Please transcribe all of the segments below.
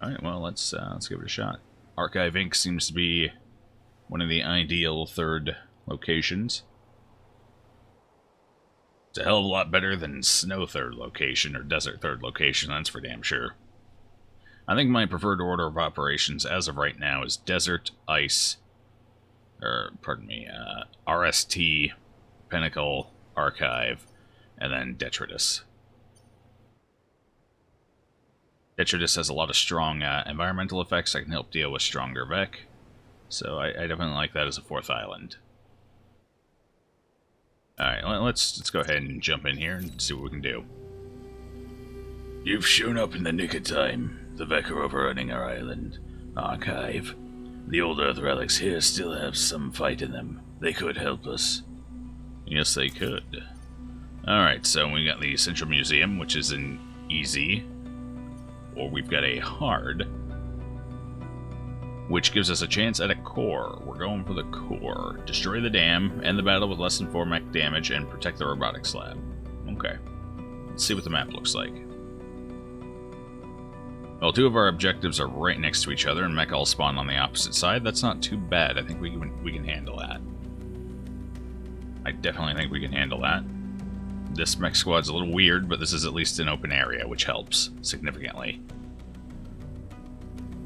Alright, well, let's give it a shot. Archive Inc. seems to be one of the ideal third locations. It's a hell of a lot better than Snow third location or Desert third location, that's for damn sure. I think my preferred order of operations as of right now is Desert, Ice, RST, Pinnacle, Archive, and then Detritus. Detritus has a lot of strong environmental effects that can help deal with stronger Vec, so I definitely like that as a fourth island. Alright, let's go ahead and jump in here and see what we can do. You've shown up in the nick of time. The Vec are overrunning our island. Archive. The old Earth relics here still have some fight in them. They could help us. Yes, they could. Alright, so we got the Central Museum, which is an easy, or we've got a hard, which gives us a chance at a core. We're going for the core. Destroy the dam, end the battle with less than 4 mech damage, and protect the robotics lab. Okay. Let's see what the map looks like. Well, 2 of our objectives are right next to each other, and mech all spawn on the opposite side. That's not too bad. I think we can handle that. I definitely think we can handle that. This mech squad's a little weird, but this is at least an open area, which helps significantly.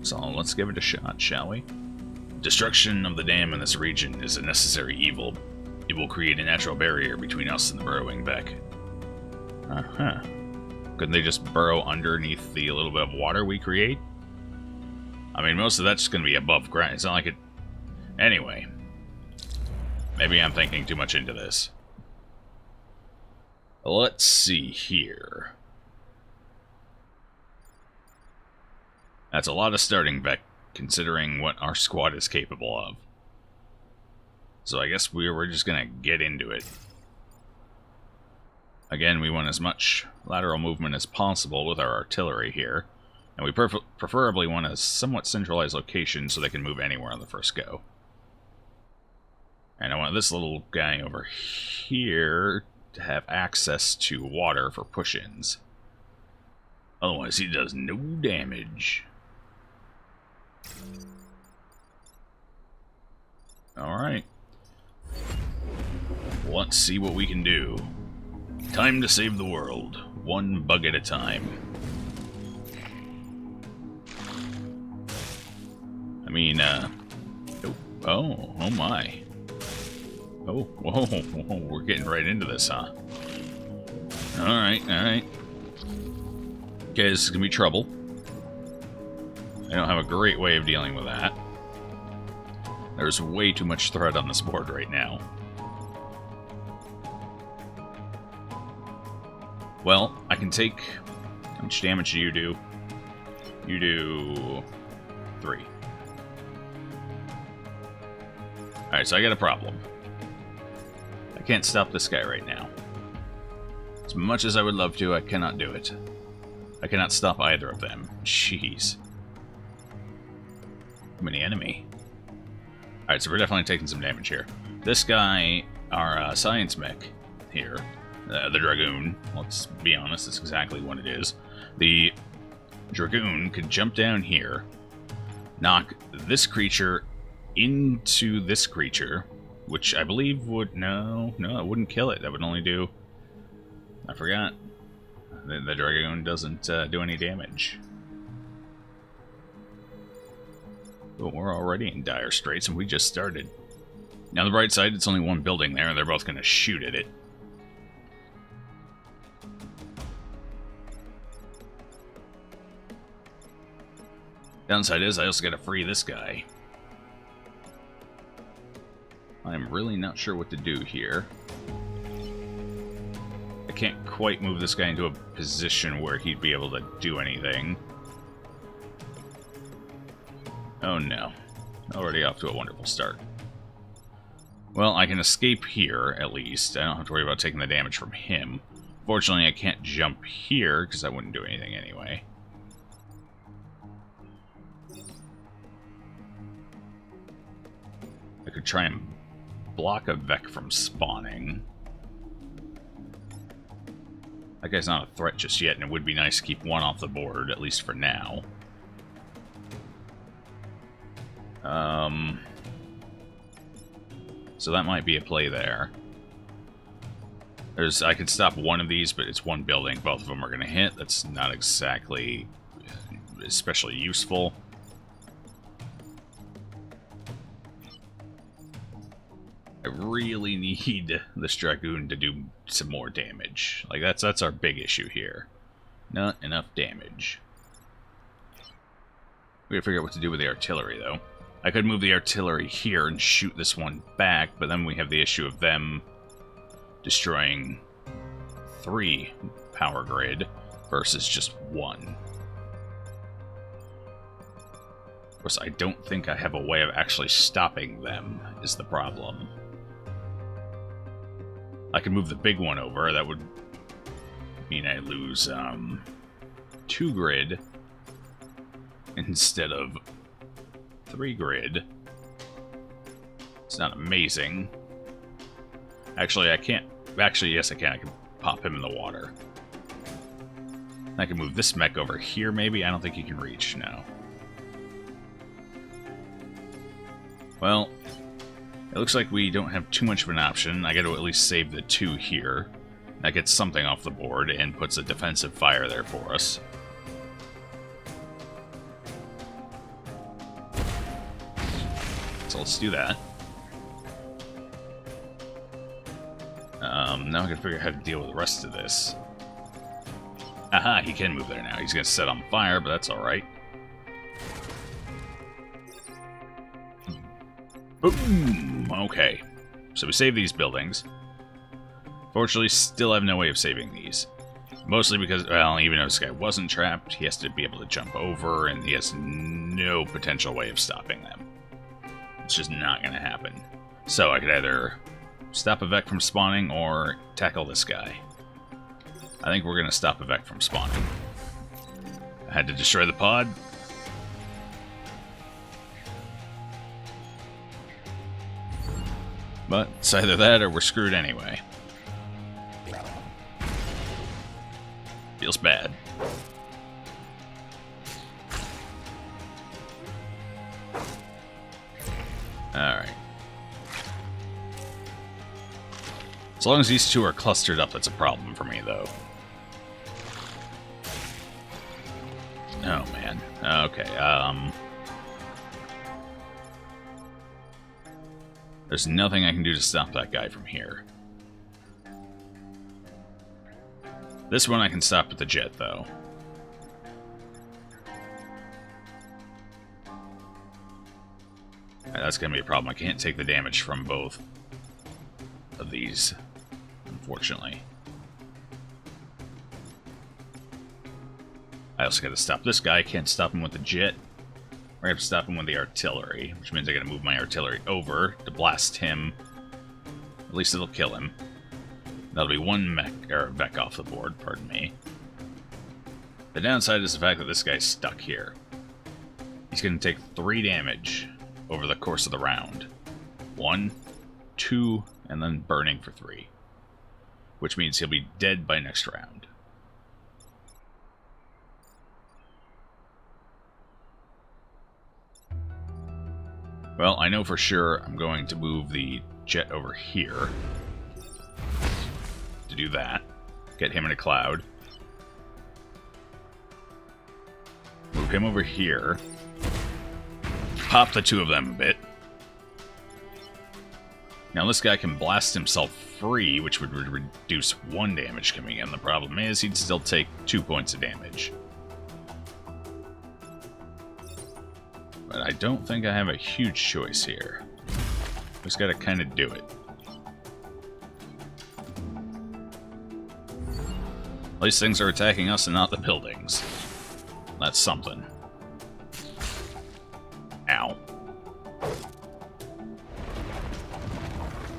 So let's give it a shot, shall we? Destruction of the dam in this region is a necessary evil. It will create a natural barrier between us and the burrowing Vec. Uh-huh. Couldn't they just burrow underneath the little bit of water we create? I mean, most of that's just going to be above ground. It's not like it... Anyway. Maybe I'm thinking too much into this. Let's see here. That's a lot of starting Vec, considering what our squad is capable of. So I guess we're just going to get into it. Again, we want as much lateral movement as possible with our artillery here. And we preferably want a somewhat centralized location so they can move anywhere on the first go. And I want this little guy over here to have access to water for push-ins. Otherwise, he does no damage. Alright. Let's see what we can do. Time to save the world, one bug at a time. I mean, oh my. Oh, whoa, we're getting right into this, huh? Alright. Okay, this is gonna be trouble. I don't have a great way of dealing with that. There's way too much threat on this board right now. Well, I can take... How much damage do you do? You do... 3. Alright, so I got a problem. I can't stop this guy right now. As much as I would love to, I cannot do it. I cannot stop either of them. Jeez. Too many enemy. Alright, so we're definitely taking some damage here. This guy, our science mech here, the Dragoon, let's be honest, that's exactly what it is. The Dragoon could jump down here, knock this creature into this creature, which I believe would... No, it wouldn't kill it. That would only do... I forgot. The Dragoon doesn't do any damage. But we're already in dire straits, and we just started. Now, on the bright side, it's only one building there, and they're both going to shoot at it. Downside is, I also got to free this guy. I'm really not sure what to do here. I can't quite move this guy into a position where he'd be able to do anything. Oh no. Already off to a wonderful start. Well, I can escape here, at least. I don't have to worry about taking the damage from him. Fortunately, I can't jump here, because that wouldn't do anything anyway. I could try and block a Vec from spawning. That guy's not a threat just yet, and it would be nice to keep one off the board, at least for now. So that might be a play there. I could stop one of these, but it's one building. Both of them are going to hit. That's not exactly especially useful. I really need this Dragoon to do some more damage. Like, that's our big issue here. Not enough damage. We gotta figure out what to do with the artillery, though. I could move the artillery here and shoot this one back, but then we have the issue of them destroying 3 power grid versus just 1. Of course, I don't think I have a way of actually stopping them, is the problem. I could move the big one over. That would mean I lose 2 grid instead of 3 grid. It's not amazing. Actually, I can't. Actually, yes, I can. I can pop him in the water. I can move this mech over here, maybe? I don't think he can reach, no. Well, it looks like we don't have too much of an option. I got to at least save the 2 here. That gets something off the board and puts a defensive fire there for us. So let's do that. Now I can figure out how to deal with the rest of this. Aha, he can move there now. He's going to set on fire, but that's alright. Boom! Okay. So we save these buildings. Fortunately, still have no way of saving these. Mostly because, well, even if this guy wasn't trapped, he has to be able to jump over, and he has no potential way of stopping them. It's just not going to happen. So I could either stop a Vec from spawning or tackle this guy. I think we're going to stop a Vec from spawning. I had to destroy the pod. But it's either that or we're screwed anyway. Feels bad. Alright. As long as these 2 are clustered up, that's a problem for me, though. Oh, man. Okay, there's nothing I can do to stop that guy from here. This one I can stop with the jet, though. That's going to be a problem. I can't take the damage from both of these, unfortunately. I also got to stop this guy. I can't stop him with the jet. I have to stop him with the artillery, which means I got to move my artillery over to blast him. At least it'll kill him. That'll be 1 mech, or Vec off the board, pardon me. The downside is the fact that this guy's stuck here. He's going to take 3 damage over the course of the round. 1, 2, and then burning for 3. Which means he'll be dead by next round. Well, I know for sure I'm going to move the jet over here to do that. Get him in a cloud. Move him over here. Pop the 2 of them a bit. Now this guy can blast himself free, which would reduce 1 damage coming in. The problem is he'd still take 2 points of damage. But I don't think I have a huge choice here. Just gotta kind of do it. At least things are attacking us and not the buildings. That's something. Ow.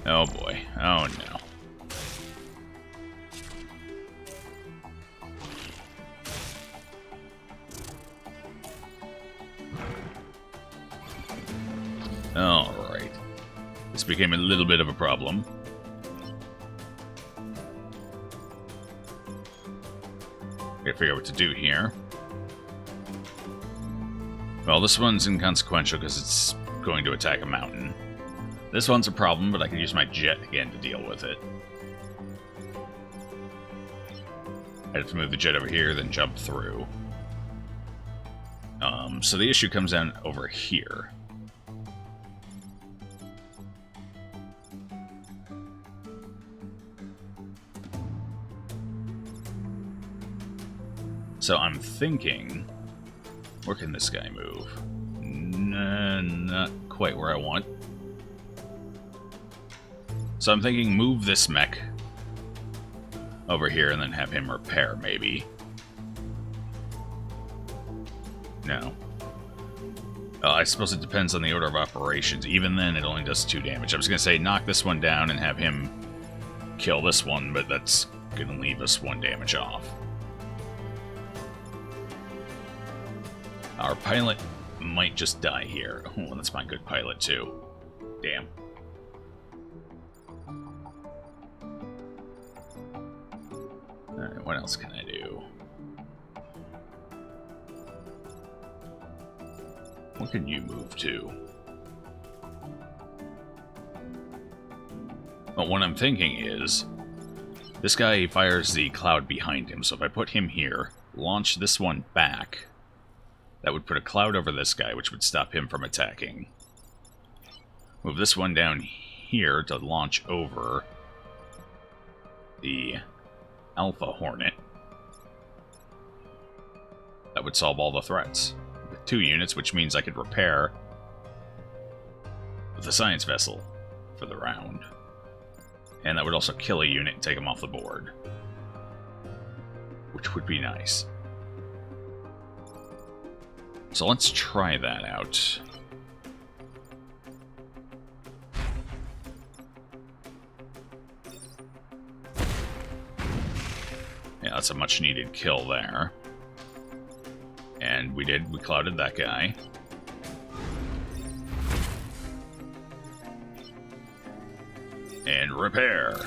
Oh boy. Oh no. Alright. This became a little bit of a problem. Gotta figure out what to do here. Well, this one's inconsequential because it's going to attack a mountain. This one's a problem, but I can use my jet again to deal with it. I have to move the jet over here, then jump through. So the issue comes down over here. So I'm thinking, where can this guy move? Not quite where I want. So I'm thinking move this mech over here and then have him repair, maybe. No. I suppose it depends on the order of operations. Even then, it only does 2 damage. I was going to say knock this one down and have him kill this one, but that's going to leave us 1 damage off. Our pilot might just die here. Oh, that's my good pilot, too. Damn. Alright, what else can I do? What can you move to? Well, what I'm thinking is, this guy fires the cloud behind him, so if I put him here, launch this one back, that would put a cloud over this guy, which would stop him from attacking. Move this one down here to launch over the Alpha Hornet. That would solve all the threats. With 2 units, which means I could repair with the science vessel for the round. And that would also kill a unit and take him off the board. Which would be nice. So let's try that out. Yeah, that's a much needed kill there. And we clouded that guy. And repair.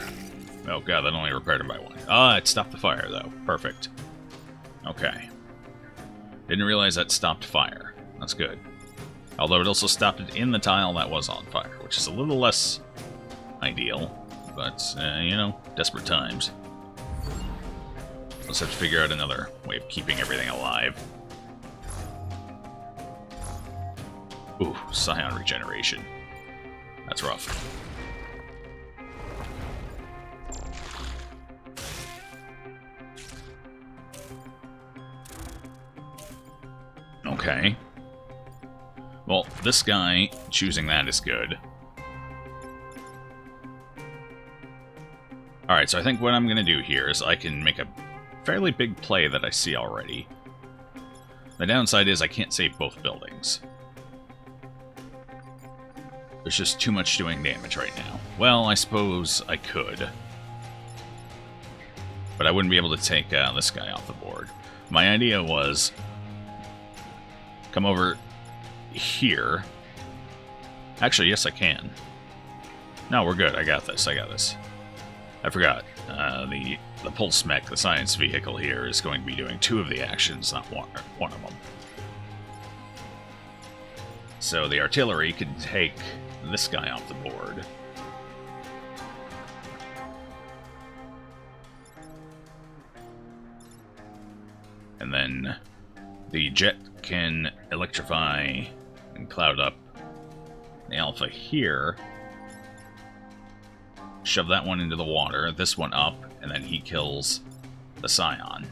Oh god, that only repaired him by 1. Ah, it stopped the fire though. Perfect. Okay. Didn't realize that stopped fire. That's good. Although it also stopped it in the tile that was on fire, which is a little less ideal. But, you know, desperate times. Let's have to figure out another way of keeping everything alive. Ooh, Scion regeneration. That's rough. Okay. Well, this guy, choosing that is good. Alright, so I think what I'm going to do here is I can make a fairly big play that I see already. The downside is I can't save both buildings. There's just too much doing damage right now. Well, I suppose I could. But I wouldn't be able to take this guy off the board. My idea was come over here. Actually, yes, I can. No, we're good. I got this. I got this. I forgot. The pulse mech, the science vehicle here, is going to be doing 2 of the actions, not one of them. So the artillery can take this guy off the board. And then the jet can electrify and cloud up the Alpha here. Shove that one into the water, this one up, and then he kills the Scion.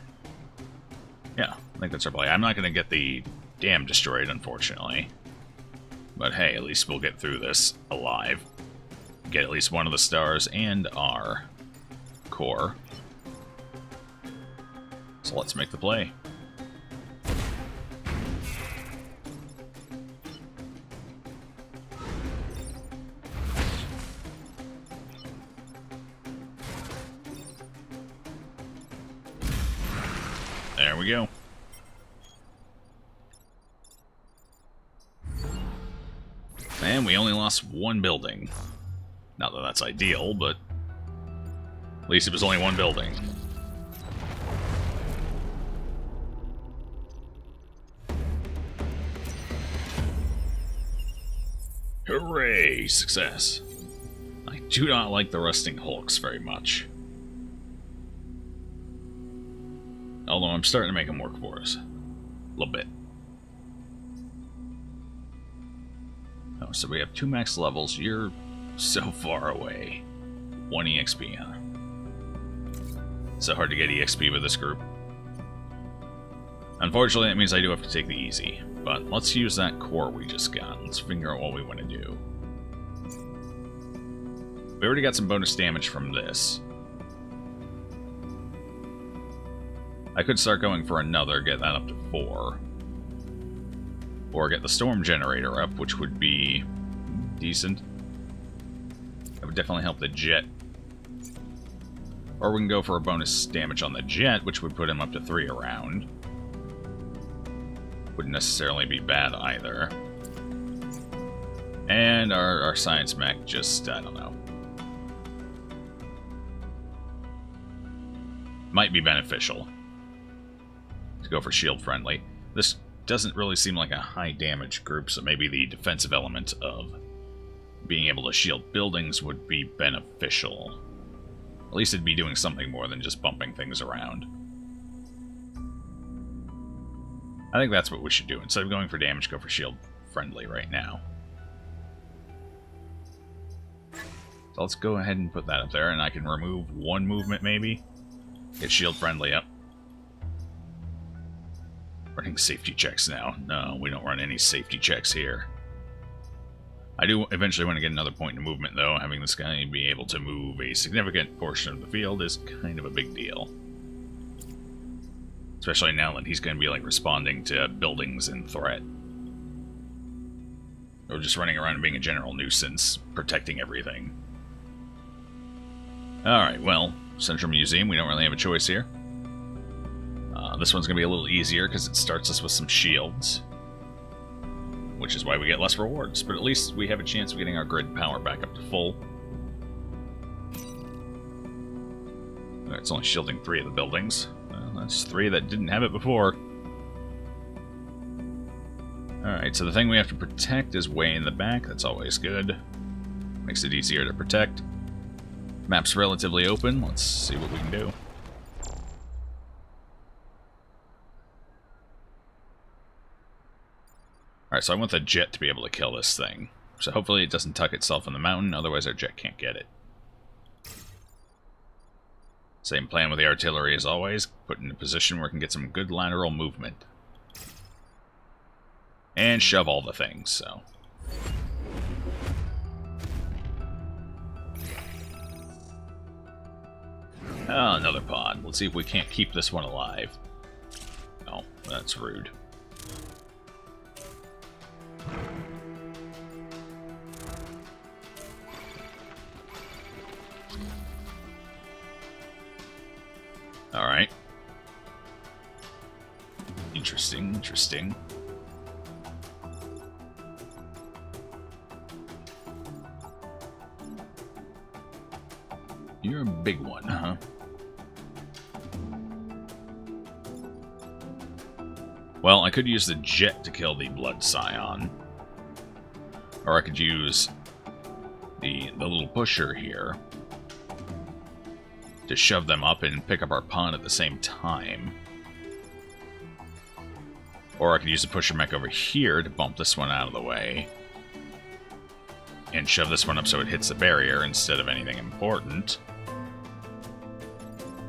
Yeah, I think that's our play. I'm not going to get the dam destroyed, unfortunately. But hey, at least we'll get through this alive. Get at least one of the stars and our core. So let's make the play. There we go. And we only lost 1 building. Not that that's ideal, but at least it was only 1 building. Hooray! Success. I do not like the rusting hulks very much. Although I'm starting to make them work for us. A little bit. Oh, so we have 2 max levels. You're so far away. 1 EXP, huh? So hard to get EXP with this group. Unfortunately, that means I do have to take the easy. But let's use that core we just got. Let's figure out what we want to do. We already got some bonus damage from this. I could start going for another, get that up to 4. Or get the storm generator up, which would be decent. That would definitely help the jet. Or we can go for a bonus damage on the jet, which would put him up to 3 a round. Wouldn't necessarily be bad either. And our science mech just, I don't know. Might be beneficial to go for shield friendly. This doesn't really seem like a high damage group, so maybe the defensive element of being able to shield buildings would be beneficial. At least it'd be doing something more than just bumping things around. I think that's what we should do. Instead of going for damage, go for shield friendly right now. So let's go ahead and put that up there, and I can remove 1 movement maybe. Get shield friendly up. Running safety checks now. No, we don't run any safety checks here. I do eventually want to get another point in movement, though. Having this guy be able to move a significant portion of the field is kind of a big deal. Especially now that he's going to be like responding to buildings in threat. Or just running around and being a general nuisance, protecting everything. Alright, well, Central Museum, we don't really have a choice here. This one's going to be a little easier because it starts us with some shields. Which is why we get less rewards, but at least we have a chance of getting our grid power back up to full. It's only shielding 3 of the buildings. Well, that's 3 that didn't have it before. Alright, so the thing we have to protect is way in the back. That's always good. Makes it easier to protect. Map's relatively open. Let's see what we can do. Alright, so I want the jet to be able to kill this thing. So hopefully it doesn't tuck itself in the mountain, otherwise our jet can't get it. Same plan with the artillery as always. Put in a position where it can get some good lateral movement. And shove all the things, so. Oh, another pod. Let's see if we can't keep this one alive. Oh, that's rude. Alright. Interesting, interesting. You're a big one, huh? Well, I could use the jet to kill the blood scion. Or I could use the little pusher here to shove them up and pick up our pawn at the same time. Or I could use the pusher mech over here to bump this one out of the way. And shove this one up so it hits the barrier instead of anything important.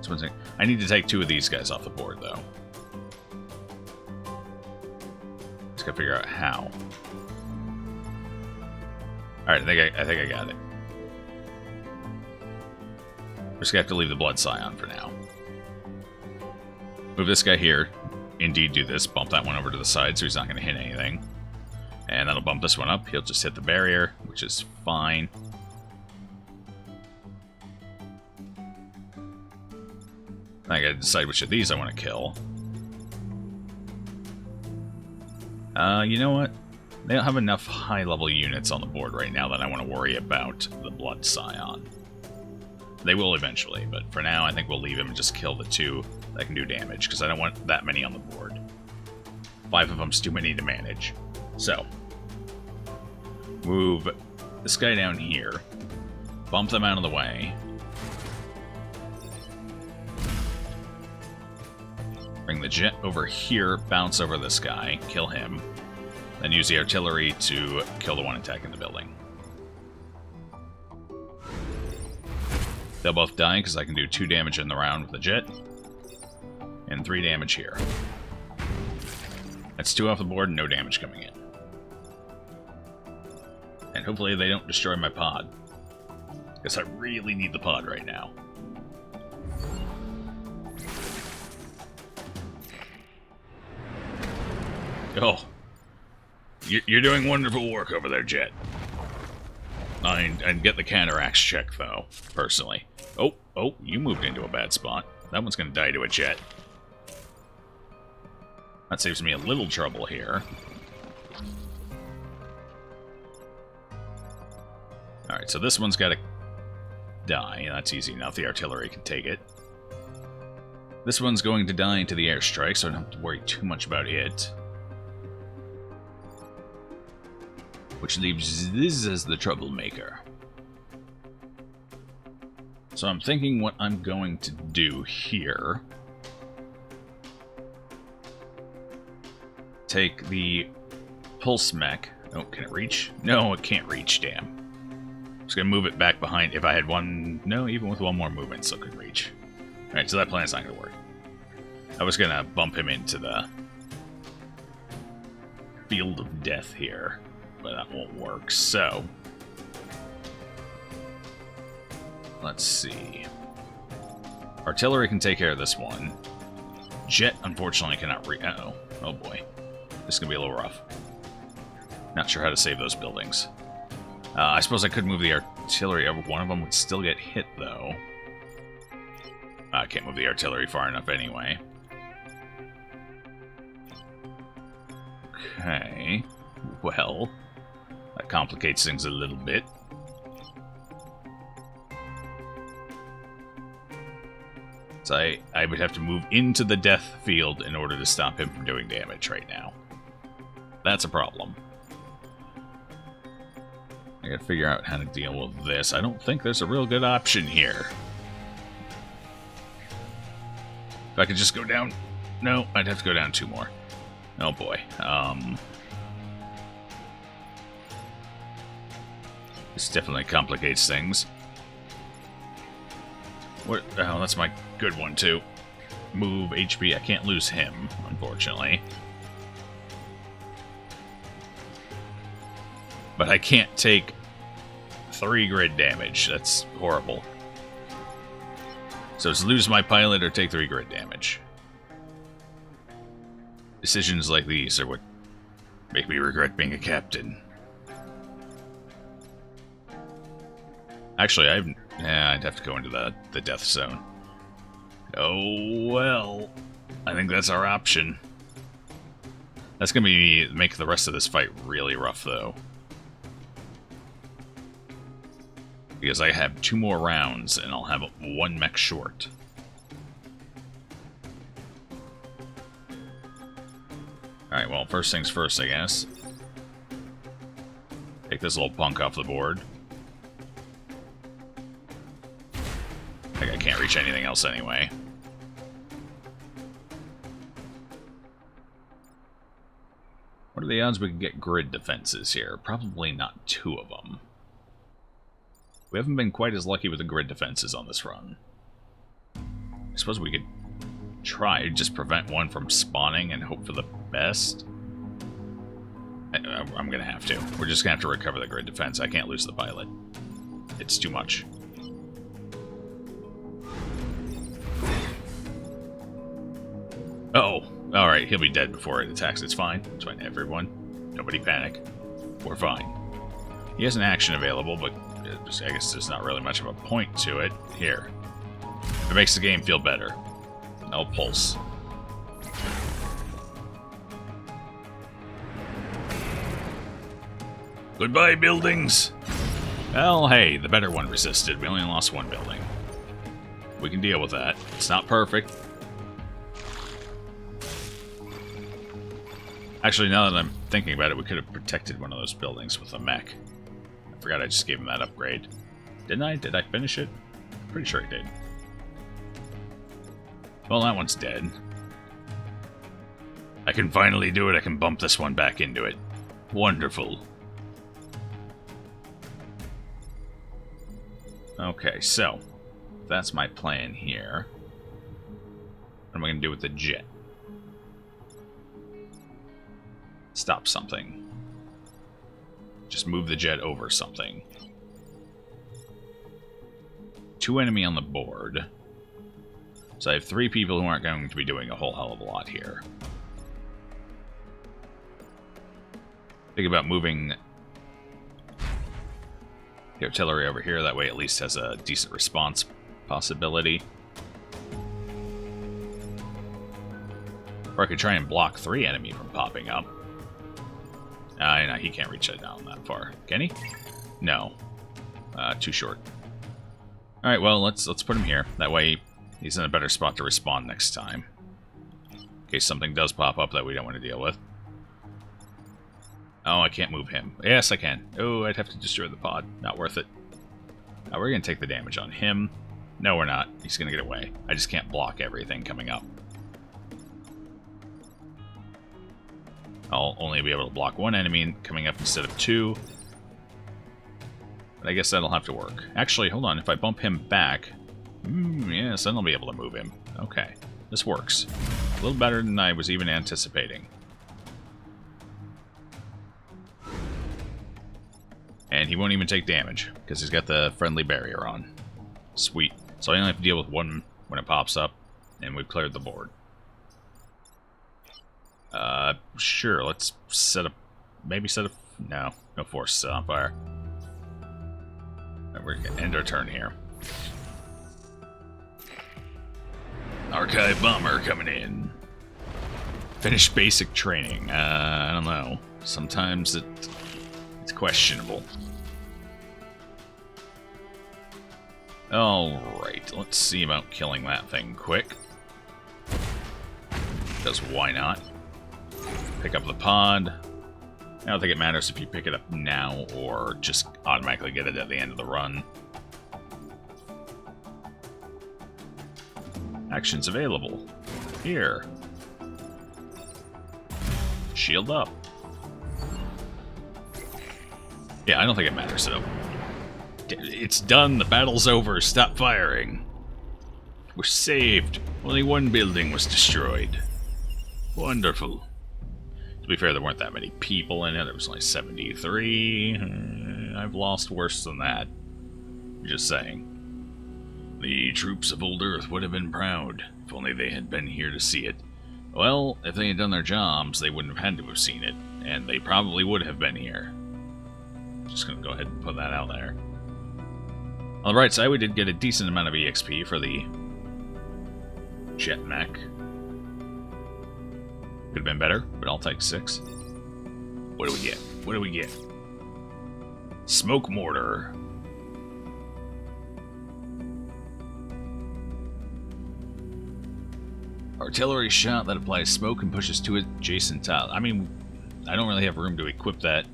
So I need to take 2 of these guys off the board, though. Just gotta figure out how. Alright, I think I got it. We're just gonna have to leave the blood scion for now. Move this guy here. Indeed do this. Bump that one over to the side so he's not gonna hit anything. And that'll bump this one up. He'll just hit the barrier, which is fine. I gotta decide which of these I want to kill. You know what? They don't have enough high-level units on the board right now that I want to worry about the blood scion. They will eventually, but for now I think we'll leave him and just kill the 2 that can do damage, because I don't want that many on the board. 5 of them's too many to manage. So, Move this guy down here. Bump them out of the way. Bring the jet over here, bounce over this guy, kill him. Then use the artillery to kill the one attacking the building. They'll both die because I can do 2 damage in the round with the jet. And 3 damage here. That's 2 off the board and no damage coming in. And hopefully they don't destroy my pod. Because I really need the pod right now. Oh. You're doing wonderful work over there, Jet. I'd get the counteraxe check, though, personally. Oh, you moved into a bad spot. That one's going to die to a jet. That saves me a little trouble here. Alright, so this one's got to die. That's easy enough. The artillery can take it. This one's going to die to the airstrike, so I don't have to worry too much about it. Which leaves this as the troublemaker. So I'm thinking what I'm going to do here. Take the pulse mech. Oh, can it reach? No, it can't reach, damn. I'm just gonna move it back behind. If I had one... No, even with one more movement, still could reach. Alright, so that plan's not gonna work. I was gonna bump him into the field of death here, but that won't work, so... Let's see. Artillery can take care of this one. Jet, unfortunately, cannot Uh-oh. Oh boy. This is gonna be a little rough. Not sure how to save those buildings. I suppose I could move the artillery over. One of them would still get hit, though. I can't move the artillery far enough anyway. Okay. Well, that complicates things a little bit. So I would have to move into the death field in order to stop him from doing damage right now. That's a problem. I gotta figure out how to deal with this. I don't think there's a real good option here. If I could just go down... No, I'd have to go down 2 more. Oh boy. This definitely complicates things. What? Oh, that's my good one, too. Move HP. I can't lose him, unfortunately. But I can't take 3 grid damage. That's horrible. So it's lose my pilot or take 3 grid damage. Decisions like these are what make me regret being a captain. Actually, I'd have to go into the death zone. Oh, well. I think that's our option. That's going to make the rest of this fight really rough, though. Because I have 2 more rounds, and I'll have 1 mech short. Alright, well, first things first, I guess. Take this little punk off the board. I think I can't reach anything else anyway. What are the odds we can get grid defenses here? Probably not 2 of them. We haven't been quite as lucky with the grid defenses on this run. I suppose we could try to just prevent one from spawning and hope for the best. I'm gonna have to. We're just gonna have to recover the grid defense. I can't lose the pilot. It's too much. Uh-oh. Alright, he'll be dead before it attacks. It's fine. It's fine, everyone. Nobody panic. We're fine. He has an action available, but I guess there's not really much of a point to it. Here. It makes the game feel better. No pulse. Goodbye, buildings! Well, hey, the better one resisted. We only lost 1 building. We can deal with that. It's not perfect. Actually, now that I'm thinking about it, we could have protected one of those buildings with a mech. Forgot I just gave him that upgrade. Didn't I? Did I finish it? Pretty sure I did. Well, that one's dead. I can finally do it. I can bump this one back into it. Wonderful. Okay, so that's my plan here. What am I going to do with the jet? Stop something. Just move the jet over something. 2 enemy on the board. So I have 3 people who aren't going to be doing a whole hell of a lot here. Think about moving the artillery over here. That way it at least has a decent response possibility. Or I could try and block 3 enemy from popping up. No, he can't reach that down that far. Can he? No. Too short. Alright, well, let's put him here. That way he's in a better spot to respond next time. In case something does pop up that we don't want to deal with. Oh, I can't move him. Yes, I can. Oh, I'd have to destroy the pod. Not worth it. We're going to take the damage on him. No, we're not. He's going to get away. I just can't block everything coming up. I'll only be able to block 1 enemy coming up instead of 2. But I guess that'll have to work. Actually, hold on. If I bump him back... yes, then I'll be able to move him. Okay. This works. A little better than I was even anticipating. And he won't even take damage, because he's got the friendly barrier on. Sweet. So I only have to deal with 1 when it pops up, and we've cleared the board. Sure, let's set up... Maybe set up... No force set on fire. We're going to end our turn here. Archive bomber coming in. Finish basic training. I don't know. Sometimes it's questionable. Alright, let's see about killing that thing quick. Because why not? Pick up the pod. I don't think it matters if you pick it up now or just automatically get it at the end of the run. Actions available. Here. Shield up. Yeah, I don't think it matters, though. It's done. The battle's over. Stop firing. We're saved. Only 1 building was destroyed. Wonderful. To be fair, there weren't that many people in it. There was only 73. I've lost worse than that. Just saying. The troops of Old Earth would have been proud if only they had been here to see it. Well, if they had done their jobs, they wouldn't have had to have seen it, and they probably would have been here. Just gonna go ahead and put that out there. On the bright side, we did get a decent amount of EXP for the jet mech. Could have been better, but I'll take 6. What do we get? What do we get? Smoke mortar. Artillery shot that applies smoke and pushes 2 adjacent tiles. I mean, I don't really have room to equip that.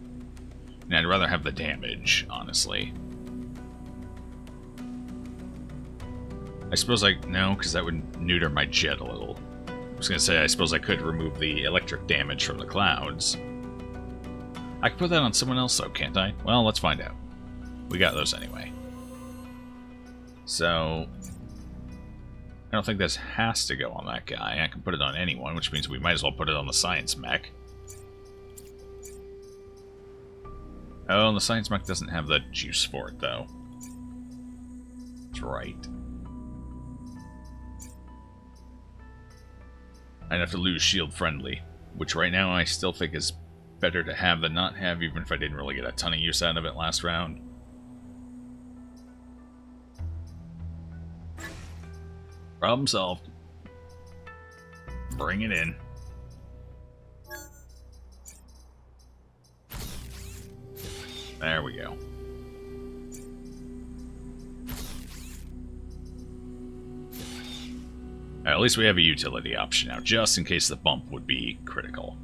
And I'd rather have the damage, honestly. I suppose no, because that would neuter my jet a little. I was going to say, I suppose I could remove the electric damage from the clouds. I could put that on someone else, though, can't I? Well, let's find out. We got those anyway. So... I don't think this has to go on that guy. I can put it on anyone, which means we might as well put it on the science mech. Oh, and the science mech doesn't have the juice for it, though. That's right. I'd have to lose shield friendly, which right now I still think is better to have than not have, even if I didn't really get a ton of use out of it last round. Problem solved. Bring it in. There we go. At least we have a utility option now, just in case the bump would be critical.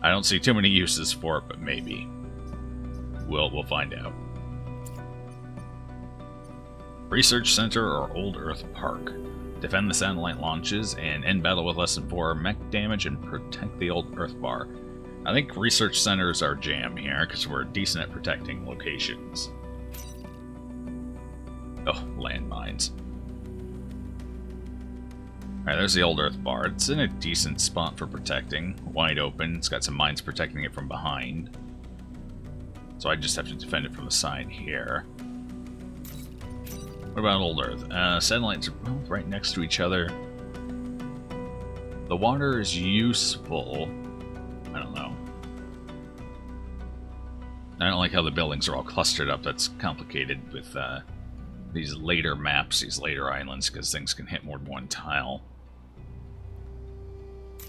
I don't see too many uses for it, but maybe. We'll find out. Research Center or Old Earth Park. Defend the satellite launches and end battle with less than 4 mech damage and protect the Old Earth Bar. I think Research Center's our jam here, because we're decent at protecting locations. Oh, landmines. Alright, there's the Old Earth Bar. It's in a decent spot for protecting. Wide open. It's got some mines protecting it from behind. So I just have to defend it from the side here. What about Old Earth? Satellites are both right next to each other. The water is useful. I don't know. I don't like how the buildings are all clustered up. That's complicated with these later maps, these later islands, because things can hit more than one tile.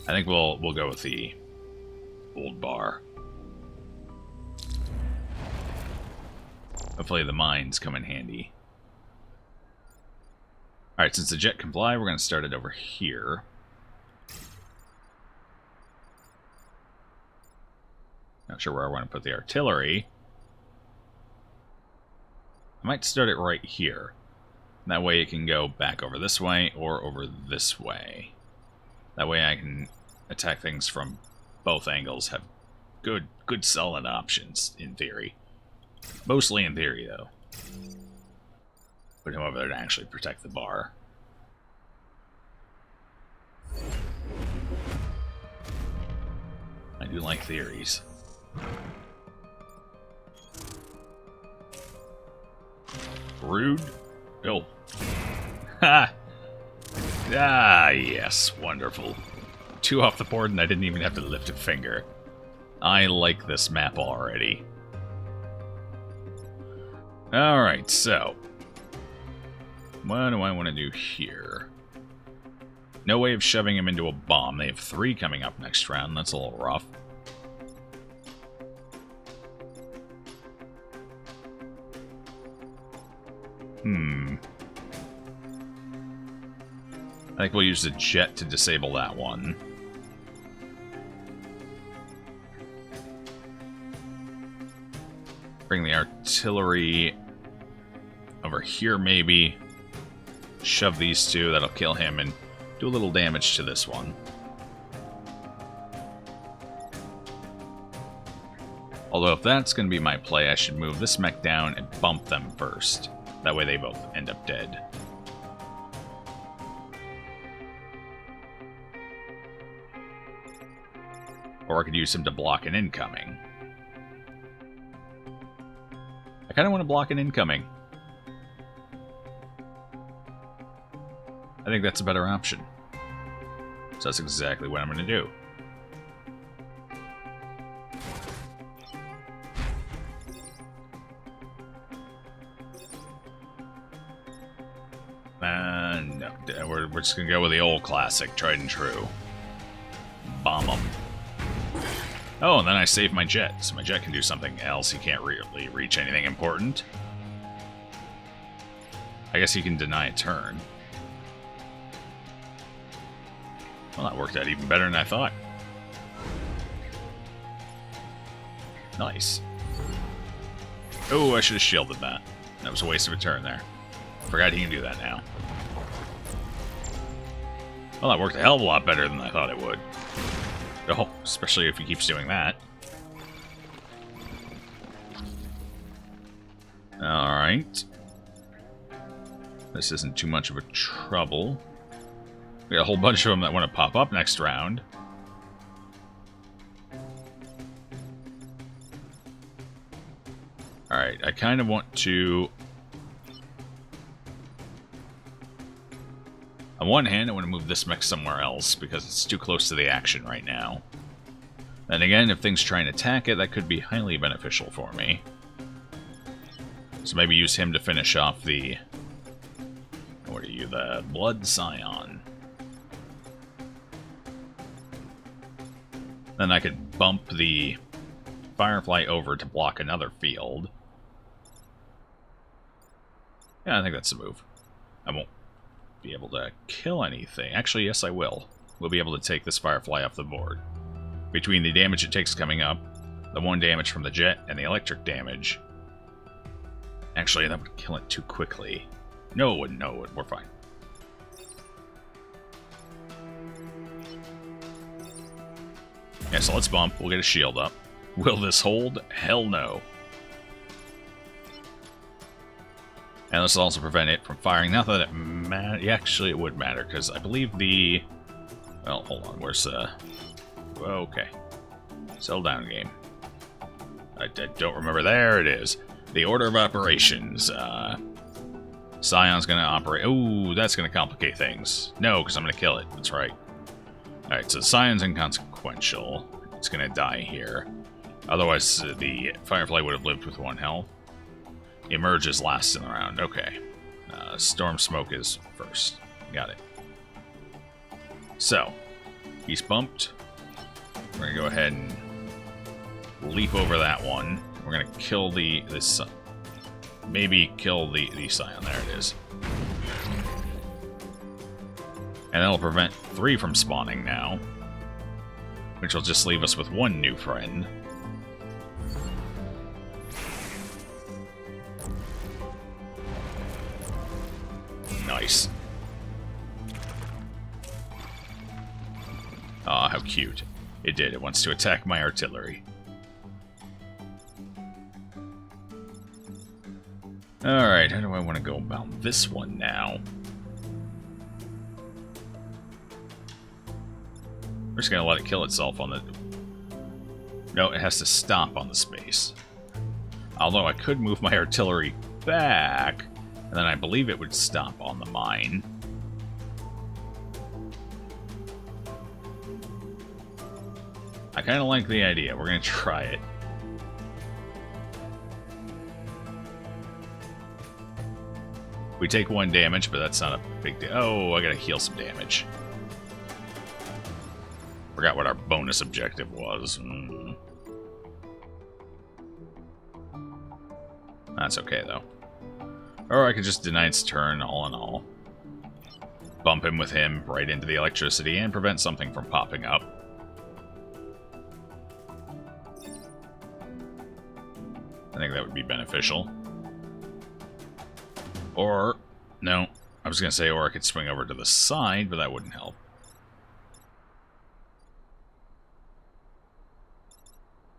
I think we'll go with the old bar. Hopefully the mines come in handy. Alright, since the jet can fly, we're going to start it over here. Not sure where I want to put the artillery. I might start it right here. That way it can go back over this way or over this way. That way I can attack things from both angles, have good solid options, in theory. Mostly in theory, though. Put him over there to actually protect the bar. I do like theories. Rude. Oh. Ha! Ah, yes. Wonderful. 2 off the board and I didn't even have to lift a finger. I like this map already. Alright, so. What do I want to do here? No way of shoving him into a bomb. They have 3 coming up next round. That's a little rough. I think we'll use the jet to disable that one. Bring the artillery over here, maybe. Shove these 2, that'll kill him, and do a little damage to this one. Although if that's going to be my play, I should move this mech down and bump them first. That way they both end up dead. Or I could use him to block an incoming. I kind of want to block an incoming. I think that's a better option. So that's exactly what I'm going to do. No, we're just going to go with the old classic, tried and true. Bomb them. Oh, and then I save my jet, so my jet can do something else. He can't really reach anything important. I guess he can deny a turn. Well, that worked out even better than I thought. Nice. Oh, I should have shielded that. That was a waste of a turn there. Forgot he can do that now. Well, that worked a hell of a lot better than I thought it would. Oh, especially if he keeps doing that. Alright. This isn't too much of a trouble. We got a whole bunch of them that want to pop up next round. Alright, I kind of want to... On one hand, I want to move this mech somewhere else, because it's too close to the action right now. Then again, if things try and attack it, that could be highly beneficial for me. So maybe use him to finish off the... What are you? The Blood Scion. Then I could bump the Firefly over to block another field. Yeah, I think that's the move. I won't be able to kill anything. Actually, yes, I will. We'll be able to take this Firefly off the board. between the damage it takes coming up, the 1 damage from the jet, and the electric damage. Actually, that would kill it too quickly. No, it wouldn't. No, it wouldn't. We're fine. Yeah, so let's bump. We'll get a shield up. Will this hold? Hell no. And this will also prevent it from firing. Not that it matters. Yeah, actually, it would matter, because I believe the... Well, hold on. Where's... Okay. Settle down, game. I don't remember. There it is. The order of operations. Scion's going to operate... Ooh, that's going to complicate things. No, because I'm going to kill it. That's right. Alright, so Scion's inconsequential. It's going to die here. Otherwise, the Firefly would have lived with 1 health. Emerge is last in the round. Okay. Storm Smoke is first. Got it. So, he's bumped. We're going to go ahead and leap over that one. We're going to kill this. Maybe kill the Scion. There it is. And that'll prevent 3 from spawning now. Which will just leave us with 1 new friend. Nice. Aw, how cute. It did. It wants to attack my artillery. Alright, how do I want to go about this one now? We're just going to let it kill itself on the... No, it has to stop on the space. Although I could move my artillery back, and then I believe it would stop on the mine. I kind of like the idea. We're going to try it. We take 1 damage, but that's not a big deal. Oh, I got to heal some damage. Forgot what our bonus objective was. That's okay, though. Or I could just deny its turn, all in all. Bump him with him right into the electricity and prevent something from popping up. I think that would be beneficial. Or, no, I was going to say, or I could swing over to the side, but that wouldn't help.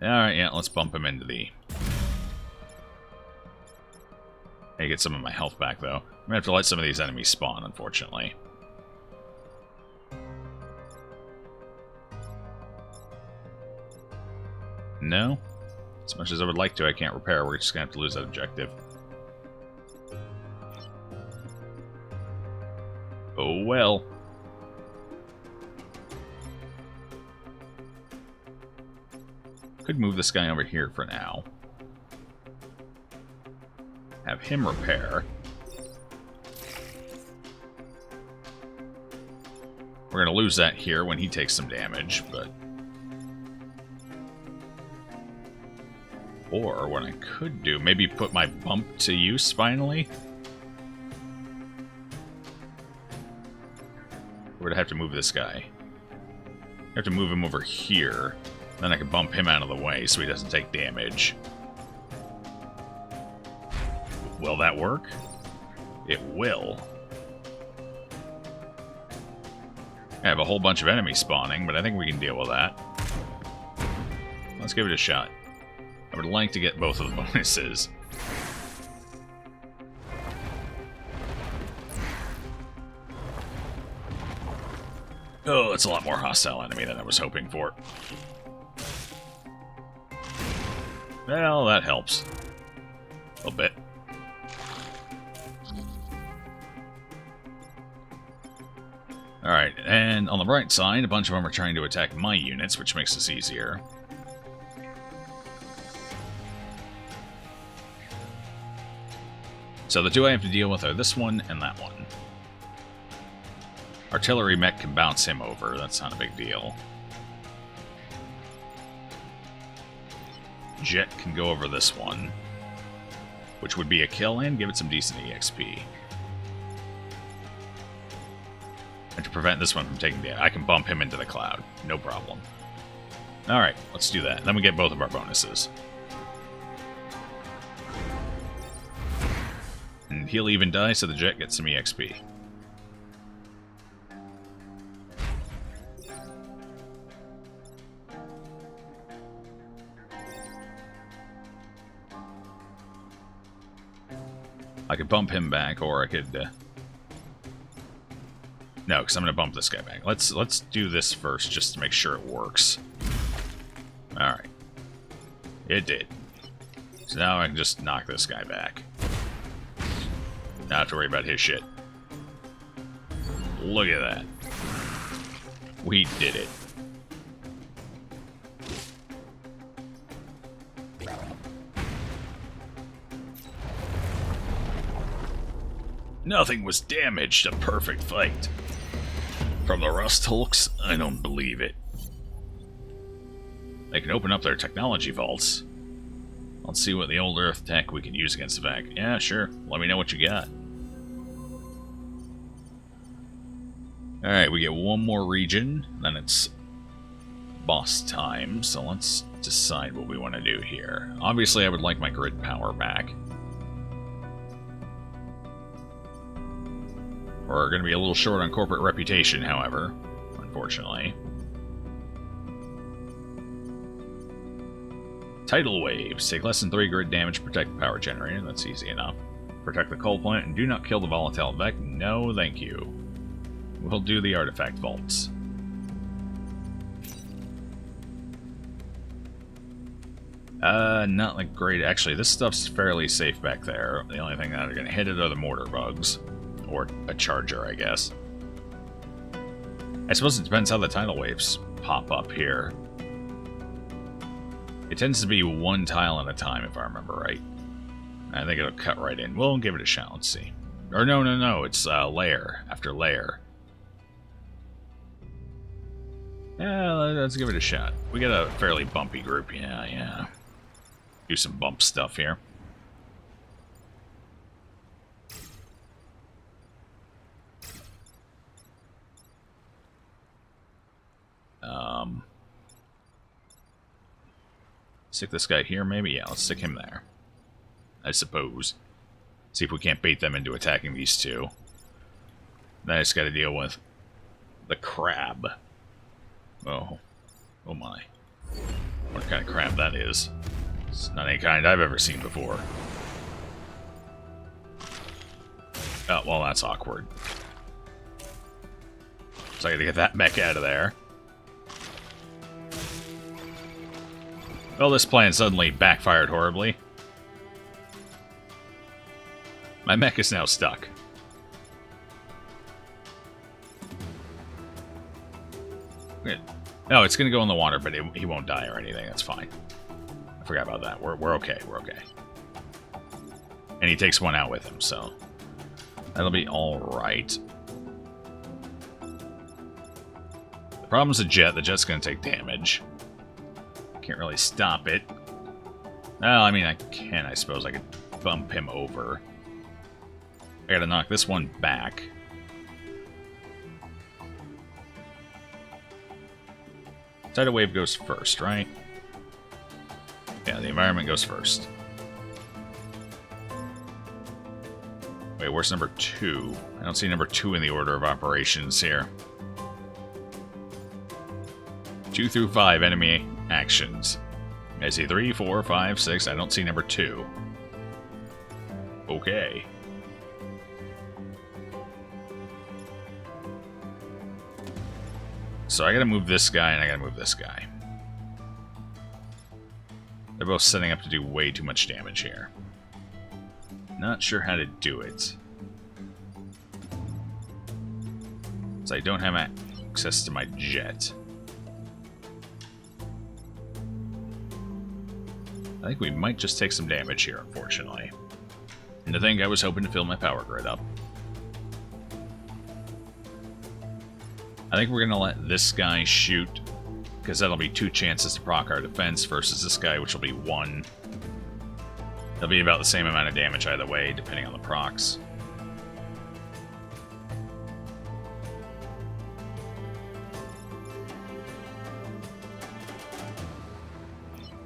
Alright, yeah, let's bump him into the... I get some of my health back, though. I'm going to have to let some of these enemies spawn, unfortunately. No? As much as I would like to, I can't repair. We're just going to have to lose that objective. Oh, well. Could move this guy over here for now. Have him repair. We're going to lose that here when he takes some damage, but... Or what I could do, maybe put my bump to use finally? We're going to have to move this guy. I have to move him over here. Then I can bump him out of the way so he doesn't take damage. Will that work? It will. I have a whole bunch of enemies spawning, but I think we can deal with that. Let's give it a shot. I would like to get both of the bonuses. Oh, it's a lot more hostile enemy than I was hoping for. Well, that helps. A little bit. Alright, and on the right side, a bunch of them are trying to attack my units, which makes this easier. So the 2 I have to deal with are this one and that one. Artillery mech can bounce him over, that's not a big deal. Jet can go over this one, which would be a kill and give it some decent EXP. And to prevent this one from taking damage, I can bump him into the cloud, no problem. Alright, let's do that. Then we get both of our bonuses. And he'll even die, so the jet gets some EXP. I could bump him back, or I could... No, because I'm going to bump this guy back. Let's do this first, just to make sure it works. Alright. It did. So now I can just knock this guy back. Not have to worry about his shit. Look at that. We did it. Nothing was damaged. A perfect fight. From the Rust Hulks? I don't believe it. They can open up their technology vaults. Let's see what the old Earth tech we can use against the vac. Yeah, sure. Let me know what you got. Alright, we get one more region, then it's boss time, so let's decide what we want to do here. Obviously, I would like my grid power back. We're going to be a little short on corporate reputation, however, unfortunately. Tidal waves. Take less than 3 grid damage, protect the power generator. That's easy enough. Protect the coal plant, and do not kill the volatile Vec. No, thank you. We'll do the artifact vaults. Not like great. Actually, this stuff's fairly safe back there. The only thing that are going to hit it are the mortar bugs. Or a charger, I guess. I suppose it depends how the tidal waves pop up here. It tends to be one tile at a time, if I remember right. I think it'll cut right in. We'll give it a shot. Let's see. Or no. It's layer after layer. Yeah, let's give it a shot. We got a fairly bumpy group. Yeah. Do some bump stuff here. Stick this guy here, maybe? Yeah, let's stick him there. I suppose. See if we can't bait them into attacking these two. Then I just gotta deal with the crab. Oh my. What kind of crab that is. It's not any kind I've ever seen before. Oh, well, that's awkward. So I gotta get that mech out of there. Well, this plan suddenly backfired horribly. My mech is now stuck. No, it's gonna go in the water, but he won't die or anything. That's fine. I forgot about that. We're okay. We're okay. And he takes one out with him, so that'll be all right. The problem's the jet. The jet's gonna take damage. Can't really stop it. Well, I mean, I can, I suppose. I could bump him over. I gotta knock this one back. Tidal wave goes first, right? Yeah, the environment goes first. Wait, where's number 2? I don't see number 2 in the order of operations here. 2 through 5 enemy actions. I see 3, 4, 5, 6. I don't see number 2. Okay. So I gotta move this guy and I gotta move this guy. They're both setting up to do way too much damage here. Not sure how to do it. So I don't have access to my jet. I think we might just take some damage here, unfortunately. And to think I was hoping to fill my power grid up. I think we're going to let this guy shoot, because that'll be 2 chances to proc our defense versus this guy, which will be 1. It'll be about the same amount of damage either way, depending on the procs.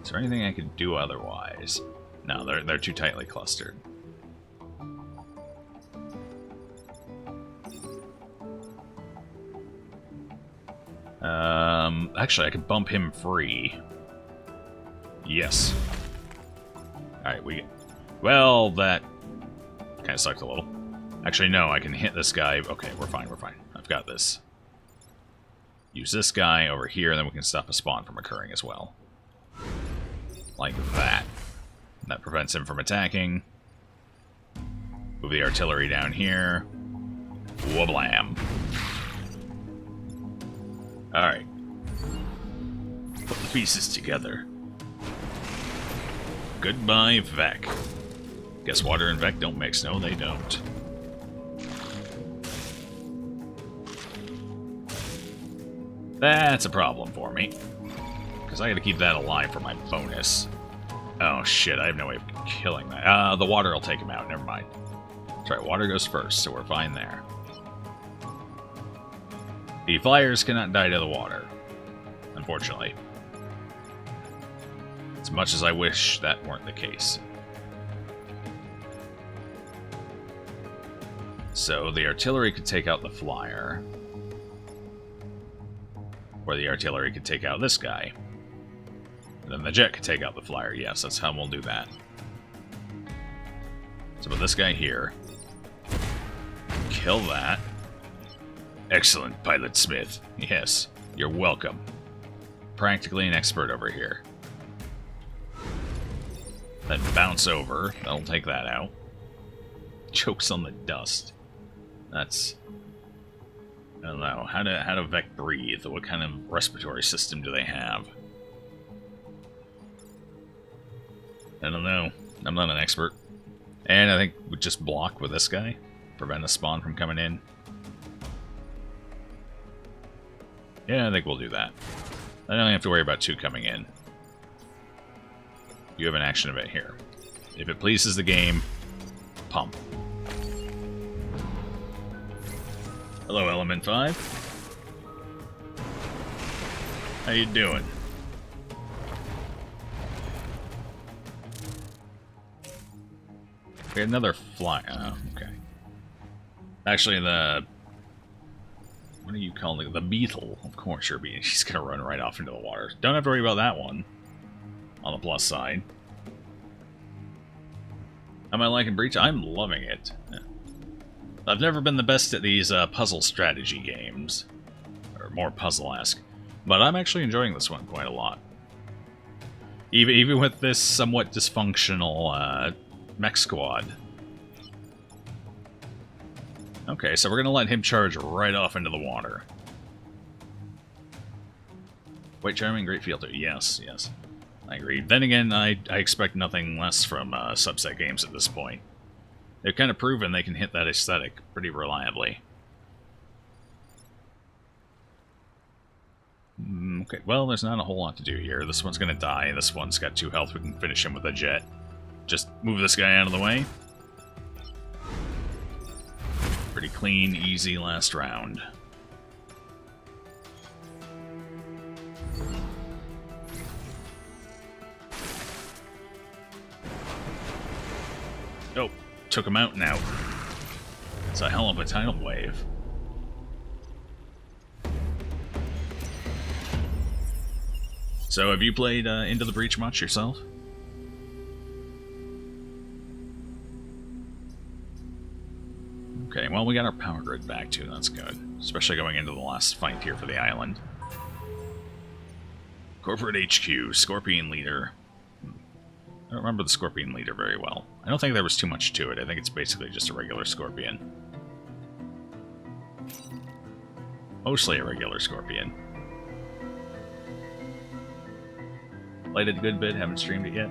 Is there anything I could do otherwise? No, they're too tightly clustered. Actually, I could bump him free. Yes. Alright, well, that kind of sucked a little. Actually, no, I can hit this guy. Okay, we're fine, we're fine. I've got this. Use this guy over here, and then we can stop a spawn from occurring as well. Like that. That prevents him from attacking. Move the artillery down here. Wablam. Alright. Put the pieces together. Goodbye, Vec. Guess water and Vec don't mix. No, they don't. That's a problem for me. Because I gotta keep that alive for my bonus. Oh shit, I have no way of killing that. The water will take him out, never mind. That's right, water goes first, so we're fine there. The flyers cannot die to the water, unfortunately. As much as I wish that weren't the case. So the artillery could take out the flyer. Or the artillery could take out this guy. And then the jet could take out the flyer. Yes, that's how we'll do that. So put this guy here. Kill that. Excellent, Pilot Smith. Yes, you're welcome. Practically an expert over here. Then bounce over. That'll take that out. Chokes on the dust. That's... I don't know. How do Vec breathe? What kind of respiratory system do they have? I don't know. I'm not an expert. And I think we just block with this guy. Prevent a spawn from coming in. Yeah, I think we'll do that. I don't have to worry about two coming in. You have an action event here. If it pleases the game, pump. Hello, Element 5. How you doing? We had another fly. Oh, okay. Actually, the... What do you call it? The beetle. Of course, you're being. She's gonna run right off into the water. Don't have to worry about that one. On the plus side. Am I liking Breach? I'm loving it. I've never been the best at these puzzle strategy games. Or more puzzle-esque. But I'm actually enjoying this one quite a lot. Even with this somewhat dysfunctional mech squad. Okay, so we're going to let him charge right off into the water. White Charming, great fielder. Yes, yes. I agree. Then again, I expect nothing less from subset games at this point. They've kind of proven they can hit that aesthetic pretty reliably. Okay, well, there's not a whole lot to do here. This one's going to die. This one's got 2 health. We can finish him with a jet. Just move this guy out of the way. Pretty clean, easy last round. Oh, took him out now. It's a hell of a tidal wave. So, have you played Into the Breach much yourself? Okay, well, we got our power grid back too, that's good. Especially going into the last fight here for the island. Corporate HQ, Scorpion Leader. I don't remember the Scorpion Leader very well. I don't think there was too much to it. I think it's basically just a regular Scorpion. Mostly a regular Scorpion. Played it a good bit, haven't streamed it yet.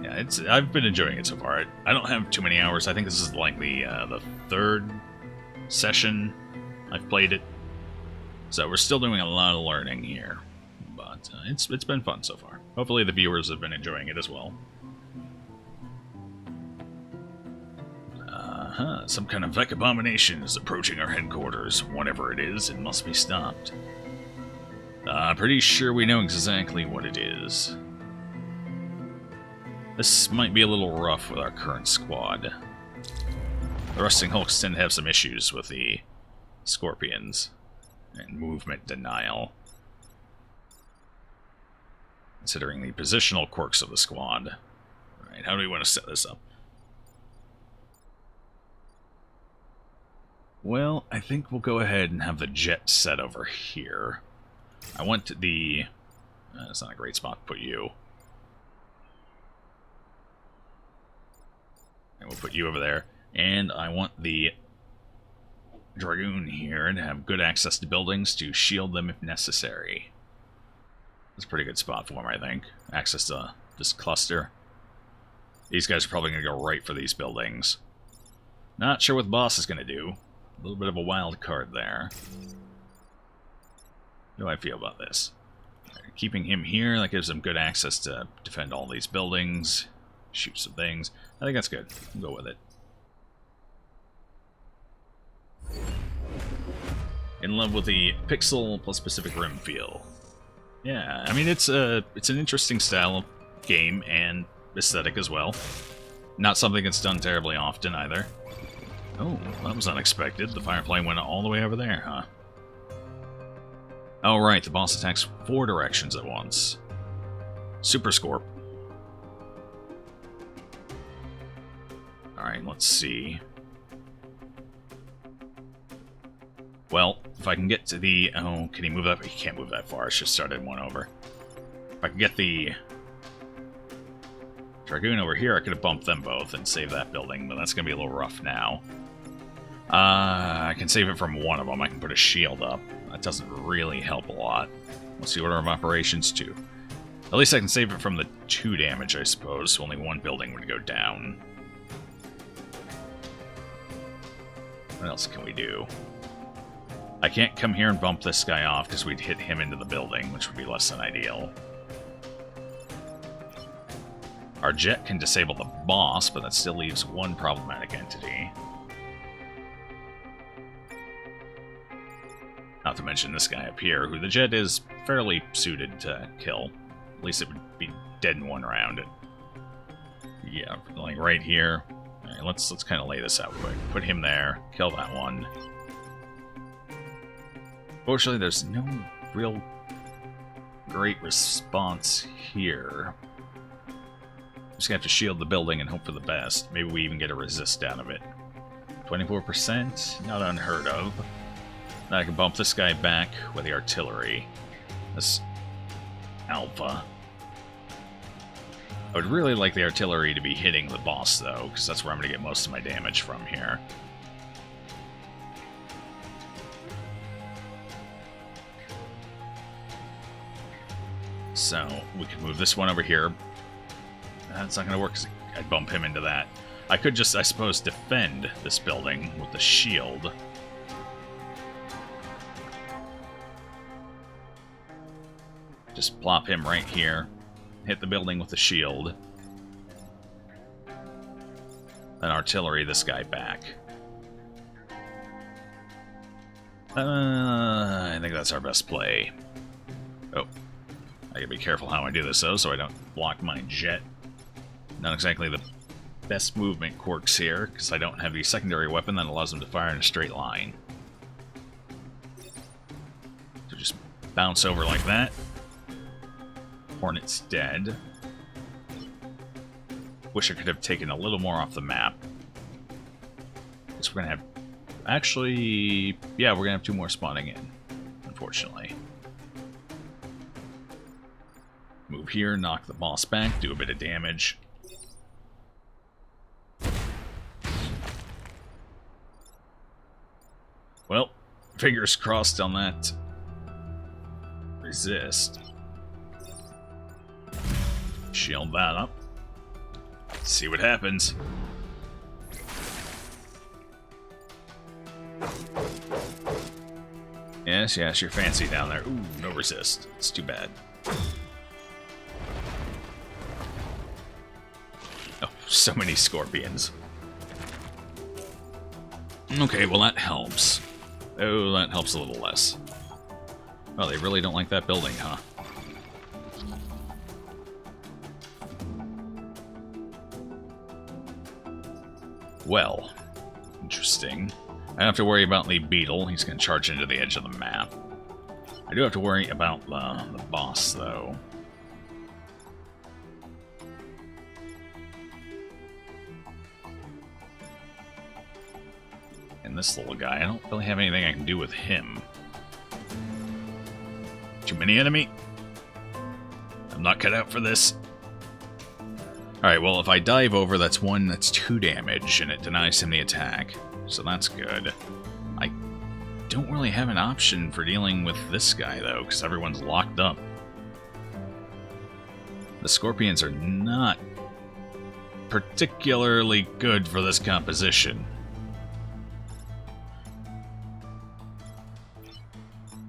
Yeah, I've been enjoying it so far. I don't have too many hours. I think this is like the 3rd session I've played it. So we're still doing a lot of learning here. But it's been fun so far. Hopefully the viewers have been enjoying it as well. Some kind of Vec abomination is approaching our headquarters. Whatever it is, it must be stopped. Pretty sure we know exactly what it is. This might be a little rough with our current squad. The Rusting Hulks tend to have some issues with the Scorpions and movement denial, considering the positional quirks of the squad. Alright, how do we want to set this up? Well, I think we'll go ahead and have the jet set over here. I want the... that's not a great spot to put you. And we'll put you over there. And I want the Dragoon here to have good access to buildings to shield them if necessary. That's a pretty good spot for him, I think. Access to this cluster. These guys are probably going to go right for these buildings. Not sure what the boss is going to do. A little bit of a wild card there. How do I feel about this? Keeping him here, that gives him good access to defend all these buildings, shoot some things. I think that's good. We'll go with it. In love with the pixel plus Pacific Rim feel. Yeah, I mean it's an interesting style of game and aesthetic as well. Not something that's done terribly often either. Oh, that was unexpected. The fireplane went all the way over there, huh? Oh right, the boss attacks 4 directions at once. Super Scorp. Alright, let's see. Well, if I can get to the... Oh, can he move that? He can't move that far. It's just started one over. If I can get the Dragoon over here, I could have bumped them both and saved that building, but that's going to be a little rough now. I can save it from one of them. I can put a shield up. That doesn't really help a lot. What's the order of operations? 2. At least I can save it from the 2 damage, I suppose. So only one building would go down. What else can we do? I can't come here and bump this guy off because we'd hit him into the building, which would be less than ideal. Our jet can disable the boss, but that still leaves one problematic entity. Not to mention this guy up here, who the jet is fairly suited to kill. At least it would be dead in 1 round. Yeah, like right here. Alright, let's kind of lay this out quick. Put him there, kill that one. Fortunately, there's no real great response here. Just gonna have to shield the building and hope for the best. Maybe we even get a resist out of it. 24%, not unheard of. Now I can bump this guy back with the artillery. This Alpha. I would really like the artillery to be hitting the boss, though, because that's where I'm going to get most of my damage from here. So, we can move this one over here. That's not going to work because I'd bump him into that. I could just, I suppose, defend this building with the shield. Just plop him right here. Hit the building with the shield. Then artillery this guy back. I think that's our best play. Oh. I gotta be careful how I do this, though, so I don't block my jet. Not exactly the best movement quirks here, because I don't have the secondary weapon that allows them to fire in a straight line. So just bounce over like that. Hornet's dead. Wish I could have taken a little more off the map. Guess we're gonna have... Actually... Yeah, we're gonna have 2 more spawning in. Unfortunately. Move here, knock the boss back, do a bit of damage. Well, fingers crossed on that. Resist. Shield that up. See what happens. Yes, yes, you're fancy down there. Ooh, no resist. It's too bad. Oh, so many scorpions. Okay, well that helps. Oh, that helps a little less. Oh, they really don't like that building, huh? Well, interesting. I don't have to worry about the beetle. He's going to charge into the edge of the map. I do have to worry about the boss, though. And this little guy, I don't really have anything I can do with him. Too many enemy? I'm not cut out for this. Alright, well, if I dive over, that's 2 damage, and it denies him the attack. So that's good. I don't really have an option for dealing with this guy, though, because everyone's locked up. The scorpions are not particularly good for this composition.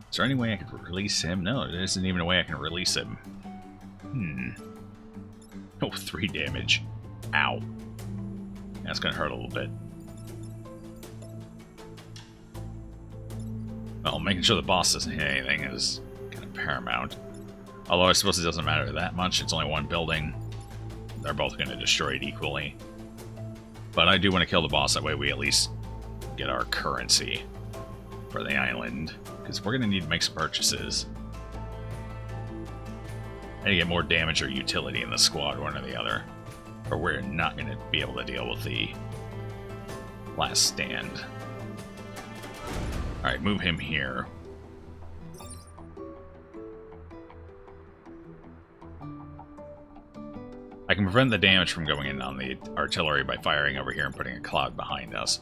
Is there any way I could release him? No, there isn't even a way I can release him. Oh, 3 damage. Ow. That's gonna hurt a little bit. Well, making sure the boss doesn't hit anything is kind of paramount. Although I suppose it doesn't matter that much. It's only one building. They're both going to destroy it equally. But I do want to kill the boss. That way we at least get our currency for the island. Because we're going to need to make some purchases. I need to get more damage or utility in the squad, one or the other. Or we're not going to be able to deal with the last stand. Alright, move him here. I can prevent the damage from going in on the artillery by firing over here and putting a cloud behind us.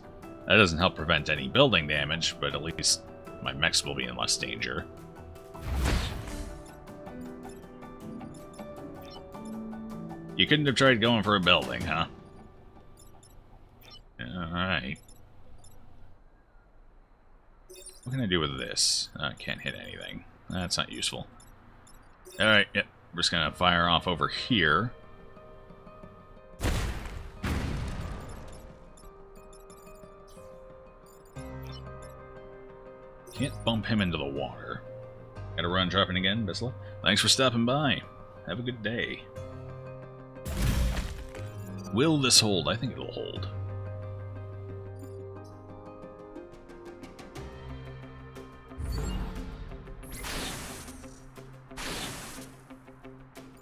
That doesn't help prevent any building damage, but at least my mechs will be in less danger. You couldn't have tried going for a building, huh? Alright. What can I do with this? I can't hit anything. That's not useful. Alright, yep. We're just gonna fire off over here. Can't bump him into the water. Gotta run dropping again, Bisla. Thanks for stopping by. Have a good day. Will this hold? I think it'll hold.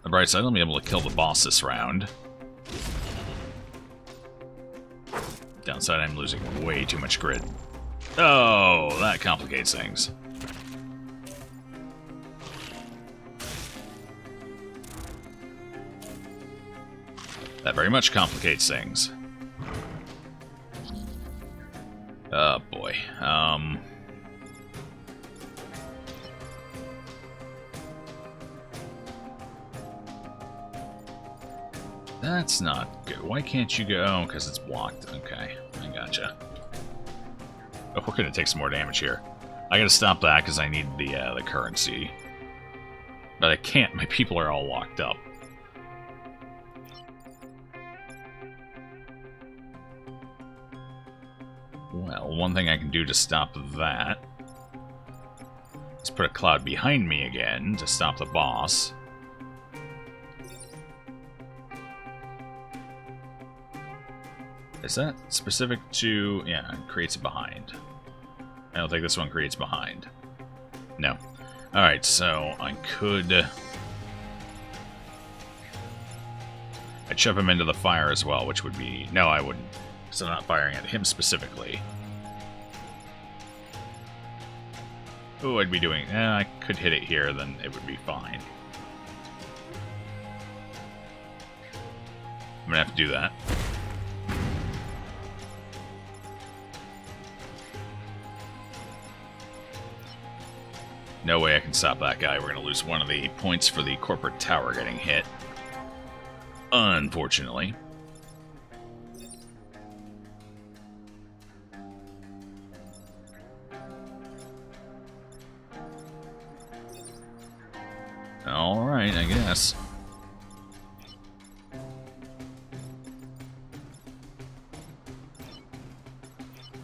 The bright side, I'll be able to kill the boss this round. Downside, I'm losing way too much grid. Oh, that complicates things. That very much complicates things. Oh boy. That's not good. Why can't you go? Oh, because it's blocked. Okay, I gotcha. Oh, we're gonna take some more damage here. I gotta stop that because I need the currency. But I can't. My people are all locked up. Well, one thing I can do to stop that is put a cloud behind me again to stop the boss. Is that specific to... yeah, it creates a behind. I don't think this one creates behind. No. Alright, so I could... I'd shove him into the fire as well, which would be... no, I wouldn't. So I'm not firing at him specifically. Oh, I'd be doing... I could hit it here, then it would be fine. I'm gonna have to do that. No way I can stop that guy. We're gonna lose one of the points for the corporate tower getting hit. Unfortunately. Alright, I guess.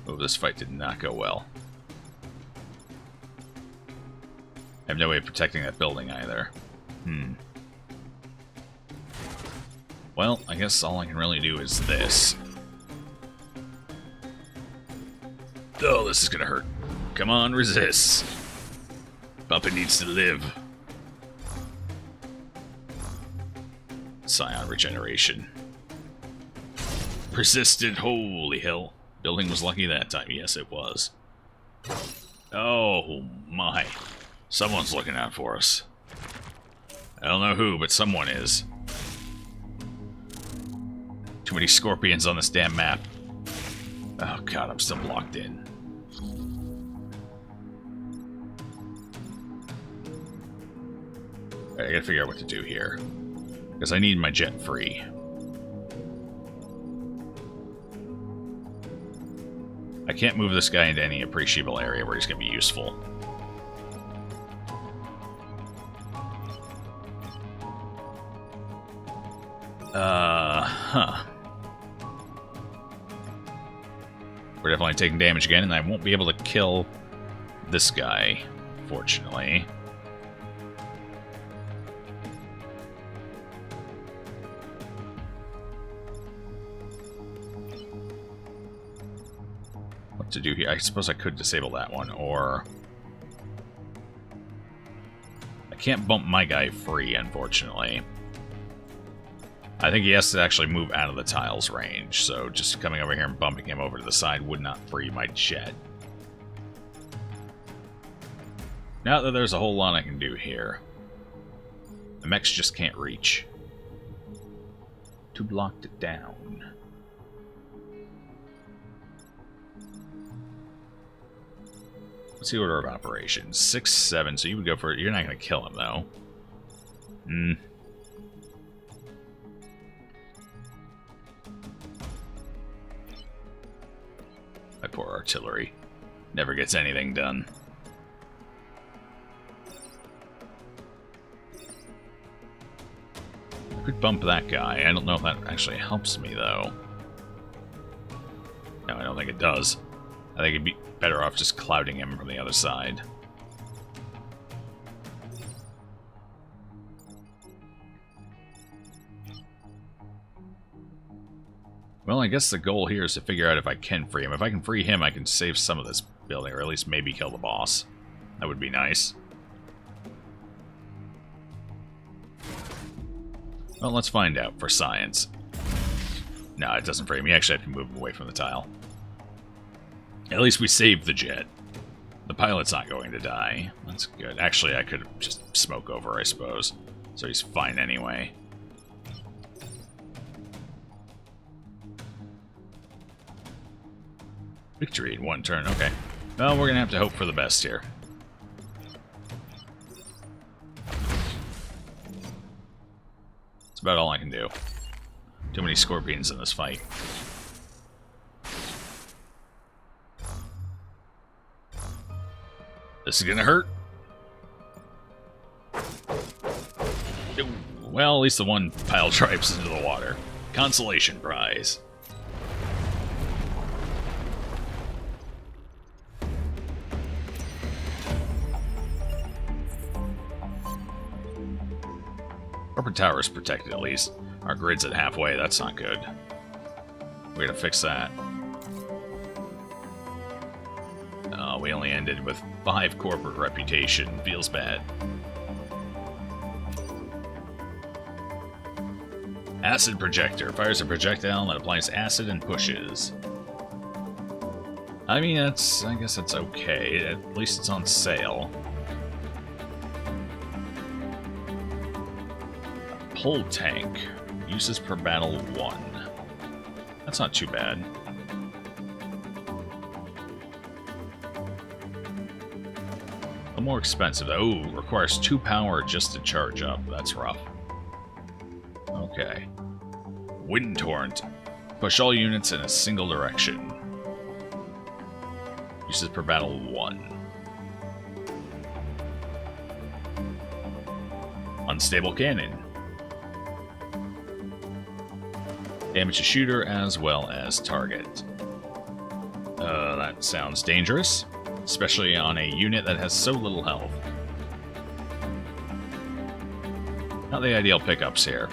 Oh, this fight did not go well. I have no way of protecting that building either. Well, I guess all I can really do is this. Oh, this is gonna hurt. Come on, resist. Puppet needs to live. Scion regeneration. Persisted, holy hell. Building was lucky that time. Yes, it was. Oh my. Someone's looking out for us. I don't know who, but someone is. Too many scorpions on this damn map. Oh god, I'm still blocked in. Alright, I gotta figure out what to do here. Because I need my jet free. I can't move this guy into any appreciable area where he's gonna be useful. We're definitely taking damage again, and I won't be able to kill this guy, fortunately. What to do here? I suppose I could disable that one, or... I can't bump my guy free, unfortunately. I think he has to actually move out of the tile's range, so just coming over here and bumping him over to the side would not free my jet. Now that there's a whole lot I can do here. The mechs just can't reach. Too locked it down. What's the order of operations? 6, 7, so you would go for it. You're not going to kill him, though. My poor artillery. Never gets anything done. I could bump that guy. I don't know if that actually helps me, though. No, I don't think it does. I think it'd be better off just clouding him from the other side. Well, I guess the goal here is to figure out if I can free him. If I can free him, I can save some of this building, or at least maybe kill the boss. That would be nice. Well, let's find out for science. No, it doesn't free him. You actually have to move him away from the tile. At least we saved the jet. The pilot's not going to die. That's good. Actually, I could just smoke over, I suppose. So he's fine anyway. Victory in one turn, okay. Well, we're gonna have to hope for the best here. That's about all I can do. Too many scorpions in this fight. This is gonna hurt. Well, at least the one pile drives into the water. Consolation prize. Corporate tower is protected, at least. Our grid's at halfway. That's not good. We gotta fix that. We only ended with 5 corporate reputation. Feels bad. Acid projector. Fires a projectile that applies acid and pushes. I mean, I guess that's okay. At least it's on sale. Pull tank. Uses per battle 1. That's not too bad. A little more expensive. Oh, requires 2 power just to charge up. That's rough. Okay. Wind torrent. Push all units in a single direction. Uses per battle 1. Unstable cannon. Damage to shooter as well as target. That sounds dangerous, especially on a unit that has so little health. Not the ideal pickups here.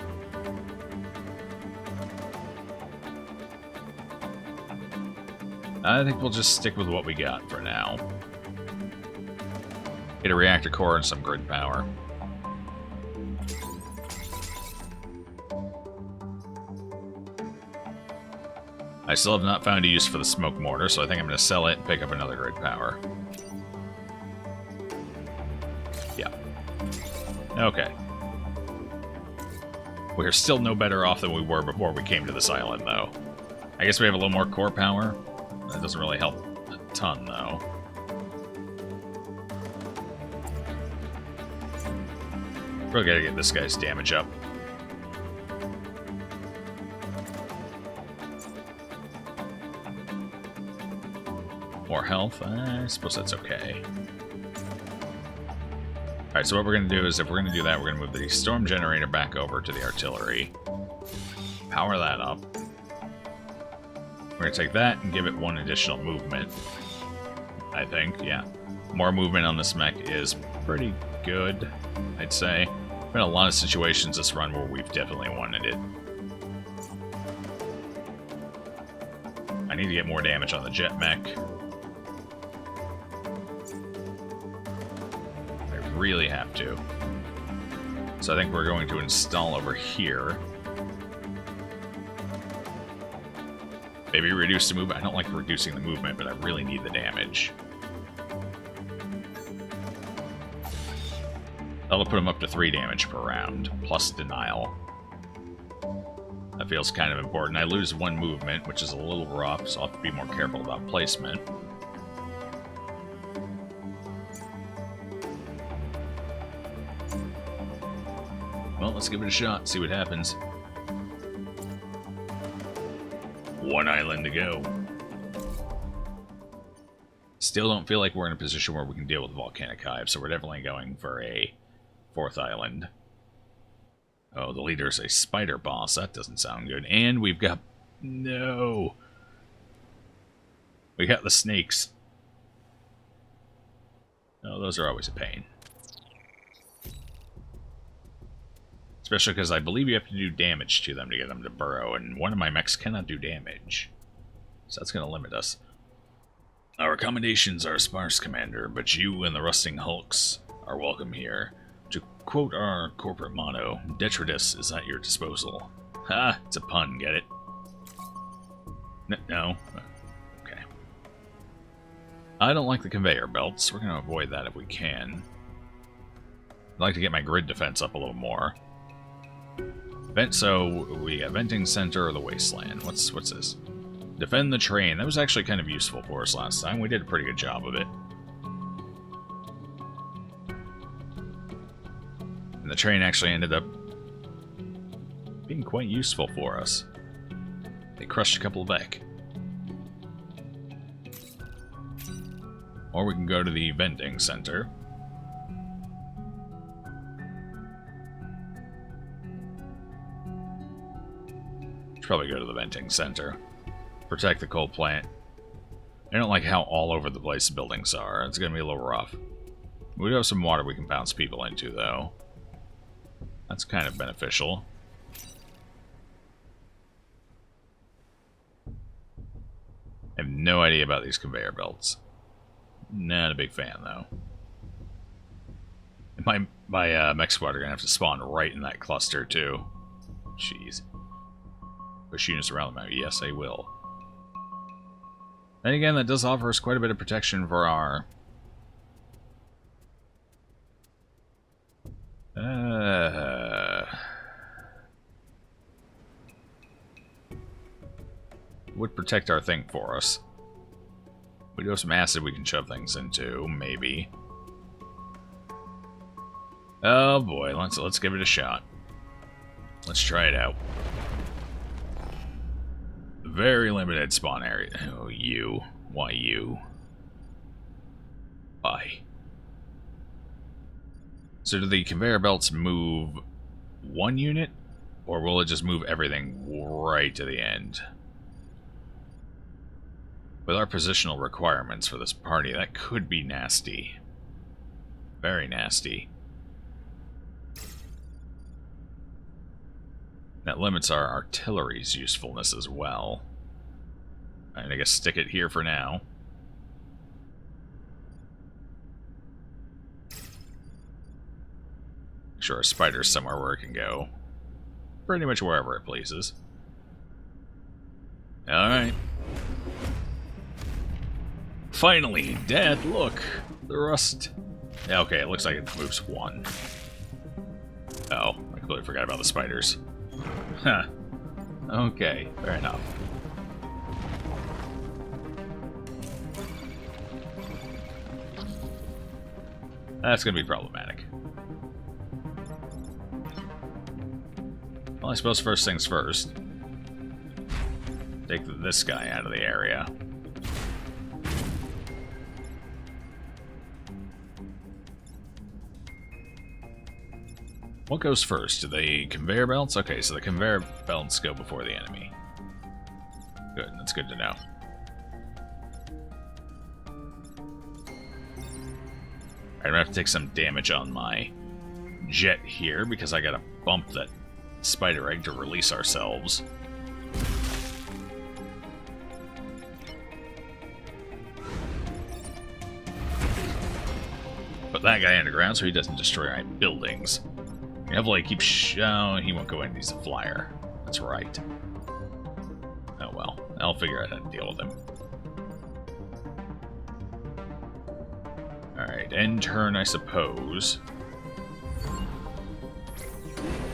I think we'll just stick with what we got for now. Get a reactor core and some grid power. I still have not found a use for the smoke mortar, so I think I'm going to sell it and pick up another grid power. Yeah. Okay. We're still no better off than we were before we came to this island, though. I guess we have a little more core power. That doesn't really help a ton, though. Really gotta get this guy's damage up. More health? I suppose that's okay. Alright, so what we're going to do is, if we're going to do that, we're going to move the storm generator back over to the artillery. Power that up. We're going to take that and give it one additional movement. I think, yeah. More movement on this mech is pretty good, I'd say. There's been a lot of situations this run where we've definitely wanted it. I need to get more damage on the jet mech. Really have to. So I think we're going to install over here. Maybe reduce the movement. I don't like reducing the movement, but I really need the damage. That'll put him up to 3 damage per round, plus denial. That feels kind of important. I lose 1 movement, which is a little rough, so I'll have to be more careful about placement. Well, let's give it a shot, see what happens. 1 island to go. Still don't feel like we're in a position where we can deal with volcanic hive, so we're definitely going for a 4th island. Oh, the leader's a spider boss. That doesn't sound good. And we've got... No! We got the snakes. Oh, those are always a pain. Especially because I believe you have to do damage to them to get them to burrow, and one of my mechs cannot do damage. So that's going to limit us. Our accommodations are sparse, Commander, but you and the rusting hulks are welcome here. To quote our corporate motto, detritus is at your disposal. Ha! It's a pun, get it? No? Okay. I don't like the conveyor belts. We're going to avoid that if we can. I'd like to get my grid defense up a little more. So we got venting center or the wasteland. What's this? Defend the train. That was actually kind of useful for us last time. We did a pretty good job of it. And the train actually ended up being quite useful for us. They crushed a couple of back. Or we can go to the vending center. Should probably go to the venting center. Protect the coal plant. I don't like how all over the place the buildings are. It's going to be a little rough. We do have some water we can bounce people into, though. That's kind of beneficial. I have no idea about these conveyor belts. Not a big fan, though. My mech squad are going to have to spawn right in that cluster, too. Jeez. Push units around the map. Yes, they will. Then again, that does offer us quite a bit of protection for our... would protect our thing for us. We do have some acid we can shove things into, maybe. Oh boy, let's give it a shot. Let's try it out. Very limited spawn area. Oh, you. Why you? Why? So do the conveyor belts move 1 unit? Or will it just move everything right to the end? With our positional requirements for this party, that could be nasty. Very nasty. That limits our artillery's usefulness as well. And I guess stick it here for now. Sure, a spider's somewhere where it can go. Pretty much wherever it pleases. Alright. Finally, Dad, look! The rust. Okay, it looks like it moves one. Oh, I completely forgot about the spiders. Huh. Okay, fair enough. That's gonna be problematic. Well, I suppose first things first. Take this guy out of the area. What goes first? Do the conveyor belts? Okay, so the conveyor belts go before the enemy. Good, that's good to know. I'm gonna have to take some damage on my jet here because I gotta bump that spider egg to release ourselves. Put that guy underground so he doesn't destroy my buildings. You have to like keep oh, he won't go in, he's a flyer. That's right. Oh well, I'll figure out how to deal with him. Alright, end turn, I suppose.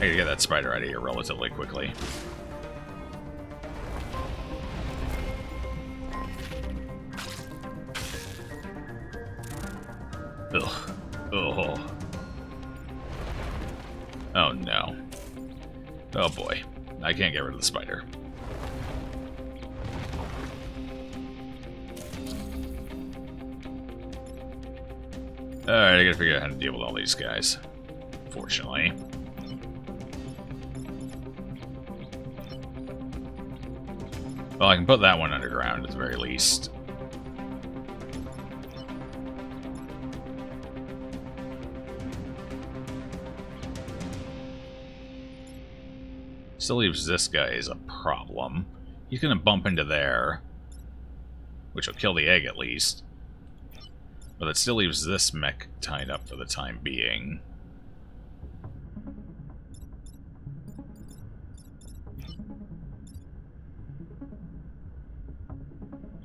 I gotta get that spider out of here relatively quickly. Ugh. Oh. Oh no. Oh boy. I can't get rid of the spider. Alright, I gotta figure out how to deal with all these guys. Fortunately. Well, I can put that one underground at the very least. Still leaves this guy as a problem. He's gonna bump into there, which will kill the egg at least. But it still leaves this mech tied up for the time being.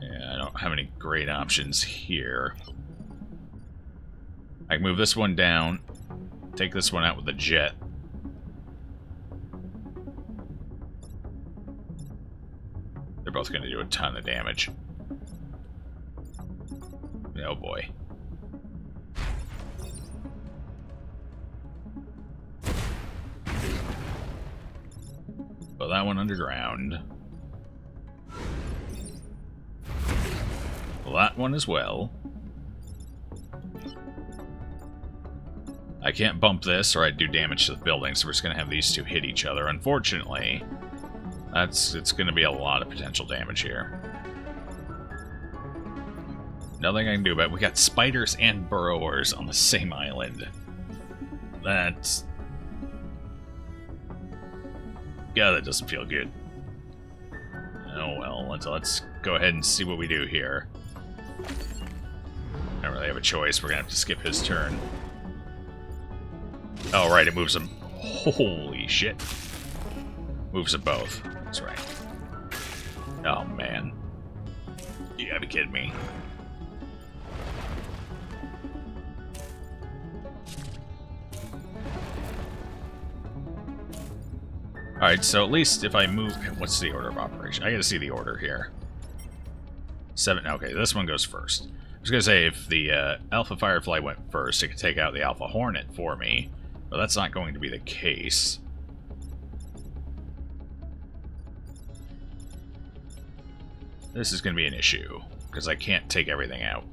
Yeah, I don't have any great options here. I can move this one down, take this one out with the jet. They're both going to do a ton of damage. Oh boy. Put that one underground. Well, that one as well. I can't bump this or I'd do damage to the building, so we're just going to have these two hit each other. Unfortunately, it's going to be a lot of potential damage here. Nothing I can do about it. We got spiders and burrowers on the same island. That's... God, that doesn't feel good. Oh well, let's go ahead and see what we do here. I don't really have a choice. We're going to have to skip his turn. Oh, right, it moves them. Holy shit. Moves them both. That's right. Oh, man. You gotta be kidding me. Alright, so at least if I move... What's the order of operation? I gotta see the order here. 7... Okay, this one goes first. I was gonna say, if the Alpha Firefly went first, it could take out the Alpha Hornet for me. But that's not going to be the case. This is going to be an issue, because I can't take everything out.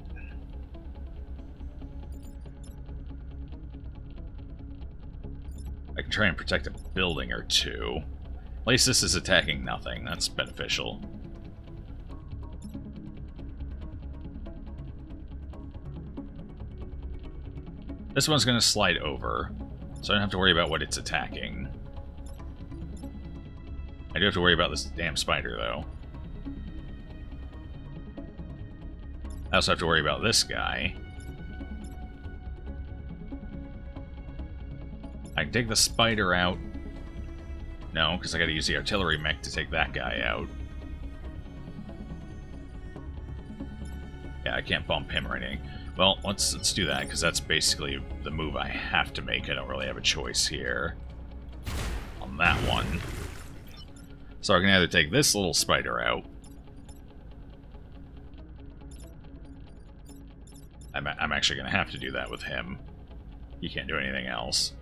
I can try and protect a building or two. At least this is attacking nothing. That's beneficial. This one's going to slide over, so I don't have to worry about what it's attacking. I do have to worry about this damn spider, though. I also have to worry about this guy. I can take the spider out. No, because I gotta use the artillery mech to take that guy out. Yeah, I can't bump him or anything. Well, let's do that, because that's basically the move I have to make. I don't really have a choice here on that one. So I can either take this little spider out. I'm actually going to have to do that with him. He can't do anything else.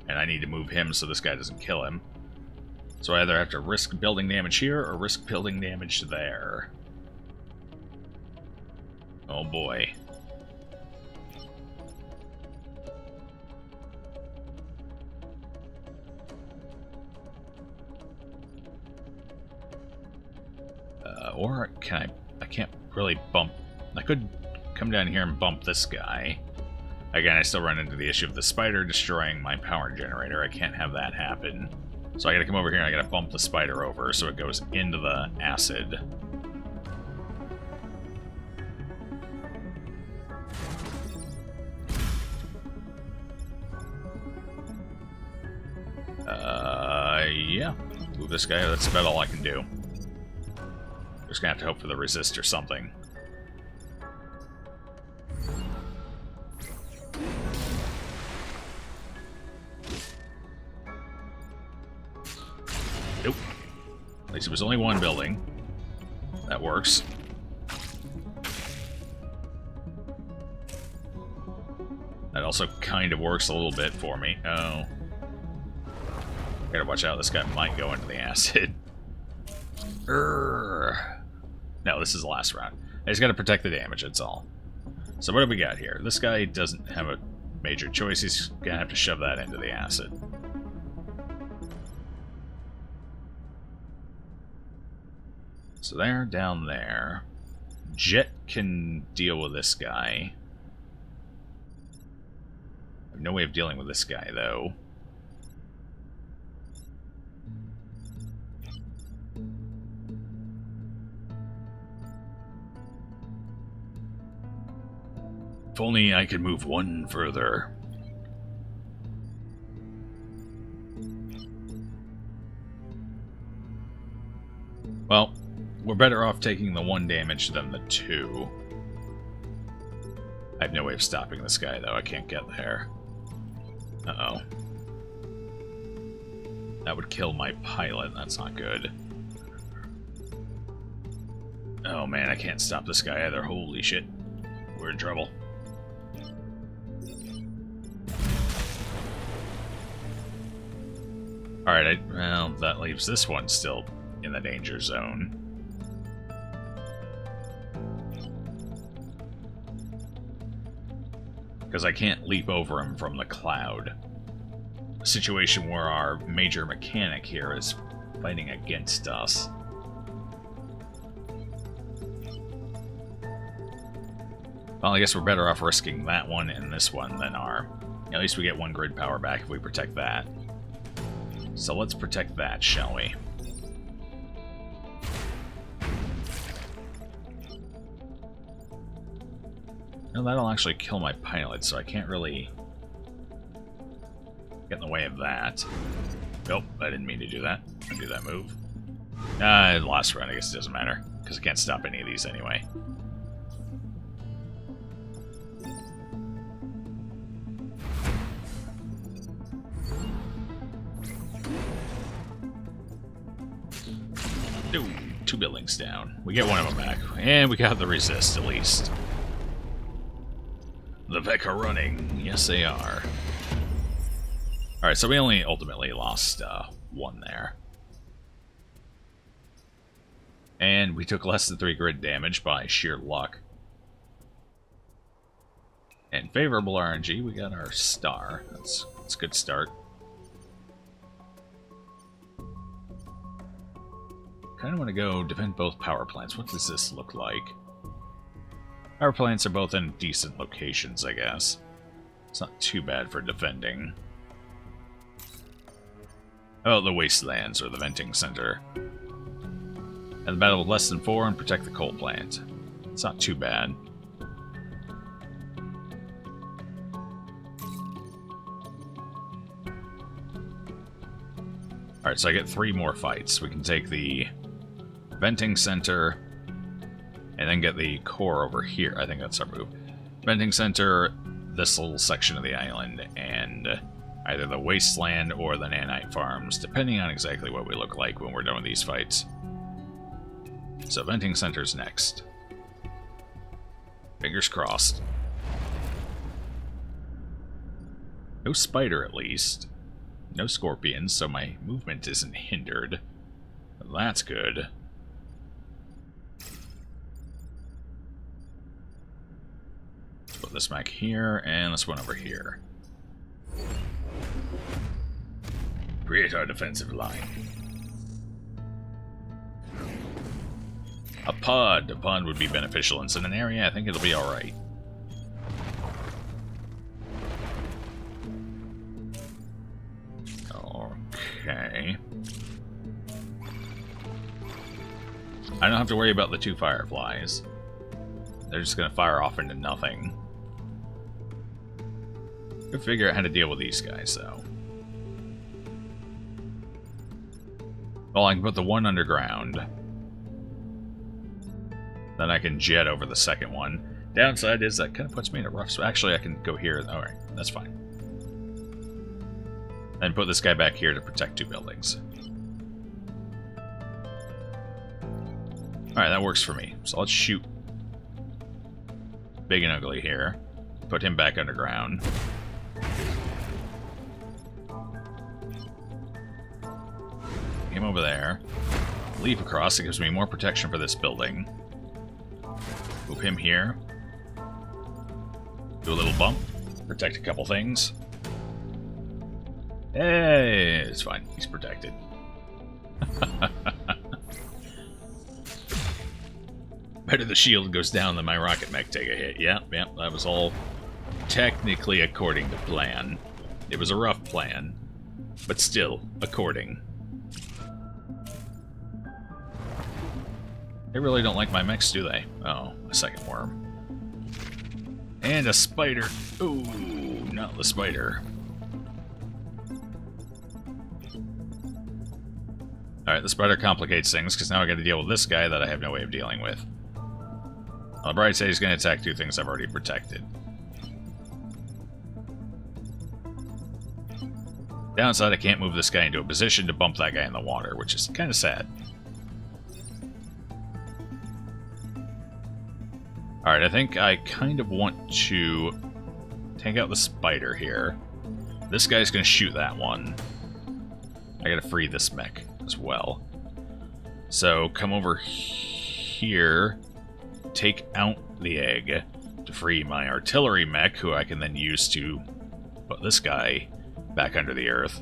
And I need to move him so this guy doesn't kill him. So I either have to risk building damage here or risk building damage there. Oh boy. Or can I can't really bump. I could come down here and bump this guy. Again, I still run into the issue of the spider destroying my power generator. I can't have that happen. So I gotta come over here and I gotta bump the spider over so it goes into the acid. Yeah. Move this guy. That's about all I can do. Just gonna have to hope for the resist or something. Nope. At least it was only one building. That works. That also kind of works a little bit for me. Oh. Gotta watch out, this guy might go into the acid. No, this is the last round. I just gotta protect the damage, that's all. So what do we got here? This guy doesn't have a major choice. He's gonna have to shove that into the acid. So they're down there. Jet can deal with this guy. I have no way of dealing with this guy, though. If only I could move one further. Well, we're better off taking the 1 damage than the 2. I have no way of stopping this guy, though. I can't get there. Uh-oh. That would kill my pilot. That's not good. Oh, man, I can't stop this guy either. Holy shit. We're in trouble. Alright, well, that leaves this one still in the danger zone. Because I can't leap over him from the cloud. A situation where our major mechanic here is fighting against us. Well, I guess we're better off risking that one and this one than our... At least we get 1 grid power back if we protect that. So let's protect that, shall we? No, that'll actually kill my pilot, so I can't really get in the way of that. Nope, I didn't mean to do that. I do that move. Last round, I guess it doesn't matter, because I can't stop any of these anyway. Ooh, 2 buildings down. We get one of them back. And we got the resist, at least. The Vec are running. Yes, they are. Alright, so we only ultimately lost 1 there. And we took less than 3 grid damage by sheer luck. And favorable RNG, we got our star. That's a good start. Kind of want to go defend both power plants. What does this look like? Power plants are both in decent locations, I guess. It's not too bad for defending. Oh, the wastelands or the venting center. And the battle with less than 4 and protect the coal plant. It's not too bad. Alright, so I get 3 more fights. We can take the venting center and then get the core over here. I think that's our move. Venting center, this little section of the island, and either the wasteland or the nanite farms, depending on exactly what we look like when we're done with these fights. So venting center's next. Fingers crossed. No spider, at least. No scorpions, so my movement isn't hindered. That's good. Let's put this back here, and this one over here. Create our defensive line. A pod. A pod would be beneficial in an area. I think it'll be alright. Okay. I don't have to worry about the 2 fireflies. They're just going to fire off into nothing. I'll figure out how to deal with these guys, though. Well, I can put the one underground. Then I can jet over the second one. Downside is that kind of puts me in a rough spot. Actually, I can go here. Alright, that's fine. And put this guy back here to protect 2 buildings. Alright, that works for me. So let's shoot Big and Ugly here. Put him back underground. Him over there. Leap across. It gives me more protection for this building. Move him here. Do a little bump. Protect a couple things. Hey, it's fine. He's protected. Better the shield goes down than my rocket mech take a hit. Yeah, that was all technically according to plan. It was a rough plan, but still according. They really don't like my mechs, do they? Oh, a second worm. And a spider. Ooh, not the spider. Alright, the spider complicates things, because now I gotta deal with this guy that I have no way of dealing with. On the bright side, he's gonna attack 2 things I've already protected. Downside, I can't move this guy into a position to bump that guy in the water, which is kind of sad. Alright, I think I kind of want to take out the spider here. This guy's gonna shoot that one. I gotta free this mech as well. So come over here, take out the egg to free my artillery mech, who I can then use to put this guy back under the earth.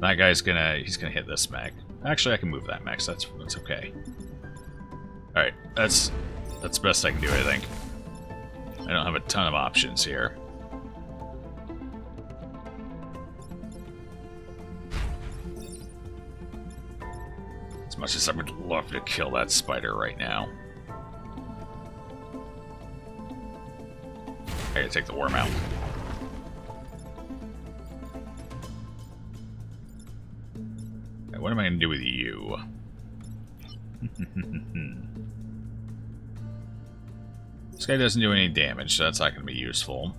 That guy's he's gonna hit this mech. Actually, I can move that mech, so that's okay. Alright, that's the best I can do, I think. I don't have a ton of options here. As much as I would love to kill that spider right now. I gotta take the worm out. Okay, what am I gonna do with you? This guy doesn't do any damage, so that's not gonna be useful.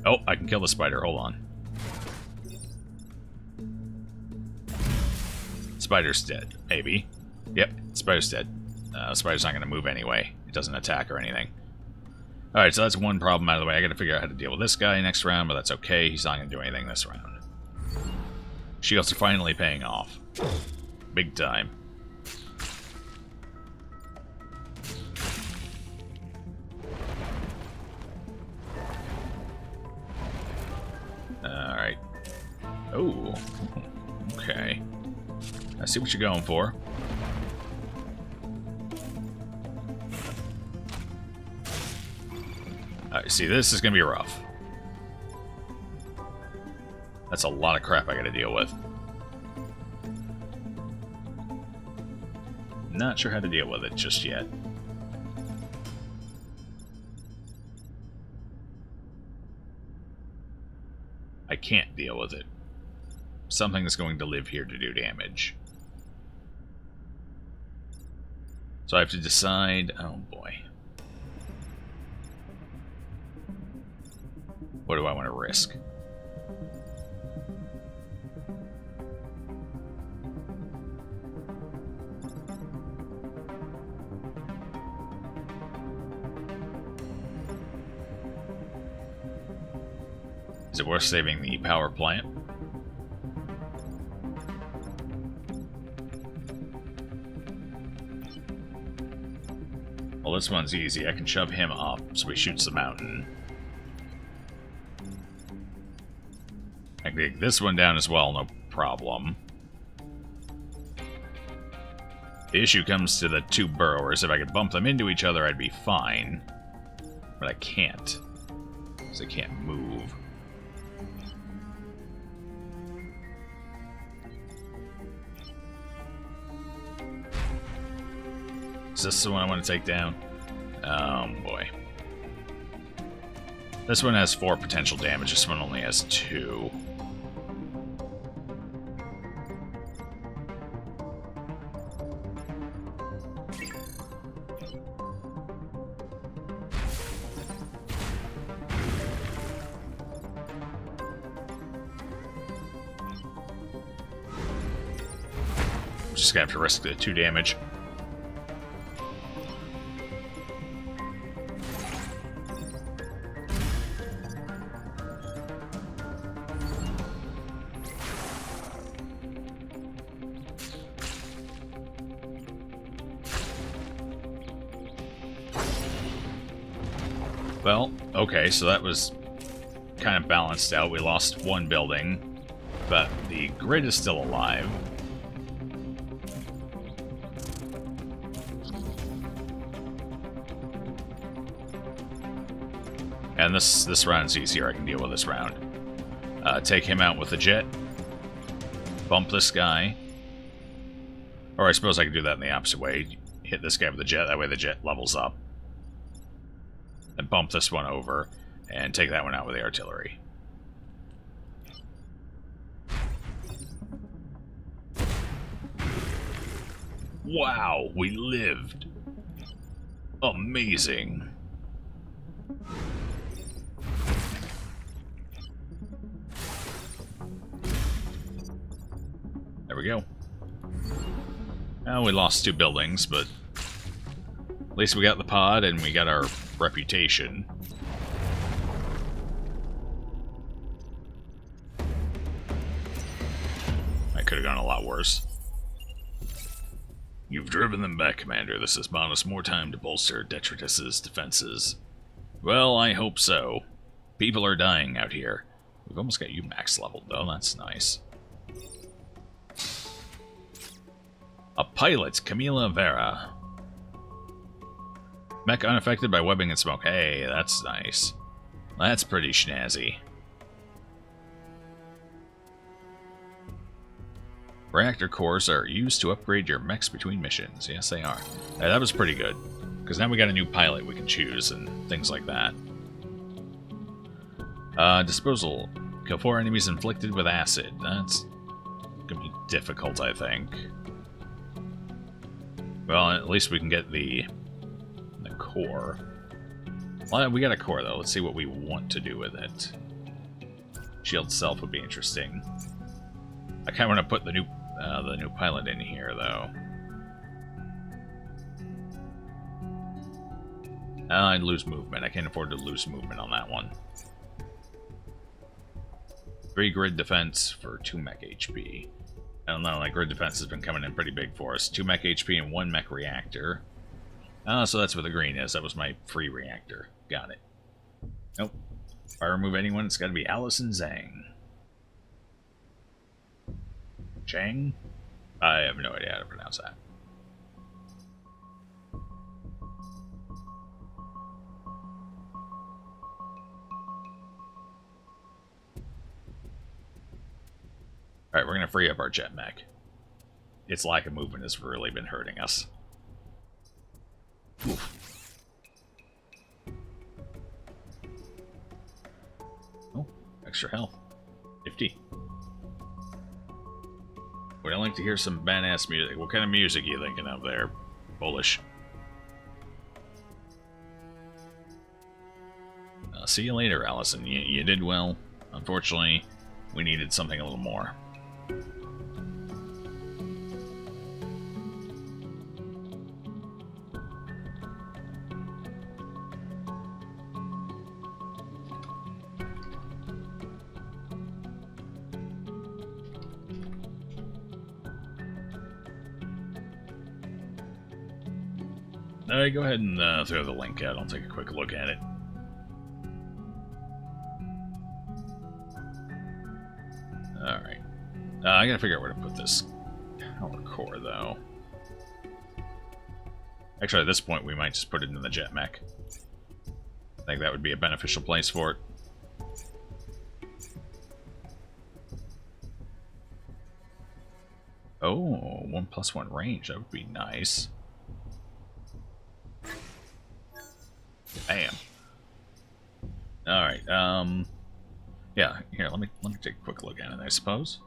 Oh, I can kill the spider, hold on. Spider's dead. Maybe. Yep, Spider's dead. Spider's not going to move anyway. It doesn't attack or anything. Alright, so that's one problem out of the way. I got to figure out how to deal with this guy next round, but that's okay. He's not going to do anything this round. Shields are finally paying off. Big time. Alright. Oh. Okay. I see what you're going for. Alright, see, this is going to be rough. That's a lot of crap I got to deal with. not sure how to deal with it just yet. I can't deal with it. Something's going to live here to do damage. So I have to decide... Oh boy. What do I want to risk? Is it worth saving the power plant? Well, this one's easy. I can shove him up so he shoots the mountain. I can take this one down as well, no problem. The issue comes to the two burrowers. If I could bump them into each other, I'd be fine. But I can't. Because they can't move. Is this the one I want to take down? Oh boy. This one has 4 potential damage, this one only has 2. Just gonna have to risk the 2 damage. Well, okay, so that was kind of balanced out. We lost 1 building, but the grid is still alive. And this round's easier. I can deal with this round. Take him out with the jet. Bump this guy. Or I suppose I could do that in the opposite way. Hit this guy with the jet, that way the jet levels up. And bump this one over, and take that one out with the artillery. Wow, we lived. Amazing. There we go. Well, we lost 2 buildings, but at least we got the pod and we got our reputation. That could have gone a lot worse. You've driven them back, Commander. This has bought us more time to bolster Detritus's defenses. Well, I hope so. People are dying out here. We've almost got you max leveled, though. That's nice. A pilot, Camila Vera. Mech unaffected by webbing and smoke. Hey, that's nice. That's pretty snazzy. Reactor cores are used to upgrade your mechs between missions. Yes, they are. That was pretty good. Because now we got a new pilot we can choose and things like that. Disposal. Kill 4 enemies inflicted with acid. That's gonna be difficult, I think. Well, at least we can get the core. Well, we got a core, though. Let's see what we want to do with it. Shield self would be interesting. I kind of want to put the new pilot in here, though. I'd lose movement. I can't afford to lose movement on that one. 3 grid defense for 2 mech HP. I don't know, like grid defense has been coming in pretty big for us. 2 mech HP and 1 mech reactor. So that's what the green is. That was my free reactor. Got it. Nope. If I remove anyone, it's got to be Allison Zhang. Chang? I have no idea how to pronounce that. Alright, we're going to free up our jet mech. Its lack of movement has really been hurting us. extra health. 50. Would I like to hear some badass music? What kind of music are you thinking of there, Bullish? See you later, Allison. You did well. Unfortunately, we needed something a little more. Go ahead and throw the link out. I'll take a quick look at it. Alright. I gotta figure out where to put this power core, though. Actually, at this point, we might just put it in the jet mech. I think that would be a beneficial place for it. Oh, 1+1 range. That would be nice. Bam. Alright, yeah, here, let me take a quick look at it, I suppose.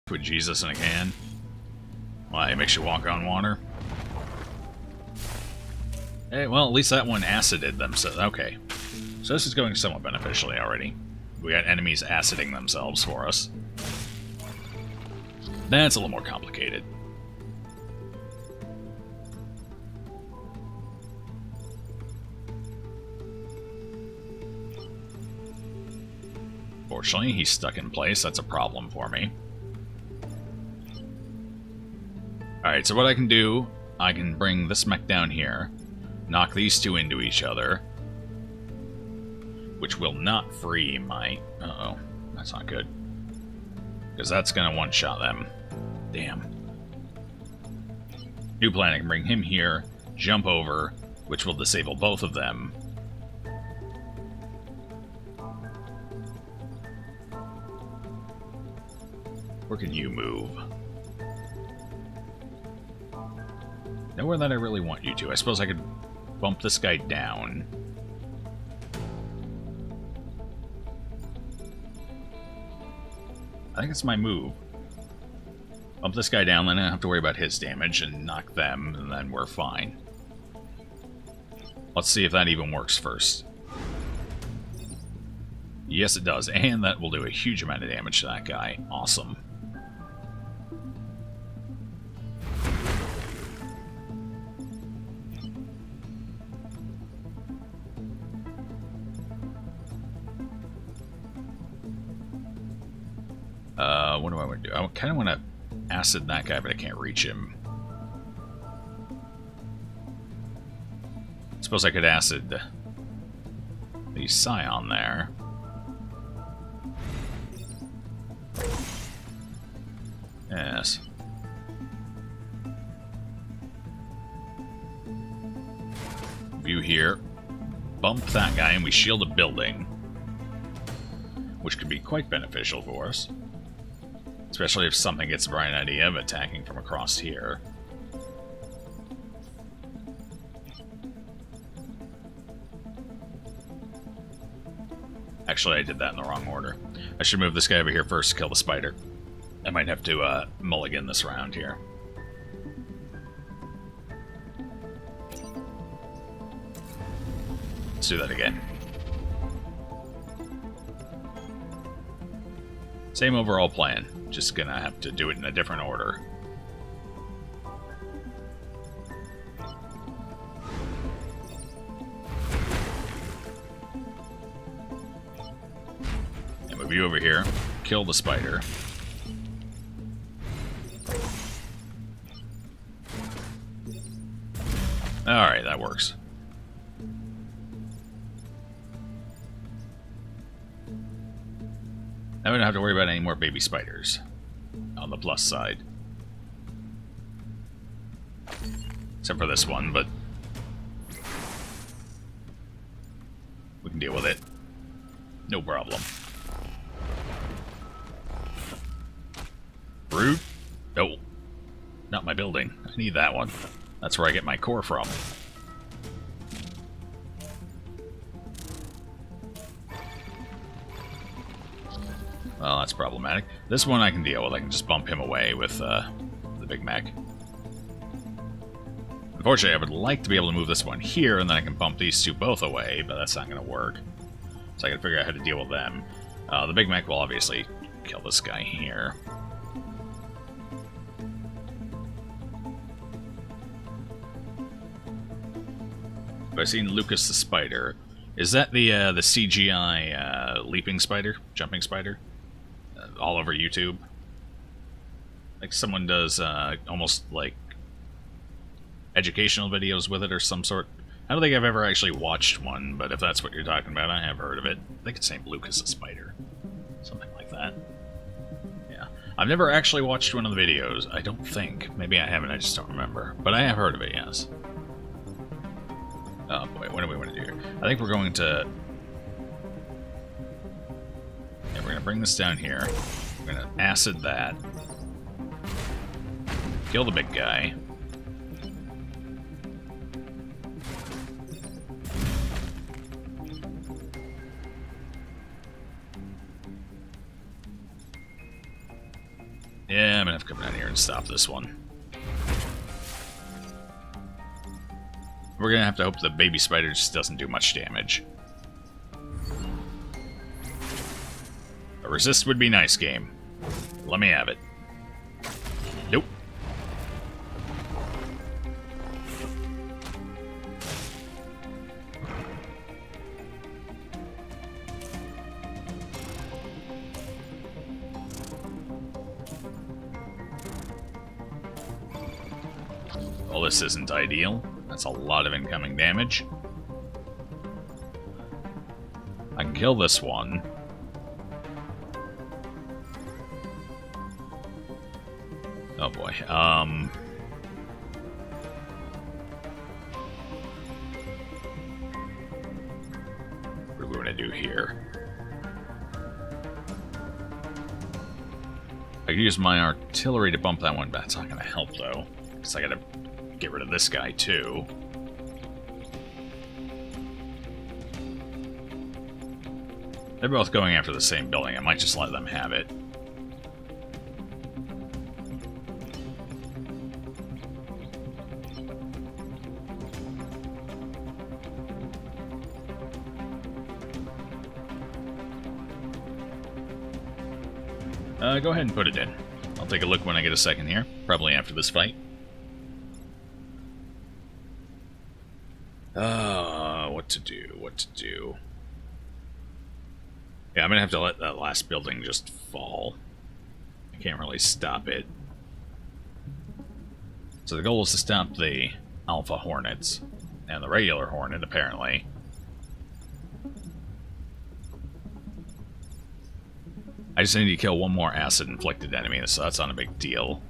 Put Jesus in a can. Why, it makes you walk on water? Hey, well, at least that one acided them, so okay. So this is going somewhat beneficially already. we got enemies aciding themselves for us. That's a little more complicated. Fortunately, he's stuck in place. That's a problem for me. Alright, so what I can do, I can bring this mech down here, knock these two into each other, which will not free my... Uh-oh, that's not good. Because that's going to one-shot them. Damn. New plan, I can bring him here, jump over, which will disable both of them. Where can you move? Nowhere that I really want you to. I suppose I could bump this guy down. I think it's my move. Bump this guy down, then I don't have to worry about his damage, and knock them, and then we're fine. Let's see if that even works first. Yes, it does, and that will do a huge amount of damage to that guy. Awesome. What do I want to do? I kind of want to acid that guy, but I can't reach him. Suppose I could acid the Scion there. Yes. View here. Bump that guy and we shield a building, which could be quite beneficial for us. Especially if something gets the bright idea of attacking from across here. Actually, I did that in the wrong order. I should move this guy over here first to kill the spider. I might have to mulligan this round here. Let's do that again. Same overall plan. Just gonna have to do it in a different order. And move you over here. Kill the spider. Alright, that works. Now we don't have to worry about any more baby spiders. On the plus side. Except for this one, but we can deal with it. No problem. Brute? No. Not my building. I need that one. That's where I get my core from. Well, that's problematic. This one I can deal with. I can just bump him away with the big mech. Unfortunately, I would like to be able to move this one here, and then I can bump these two both away, but that's not going to work. So I can figure out how to deal with them. The big mech will obviously kill this guy here. I've seen Lucas the Spider. Is that the CGI leaping spider? Jumping spider? All over YouTube? Like someone does almost like educational videos with it or some sort. I don't think I've ever actually watched one, but if that's what you're talking about, I have heard of it. I think it's named Lucas the Spider. Something like that. Yeah. I've never actually watched one of the videos, I don't think. Maybe I haven't, I just don't remember. But I have heard of it, yes. Oh boy, what do we want to do here? I think we're going to... Yeah, we're going to bring this down here. We're going to acid that. Kill the big guy. Yeah, I'm going to have to come down here and stop this one. We're going to have to hope the baby spider just doesn't do much damage. A resist would be nice, game. Let me have it. Nope. Well, this isn't ideal. That's a lot of incoming damage. I can kill this one. Oh boy. What are we going to do here? I could use my artillery to bump that one, but that's not going to help though. Because I got to get rid of this guy too. They're both going after the same building. I might just let them have it. Go ahead and put it in. I'll take a look when I get a second here. Probably after this fight. What to do? What to do? Yeah, I'm gonna have to let that last building just fall. I can't really stop it. So the goal is to stop the Alpha Hornets. And the regular Hornet, apparently. I just need to kill one more acid-inflicted enemy, so that's not a big deal.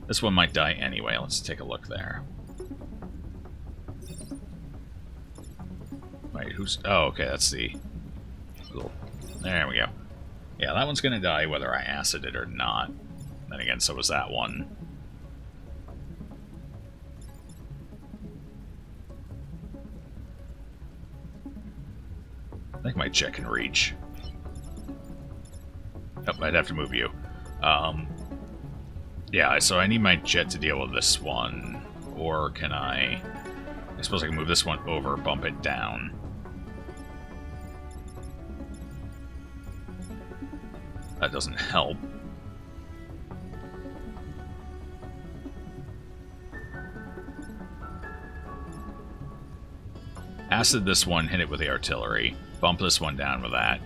This one might die anyway. Let's take a look there. Wait, who's... Oh, okay, that's the... There we go. Yeah, that one's gonna die whether I acid it or not. Then again, so was that one. I think my jet can reach. Oh, I'd have to move you. Yeah, so I need my jet to deal with this one. Or can I... I suppose I can move this one over, bump it down. That doesn't help. Acid this one, hit it with the artillery. Bump this one down with that.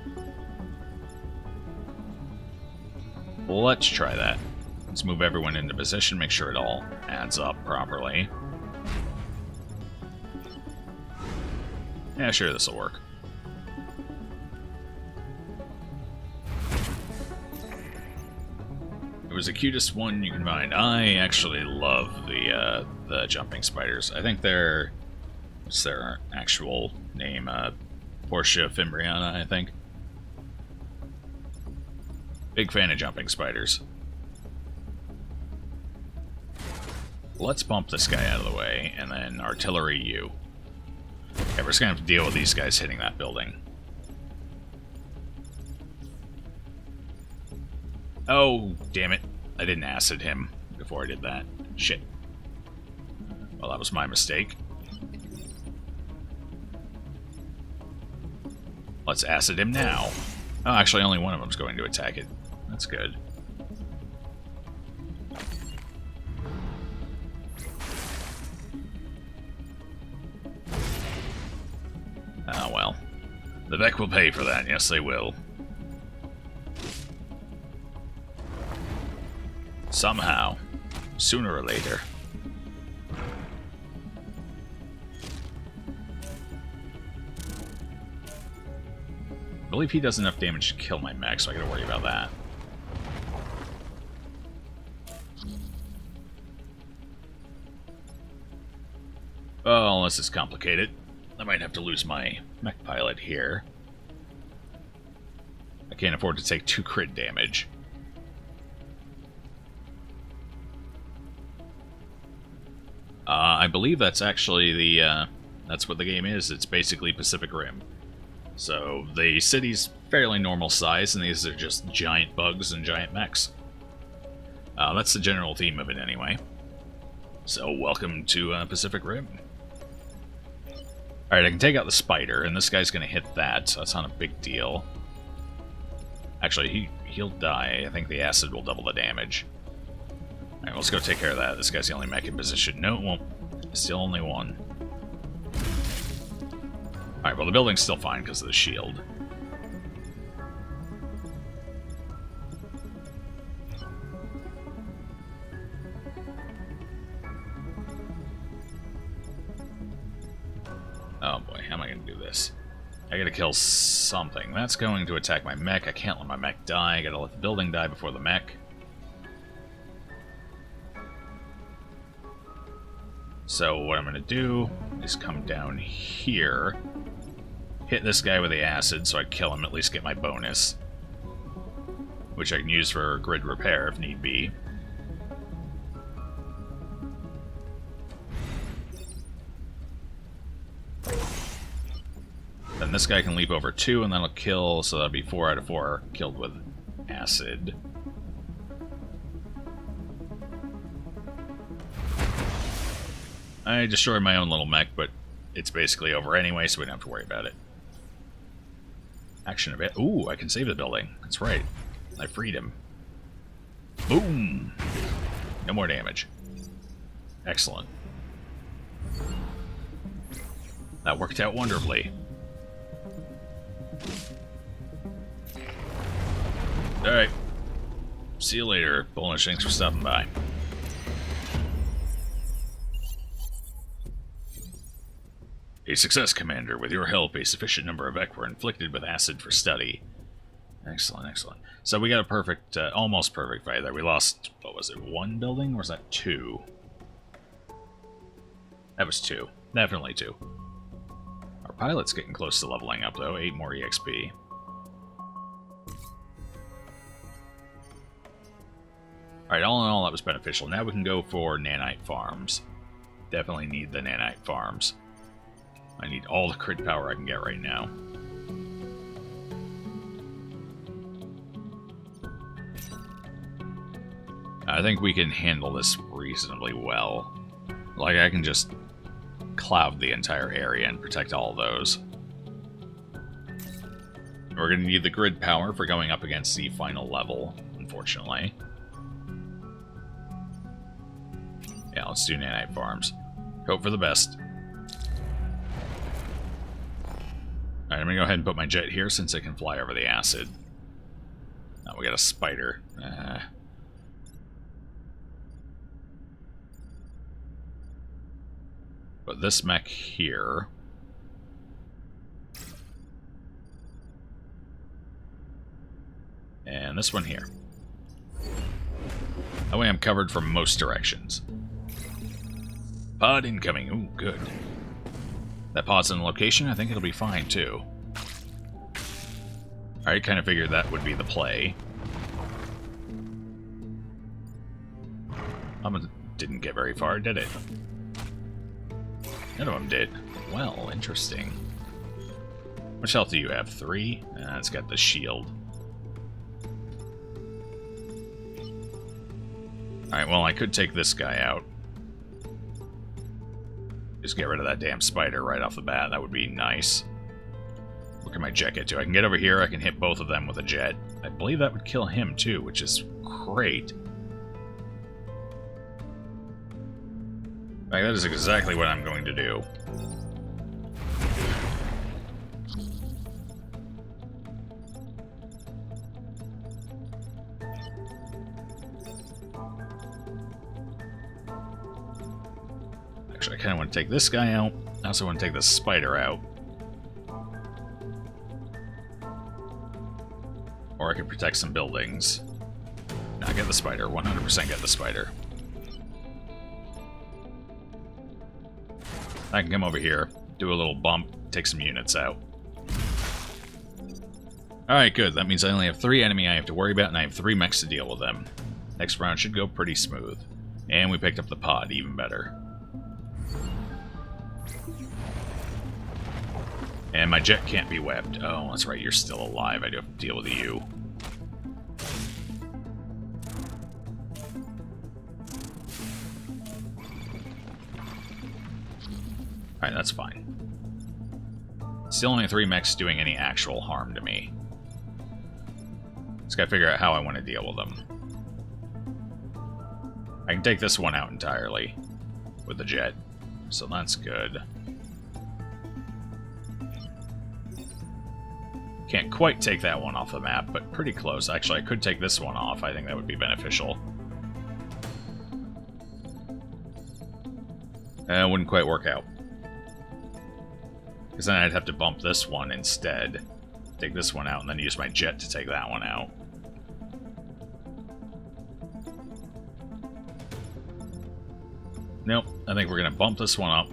Let's try that. Let's move everyone into position, make sure it all adds up properly. Yeah, sure, this will work. It was the cutest one you can find. I actually love the jumping spiders. I think they're... What's their actual name? Portia Fimbriana, I think. Big fan of jumping spiders. Let's bump this guy out of the way, and then artillery you. Okay, we're just gonna have to deal with these guys hitting that building. Oh, damn it. I didn't acid him before I did that. Shit. Well, that was my mistake. Let's acid him now. Oh, actually, only one of them's going to attack it. That's good. Ah, well. The deck will pay for that. Yes, they will. Somehow. Sooner or later. I believe he does enough damage to kill my mech, so I gotta worry about that. Oh, unless it's complicated. I might have to lose my mech pilot here. I can't afford to take 2 crit damage. I believe that's actually the, that's what the game is. It's basically Pacific Rim. So, the city's fairly normal size, and these are just giant bugs and giant mechs. That's the general theme of it anyway. So, welcome to Pacific Rim. Alright, I can take out the spider, and this guy's gonna hit that, so that's not a big deal. Actually, he'll die. I think the acid will double the damage. Alright, let's go take care of that. This guy's the only mech in position. No, it won't. Still only one. Alright, well, the building's still fine because of the shield. Oh boy, how am I going to do this? I gotta kill something. That's going to attack my mech. I can't let my mech die. I gotta let the building die before the mech. So what I'm gonna do is come down here, hit this guy with the acid so I kill him, at least get my bonus, which I can use for grid repair if need be. Then this guy can leap over 2, and that'll kill, so that'll be 4 out of 4 killed with acid. I destroyed my own little mech, but it's basically over anyway, so we don't have to worry about it. Action a bit. Ooh, I can save the building. That's right. I freed him. Boom! No more damage. Excellent. That worked out wonderfully. Alright. See you later, Bullish. Thanks for stopping by. A success, Commander. With your help, a sufficient number of Ek were inflicted with acid for study. Excellent, excellent. So we got a perfect, almost perfect fight there. We lost, what was it, 1 building? Or was that 2? That was 2. Definitely 2. Our pilot's getting close to leveling up, though. 8 more EXP. Alright, all in all, that was beneficial. Now we can go for nanite farms. Definitely need the nanite farms. I need all the crit power I can get right now. I think we can handle this reasonably well. Like, I can just cloud the entire area and protect all those. We're going to need the grid power for going up against the final level, unfortunately. Yeah, let's do nanite farms. Hope for the best. Alright, I'm going to go ahead and put my jet here since it can fly over the acid. Now we got a spider. But this mech here... And this one here. That way I'm covered from most directions. Pod incoming. Ooh, good. That pod's in location, I think it'll be fine, too. I kind of figured that would be the play. Didn't get very far, did it? None of them did. Well, interesting. How much health do you have? 3? It's got the shield. Alright, well, I could take this guy out. Just get rid of that damn spider right off the bat. That would be nice. What can my jet get to? I can get over here. I can hit both of them with a jet. I believe that would kill him, too, which is great. Like, that is exactly what I'm going to do. Actually, I kind of want to take this guy out. I also want to take the spider out. Or I could protect some buildings. No, get the spider. 100% get the spider. I can come over here, do a little bump, take some units out. Alright, good. That means I only have 3 enemy I have to worry about, and I have 3 mechs to deal with them. Next round should go pretty smooth. And we picked up the pod, even better. And my jet can't be webbed. Oh, that's right, you're still alive. I do have to deal with you. Alright, that's fine. Still only 3 mechs doing any actual harm to me. Just gotta figure out how I want to deal with them. I can take this one out entirely with the jet, so that's good. Can't quite take that one off the map, but pretty close. Actually, I could take this one off. I think that would be beneficial. It wouldn't quite work out. Because then I'd have to bump this one instead. Take this one out, and then use my jet to take that one out. Nope, I think we're going to bump this one up,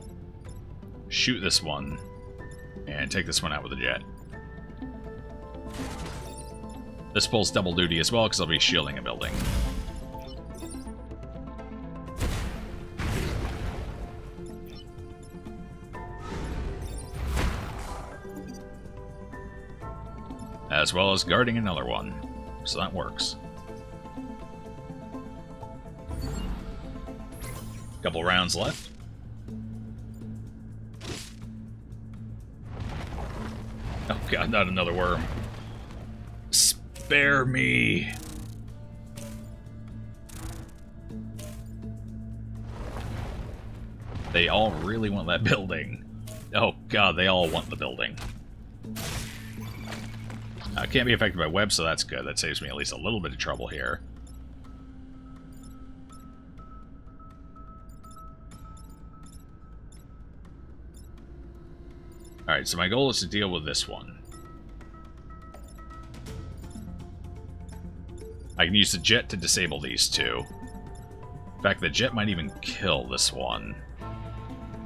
shoot this one, and take this one out with a jet. This pulls double duty as well, because I'll be shielding a building. As well as guarding another one, so that works. Couple rounds left. Oh god, not another worm. Spare me. They all really want that building. Oh god, they all want the building. Can't be affected by web, so that's good. That saves me at least a little bit of trouble here. Alright, so my goal is to deal with this one. I can use the jet to disable these two. In fact, the jet might even kill this one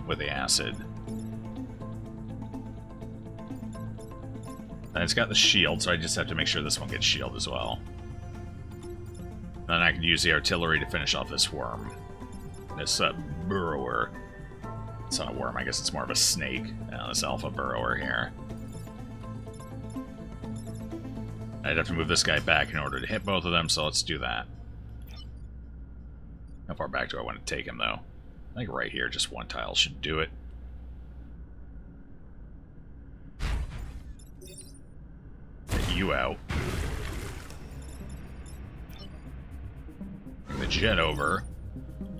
with the acid. And it's got the shield, so I just have to make sure this one gets shield as well. Then I can use the artillery to finish off this worm. This burrower. It's not a worm, I guess it's more of a snake. This alpha burrower here. I'd have to move this guy back in order to hit both of them, so let's do that. How far back do I want to take him, though? I think right here, just one tile should do it. Get you out. Bring the jet over.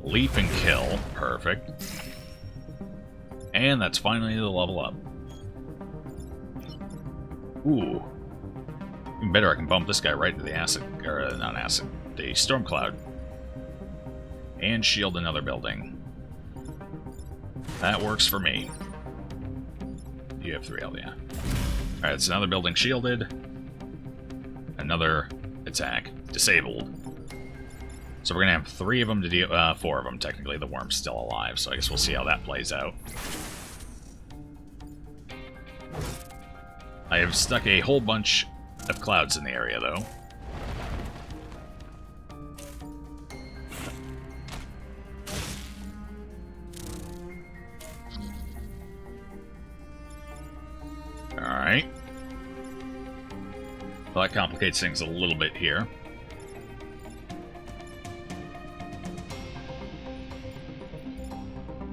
Leap and kill. Perfect. And that's finally the level up. Ooh. Even better, I can bump this guy right into the acid, or not acid, the storm cloud. And shield another building. That works for me. You have 3 health, yeah. Alright, it's another building shielded. Another attack disabled. So we're gonna have 3 of them to deal, 4 of them technically. The worm's still alive, so I guess we'll see how that plays out. I have stuck a whole bunch of clouds in the area, though. Alright. Well, that complicates things a little bit here.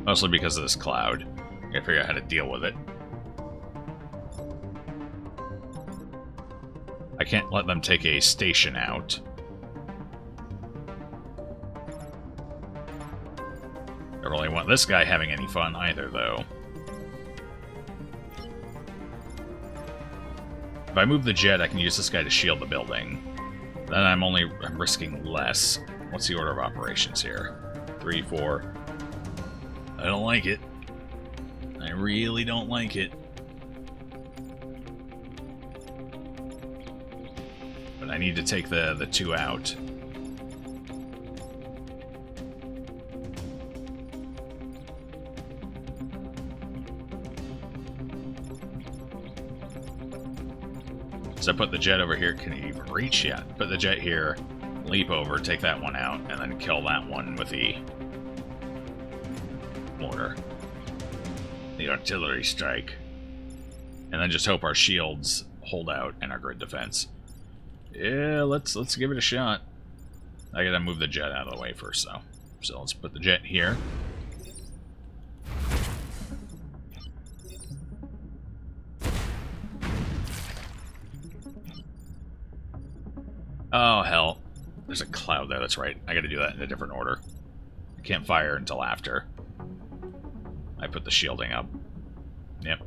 Mostly because of this cloud. I gotta figure out how to deal with it. I can't let them take a station out. I don't really want this guy having any fun either, though. If I move the jet, I can use this guy to shield the building. Then I'm risking less. What's the order of operations here? 3, 4. I don't like it. I really don't like it. But I need to take the 2 out. So I put the jet over here. Can he even reach? Yeah. Put the jet here, leap over, take that one out, and then kill that one with the mortar. The artillery strike. And then just hope our shields hold out and our grid defense. Yeah, let's give it a shot. I gotta move the jet out of the way first, though. So let's put the jet here. Oh, hell. There's a cloud there, that's right. I gotta do that in a different order. I can't fire until after I put the shielding up. Yep.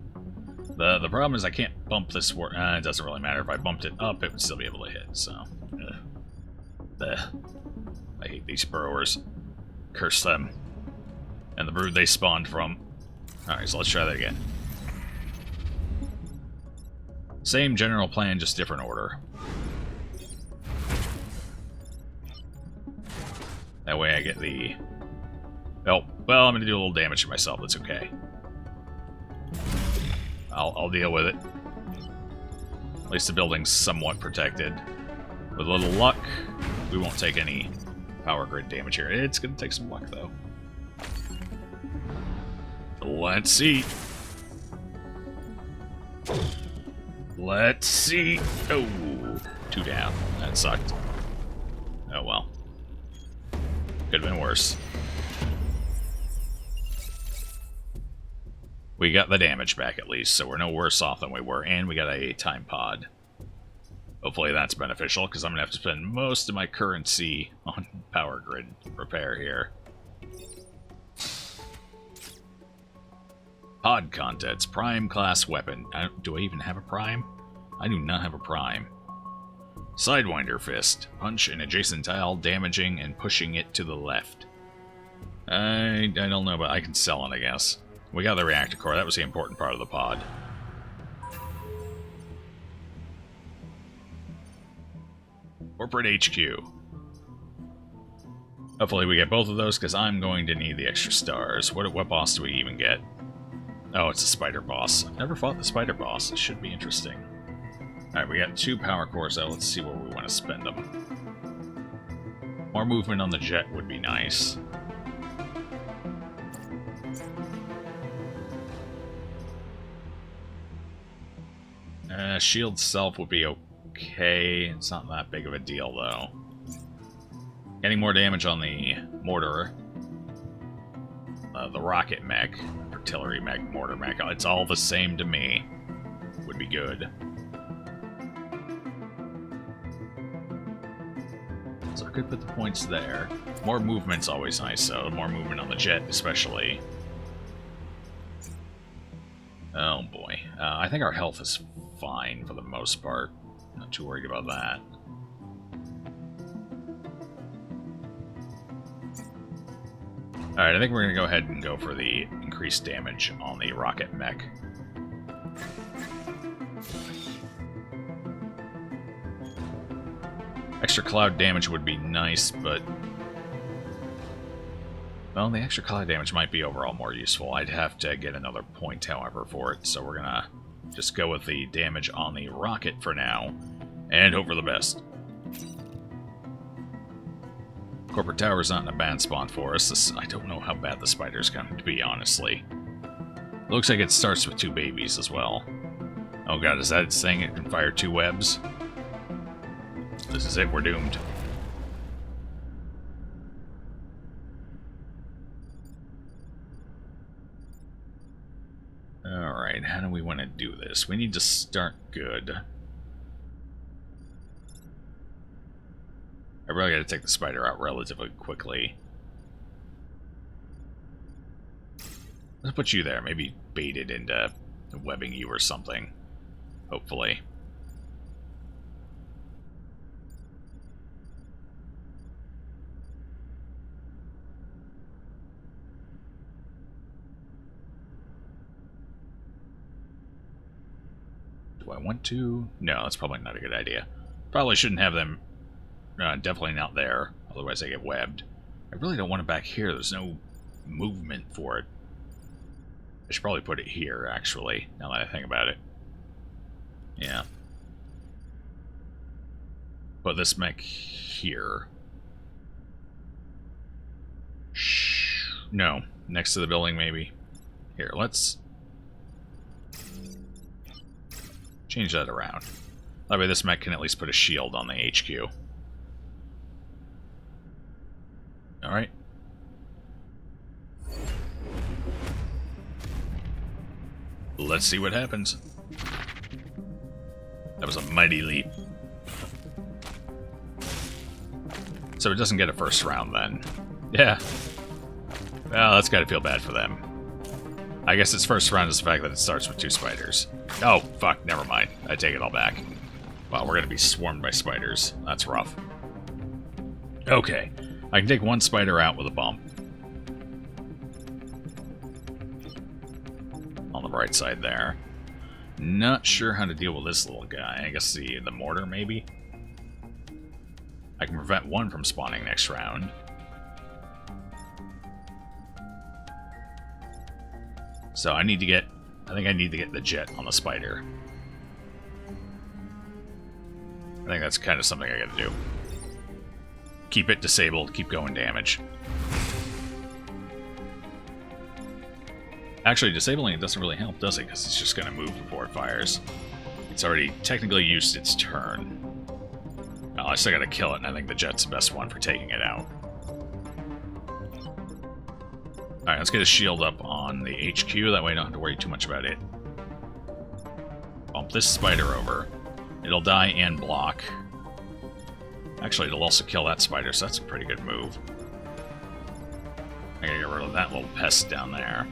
The problem is I can't bump this... it doesn't really matter. If I bumped it up, it would still be able to hit, so... I hate these burrowers. Curse them. And the brood they spawned from. Alright, so let's try that again. Same general plan, just different order. That way I get the... Oh, well, I'm going to do a little damage to myself. That's okay. I'll deal with it. At least the building's somewhat protected. With a little luck, we won't take any power grid damage here. It's going to take some luck, though. Let's see. Let's see. Oh, 2 down. That sucked. Oh, well. Could have been worse. We got the damage back at least, so we're no worse off than we were, and we got a time pod. Hopefully that's beneficial, because I'm going to have to spend most of my currency on power grid repair here. Pod contents. Prime class weapon. Do I even have a prime? I do not have a prime. Sidewinder fist. Punch an adjacent tile, damaging and pushing it to the left. I don't know, but I can sell it, I guess. We got the reactor core. That was the important part of the pod. Corporate HQ. Hopefully we get both of those, because I'm going to need the extra stars. What boss do we even get? Oh, it's a spider boss. I've never fought the spider boss. It should be interesting. Alright, we got 2 power cores out. Let's see where we want to spend them. More movement on the jet would be nice. Shield self would be okay. It's not that big of a deal, though. Getting more damage on the mortar. The rocket mech. Artillery mech, mortar mech. It's all the same to me. Would be good. So I could put the points there. More movement's always nice, though. More movement on the jet, especially. Oh, boy. I think our health is fine for the most part. Not too worried about that. Alright, I think we're going to go ahead and go for the increased damage on the rocket mech. Extra cloud damage would be nice, but... Well, the extra cloud damage might be overall more useful. I'd have to get another point, however, for it, so we're gonna just go with the damage on the rocket for now, and hope for the best. Corporate Tower's not in a bad spawn for us. I don't know how bad the spider's going to be, honestly. Looks like it starts with 2 babies as well. Oh god, is that its thing? It can fire 2 webs? This is it, we're doomed. Alright, how do we want to do this? We need to start good. I really gotta take the spider out relatively quickly. Let's put you there. Maybe bait it into webbing you or something. Hopefully. Do I want to? No, that's probably not a good idea. Probably shouldn't have them. Definitely not there. Otherwise I get webbed. I really don't want it back here. There's no movement for it. I should probably put it here, actually, now that I think about it. Yeah. Put this mech here. Shh. No. Next to the building, maybe. Here, let's change that around. That way this mech can at least put a shield on the HQ. Alright. Let's see what happens. That was a mighty leap. So it doesn't get a first round then. Yeah. Well, that's gotta feel bad for them. I guess its first round is the fact that it starts with 2 spiders. Oh, fuck, never mind. I take it all back. Wow, we're gonna be swarmed by spiders. That's rough. Okay, I can take 1 spider out with a bump. On the right side there. Not sure how to deal with this little guy. I guess the mortar, maybe? I can prevent 1 from spawning next round. So I think I need to get the jet on the spider. I think that's kind of something I gotta do. Keep it disabled, keep going damage. Actually, disabling it doesn't really help, does it? Because it's just gonna move before it fires. It's already technically used its turn. Oh, I still gotta kill it, and I think the jet's the best one for taking it out. Alright, let's get a shield up on the HQ, that way I don't have to worry too much about it. Bump this spider over. It'll die and block. Actually, it'll also kill that spider, so that's a pretty good move. I gotta get rid of that little pest down there.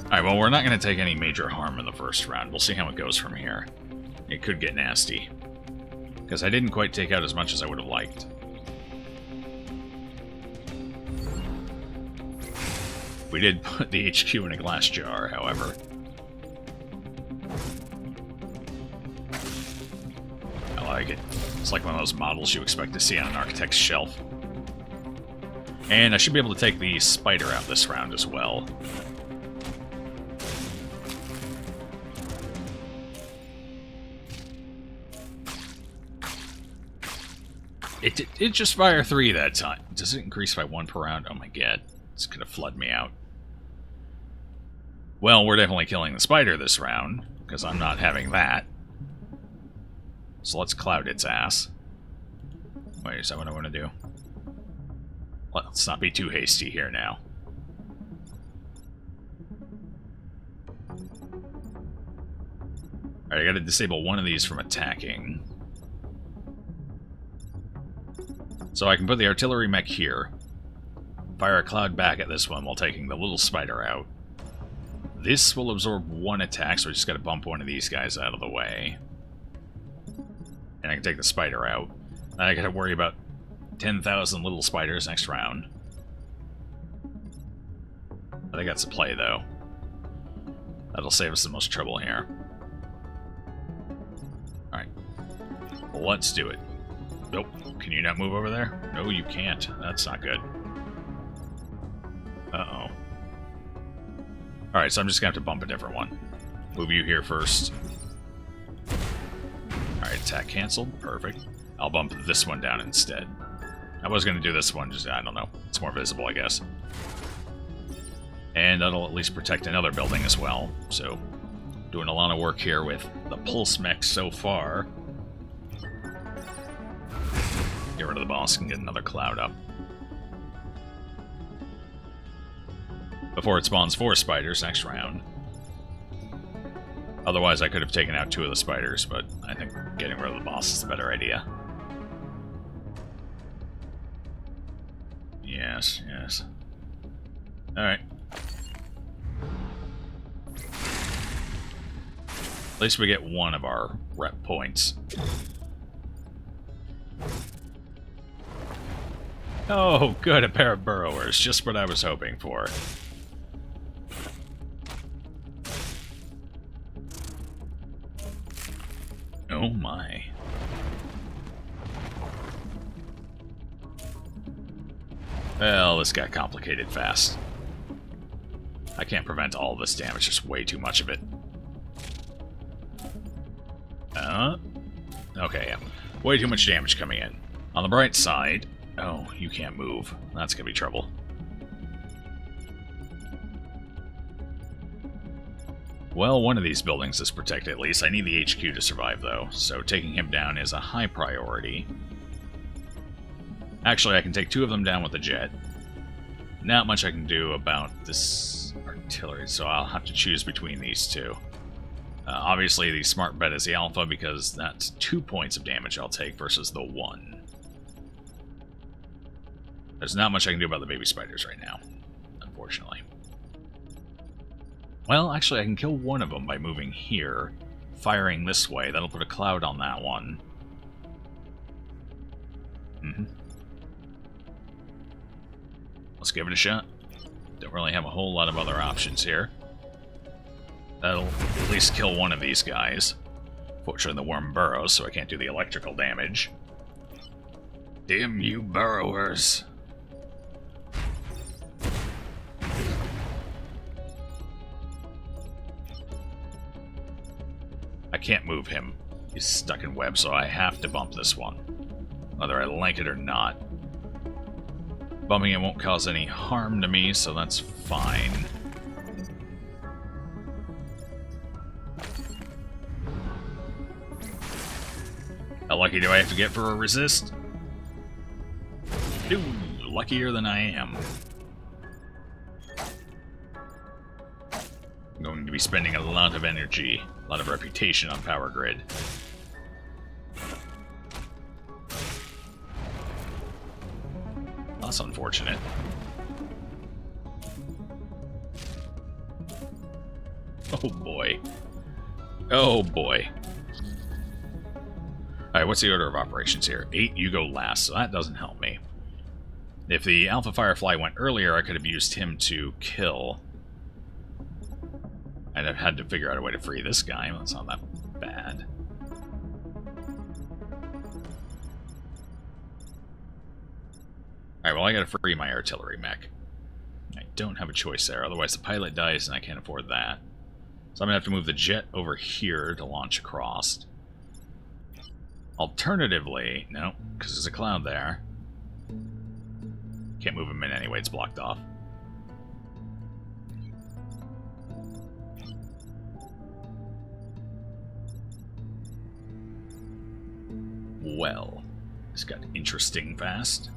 Alright, well, we're not going to take any major harm in the first round. We'll see how it goes from here. It could get nasty. Because I didn't quite take out as much as I would have liked. We did put the HQ in a glass jar, however. I like it. It's like one of those models you expect to see on an architect's shelf. And I should be able to take the spider out this round as well. It did just fire 3 that time. Does it increase by 1 per round? Oh my god. It's gonna flood me out. Well, we're definitely killing the spider this round, because I'm not having that. So let's cloud its ass. Wait, is that what I want to do? Let's not be too hasty here now. Alright, I gotta disable 1 of these from attacking. So I can put the artillery mech here. Fire a cloud back at this one while taking the little spider out. This will absorb 1 attack, so I just gotta bump 1 of these guys out of the way. And I can take the spider out. Then I gotta worry about 10,000 little spiders next round. I think that's a play, though. That'll save us the most trouble here. Alright. Let's do it. Nope. Can you not move over there? No, you can't. That's not good. Uh-oh. Alright, so I'm just gonna have to bump a different one. Move you here first. Alright, attack canceled. Perfect. I'll bump this one down instead. I was gonna do this one, just, I don't know. It's more visible, I guess. And that'll at least protect another building as well. So, doing a lot of work here with the pulse mech so far. Get rid of the boss and get another cloud up. Before it spawns 4 spiders next round. Otherwise, I could have taken out 2 of the spiders, but I think getting rid of the boss is a better idea. Yes, yes. Alright. At least we get 1 of our rep points. Oh, good, a pair of burrowers. Just what I was hoping for. Oh my. Well, this got complicated fast. I can't prevent all this damage, there's way too much of it. Okay, yeah. Way too much damage coming in. On the bright side... Oh, you can't move. That's gonna be trouble. Well, one of these buildings is protected at least. I need the HQ to survive, though, so taking him down is a high priority. Actually, I can take 2 of them down with the jet. Not much I can do about this artillery, so I'll have to choose between these 2. Obviously, the smart bet is the alpha because that's 2 points of damage I'll take versus the 1. There's not much I can do about the baby spiders right now, unfortunately. Well, actually, I can kill one of them by moving here, firing this way. That'll put a cloud on that one. Let's give it a shot. Don't really have a whole lot of other options here. That'll at least kill one of these guys. Fortunately, the worm burrows, so I can't do the electrical damage. Damn you burrowers. I can't move him. He's stuck in web, so I have to bump this one, whether I like it or not. Bumping it won't cause any harm to me, so that's fine. How lucky do I have to get for a resist? Dude, luckier than I am. I'm going to be spending a lot of energy, a lot of reputation on Power Grid. That's unfortunate. Oh boy. Oh boy. Alright, what's the order of operations here? 8, you go last, so that doesn't help me. If the Alpha Firefly went earlier, I could have used him to kill. I'd have had to figure out a way to free this guy. That's not that bad. Alright, well I gotta free my artillery mech. I don't have a choice there, otherwise the pilot dies and I can't afford that. So I'm gonna have to move the jet over here to launch across. Alternatively, no, because there's a cloud there. Can't move him in anyway, it's blocked off. Well, this got interesting fast.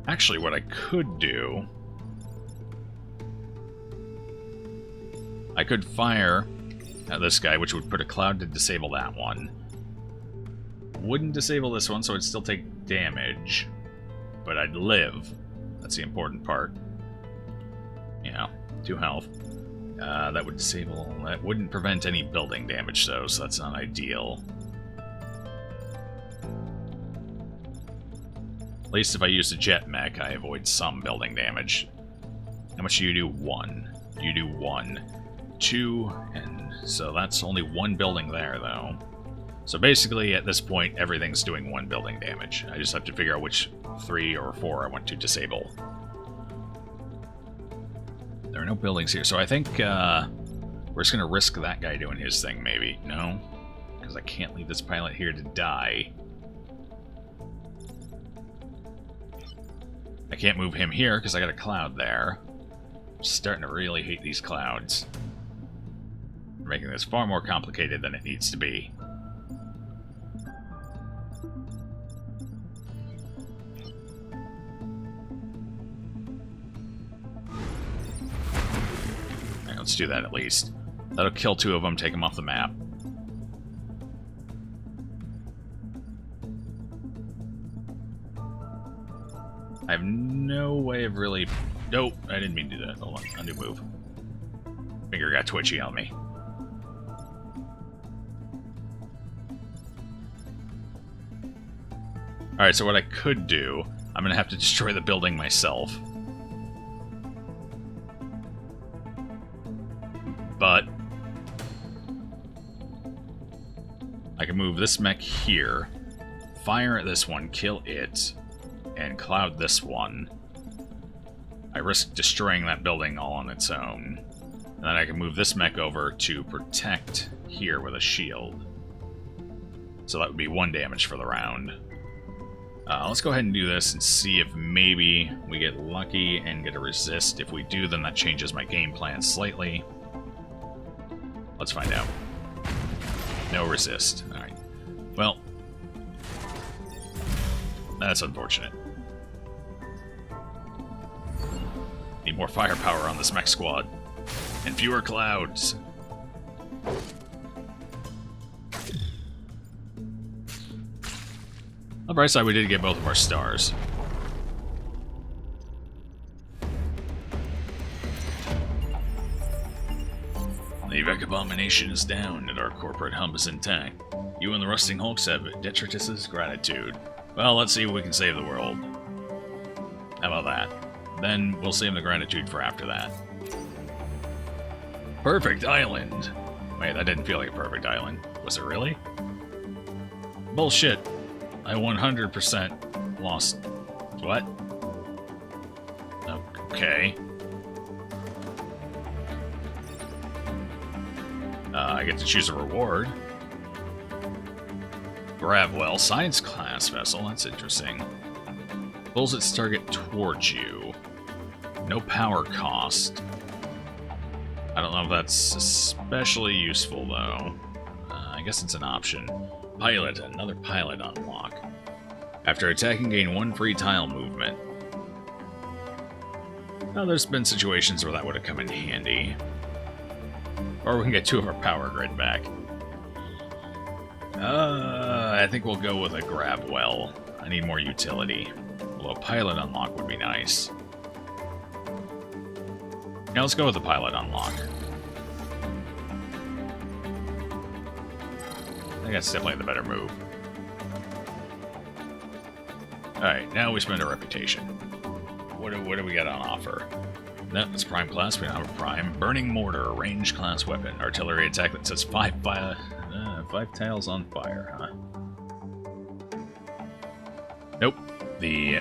Actually, what I could do... I could fire at this guy, which would put a cloud to disable that one. Wouldn't disable this one, so I'd still take damage. But I'd live. That's the important part. You know, 2 health. That would disable... That wouldn't prevent any building damage, though, so that's not ideal. At least if I use a jet mech, I avoid some building damage. How much do you do? 1. You do 1. 2, and so that's only 1 building there, though. So basically, at this point, everything's doing 1 building damage. I just have to figure out which 3 or 4 I want to disable. There are no buildings here, so I think we're just going to risk that guy doing his thing, maybe. No? Because I can't leave this pilot here to die. I can't move him here because I got a cloud there. I'm starting to really hate these clouds. They're making this far more complicated than it needs to be. Alright, let's do that at least. That'll kill 2 of them, take them off the map. I have no way of really... Nope, I didn't mean to do that. Hold on, undo move. Finger got twitchy on me. Alright, so what I could do... I'm going to have to destroy the building myself. But... I can move this mech here, fire at this one, kill it, and cloud this one. I risk destroying that building all on its own. And then I can move this mech over to protect here with a shield. So that would be 1 damage for the round. Let's go ahead and do this and see if maybe we get lucky and get a resist. If we do, then that changes my game plan slightly. Let's find out. No resist. Alright. Well, that's unfortunate. more firepower on this mech squad. And fewer clouds. On the bright side, we did get both of our stars. The Vec Abomination is down, and our corporate hub is intact. You and the Rusting Hulks have Detritus's gratitude. Well, let's see if we can save the world. How about that? Then we'll save the gratitude for after that. Perfect island! Wait, that didn't feel like a perfect island. Was it really? Bullshit. I 100% lost. What? Okay. I get to choose a reward. Gravwell, science class vessel, that's interesting. Pulls its target towards you. No power cost. I don't know if that's especially useful, though. I guess it's an option. Pilot, another pilot unlock. After attacking, gain 1 free tile movement. Now, there's been situations where that would have come in handy. Or we can get 2 of our power grid back. I think we'll go with a grab well. I need more utility. Although a pilot unlock would be nice. Yeah, let's go with the pilot unlock. I think that's definitely the better move. Alright, now we spend a reputation. What do we got on offer? No, it's prime class, we don't have a prime. Burning mortar, a range class weapon. Artillery attack that says 5 tiles on fire, huh? Nope. The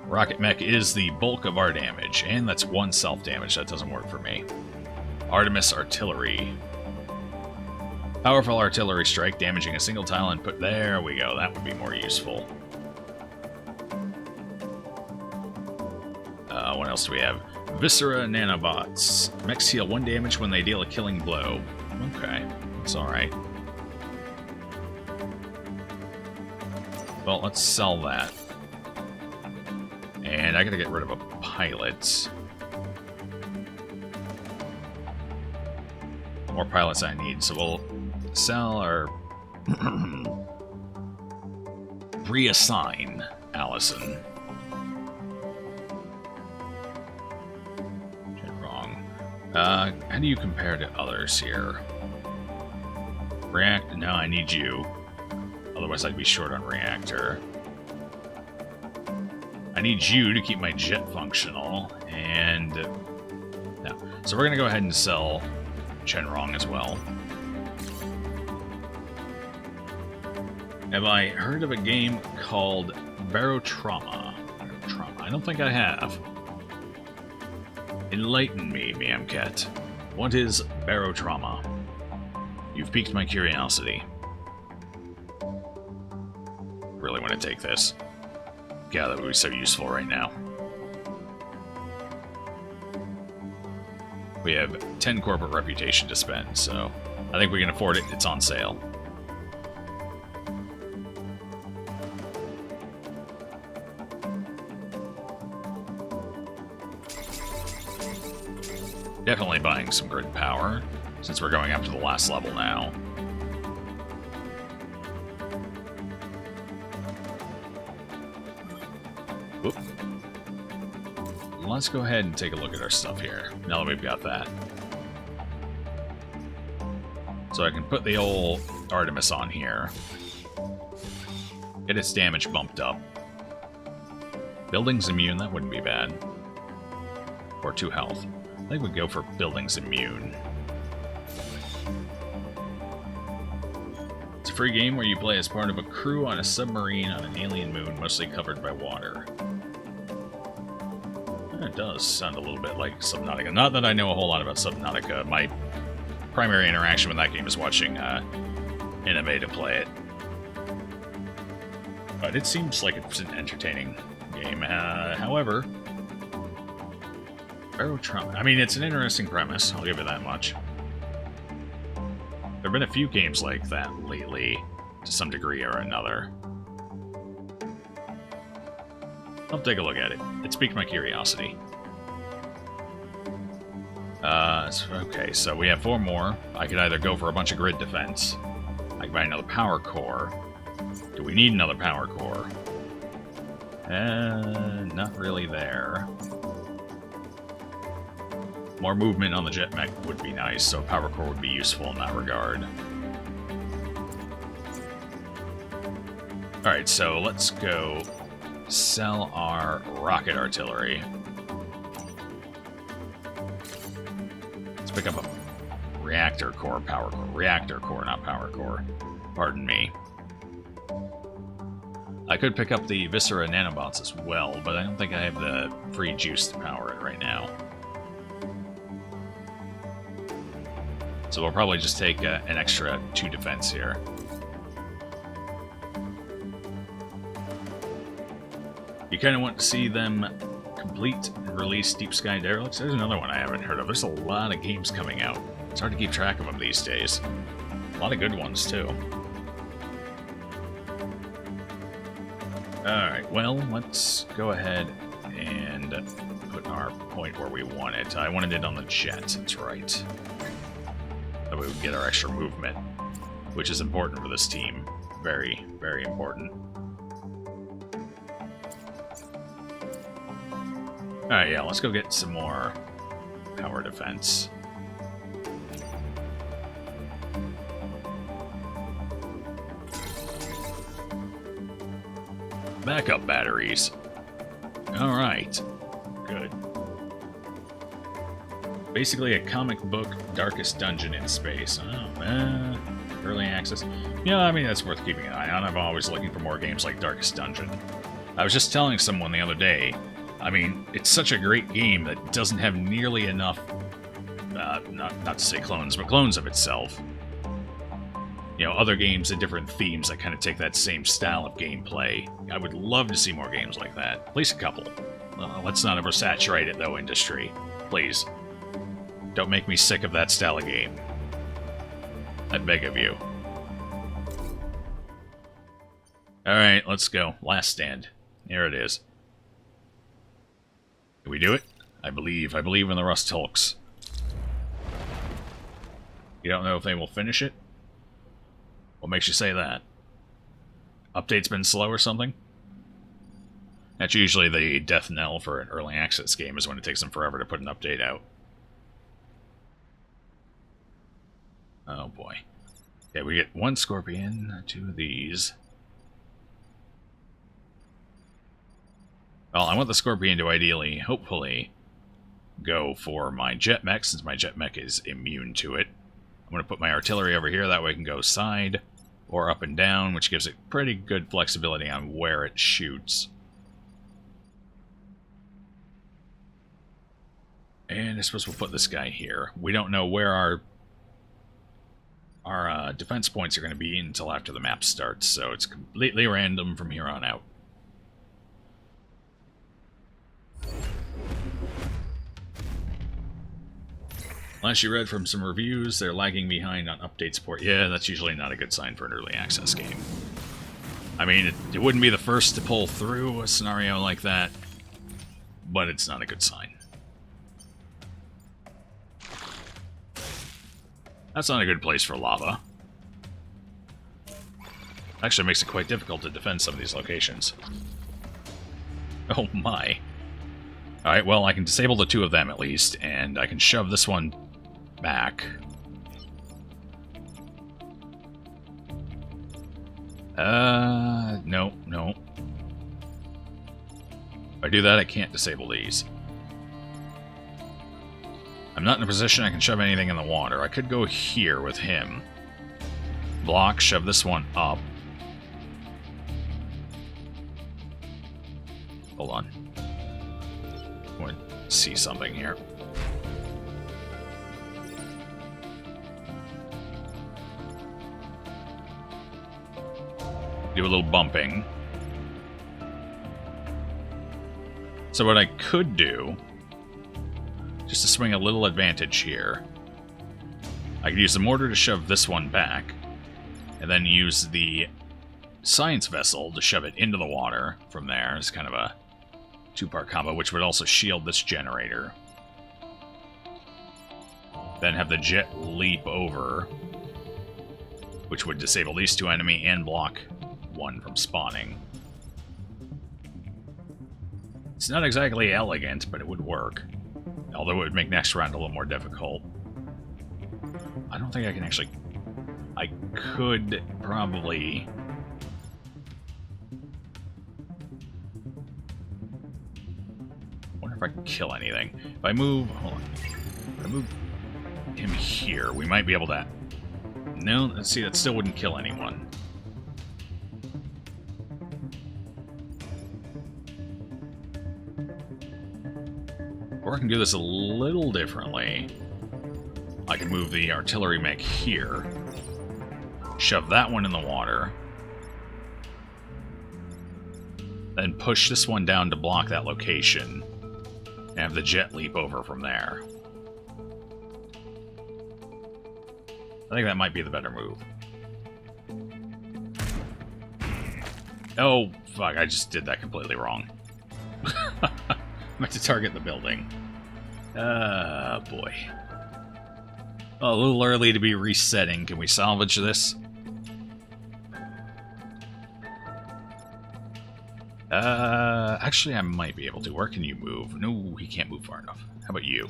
rocket mech is the bulk of our damage, and that's 1 self-damage. That doesn't work for me. Artemis artillery. Powerful artillery strike, damaging a single tile and put... There we go, that would be more useful. What else do we have? Viscera nanobots. Mechs heal 1 damage when they deal a killing blow. Okay, that's alright. Well, let's sell that. And I gotta get rid of a pilot. The more pilots I need, so we'll sell or reassign Allison. How do you compare to others here? React? No, I need you. Otherwise I'd be short on reactor. I need you to keep my jet functional, and... no. So we're gonna go ahead and sell Shenrong as well. Have I heard of a game called Barotrauma? I don't think I have. Enlighten me, Mamcat. What is Barotrauma? You've piqued my curiosity. Really want to take this. God, that would be so useful right now. We have 10 corporate reputation to spend, so I think we can afford it. It's on sale. Definitely buying some grid power, since we're going up to the last level now. Whoop. Let's go ahead and take a look at our stuff here, now that we've got that. So I can put the old Artemis on here. Get its damage bumped up. Buildings immune, that wouldn't be bad. Or 2 health. I think we'd go for Buildings Immune. It's a free game where you play as part of a crew on a submarine on an alien moon mostly covered by water. It does sound a little bit like Subnautica. Not that I know a whole lot about Subnautica. My primary interaction with that game is watching Anime to play it. But it seems like it's an entertaining game. However... Barotrauma. I mean, it's an interesting premise, I'll give it that much. There have been a few games like that lately, to some degree or another. I'll take a look at it. It piqued my curiosity. Okay, so we have 4 more. I could either go for a bunch of grid defense. I can buy another power core. Do we need another power core? Not really there. More movement on the jet mech would be nice, so a power core would be useful in that regard. Alright, so let's go sell our rocket artillery. Let's pick up a reactor core, power core. Reactor core, not power core. Pardon me. I could pick up the Viscera nanobots as well, but I don't think I have the free juice to power it right now. So we'll probably just take an extra 2 defense here. You kind of want to see them complete and release Deep Sky Derelicts. There's another one I haven't heard of. There's a lot of games coming out. It's hard to keep track of them these days. A lot of good ones, too. Alright, well, let's go ahead and put our point where we want it. I wanted it on the jet, that's right. That way we get our extra movement, which is important for this team. Very, very important. Alright, yeah, let's go get some more power defense. Backup batteries. Alright. Good. Basically a comic book Darkest Dungeon in space. Oh, early access. Yeah, I mean, that's worth keeping an eye on. I'm always looking for more games like Darkest Dungeon. I was just telling someone the other day, I mean, it's such a great game that doesn't have nearly enough, not to say clones, but clones of itself. You know, other games and different themes that kind of take that same style of gameplay. I would love to see more games like that. At least a couple. Let's not oversaturate it, though, industry. Please. Don't make me sick of that style of game. I beg of you. Alright, let's go. Last stand. Here it is. Can we do it? I believe in the Rust Hulks. You don't know if they will finish it? What makes you say that? Update's been slow or something? That's usually the death knell for an early access game, is when it takes them forever to put an update out. Oh boy. Okay, we get 1 Scorpion, 2 of these. Well, I want the Scorpion to ideally, hopefully, go for my jet mech, since my jet mech is immune to it. I'm going to put my artillery over here, that way I can go side or up and down, which gives it pretty good flexibility on where it shoots. And I suppose we'll put this guy here. We don't know where our defense points are going to be until after the map starts, so it's completely random from here on out. Last you read from some reviews, they're lagging behind on update support. Yeah, that's usually not a good sign for an early access game. I mean, it wouldn't be the first to pull through a scenario like that, but it's not a good sign. That's not a good place for lava. Actually, it makes it quite difficult to defend some of these locations. Oh my. Alright, well, I can disable the 2 of them at least, and I can shove this one back. No. If I do that, I can't disable these. I'm not in a position I can shove anything in the water. I could go here with him. Block, shove this one up. Hold on. I want to see something here. Do a little bumping. So what I could do, just to swing a little advantage here, I could use the mortar to shove this one back, and then use the science vessel to shove it into the water from there. It's kind of a 2-part combo, which would also shield this generator. then have the jet leap over, which would disable these two enemy and block one from spawning. It's not exactly elegant, but it would work. Although it would make next round a little more difficult. I don't think I can actually... I could probably... wonder if I can kill anything. If I move... hold on. If I move him here, we might be able to... No, let's see, that still wouldn't kill anyone. Or I can do this a little differently. I can move the artillery mech here, shove that one in the water, then push this one down to block that location, and have the jet leap over from there. I think that might be the better move. Oh, fuck, I just did that completely wrong. I meant to target the building. Boy. Oh, a little early to be resetting. Can we salvage this? Actually, I might be able to. Where can you move? No, he can't move far enough. How about you?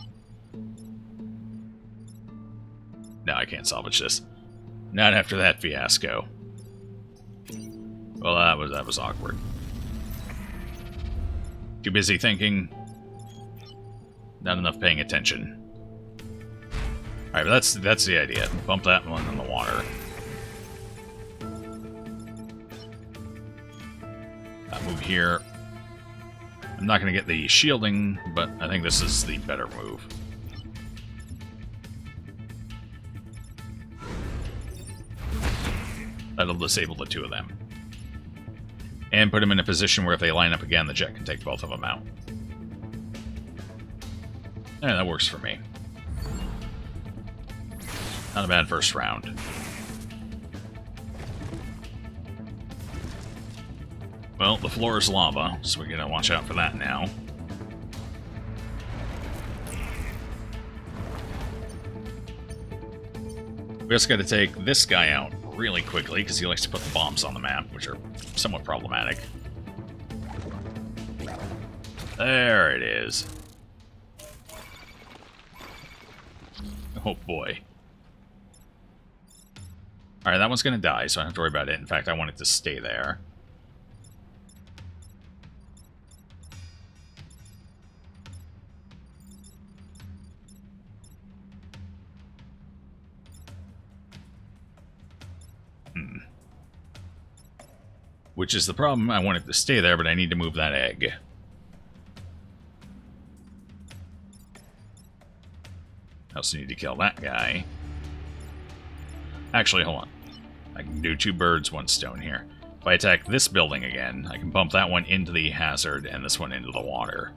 No, I can't salvage this. Not after that fiasco. Well, that was awkward. Too busy thinking. Not enough paying attention. Alright, but that's the idea. Bump that one in the water. Move here. I'm not going to get the shielding, but I think this is the better move. That'll disable the two of them. And put them in a position where if they line up again, the jet can take both of them out. Yeah, that works for me. Not a bad first round. Well, the floor is lava, so we're gonna watch out for that now. We just gotta take this guy out really quickly, because he likes to put the bombs on the map, which are somewhat problematic. There it is. Oh boy. Alright, that one's gonna die, so I don't have to worry about it. In fact, I want it to stay there. Which is the problem. I want it to stay there, but I need to move that egg. I also need to kill that guy. Actually, hold on. I can do two birds, one stone here. If I attack this building again, I can bump that one into the hazard and this one into the water.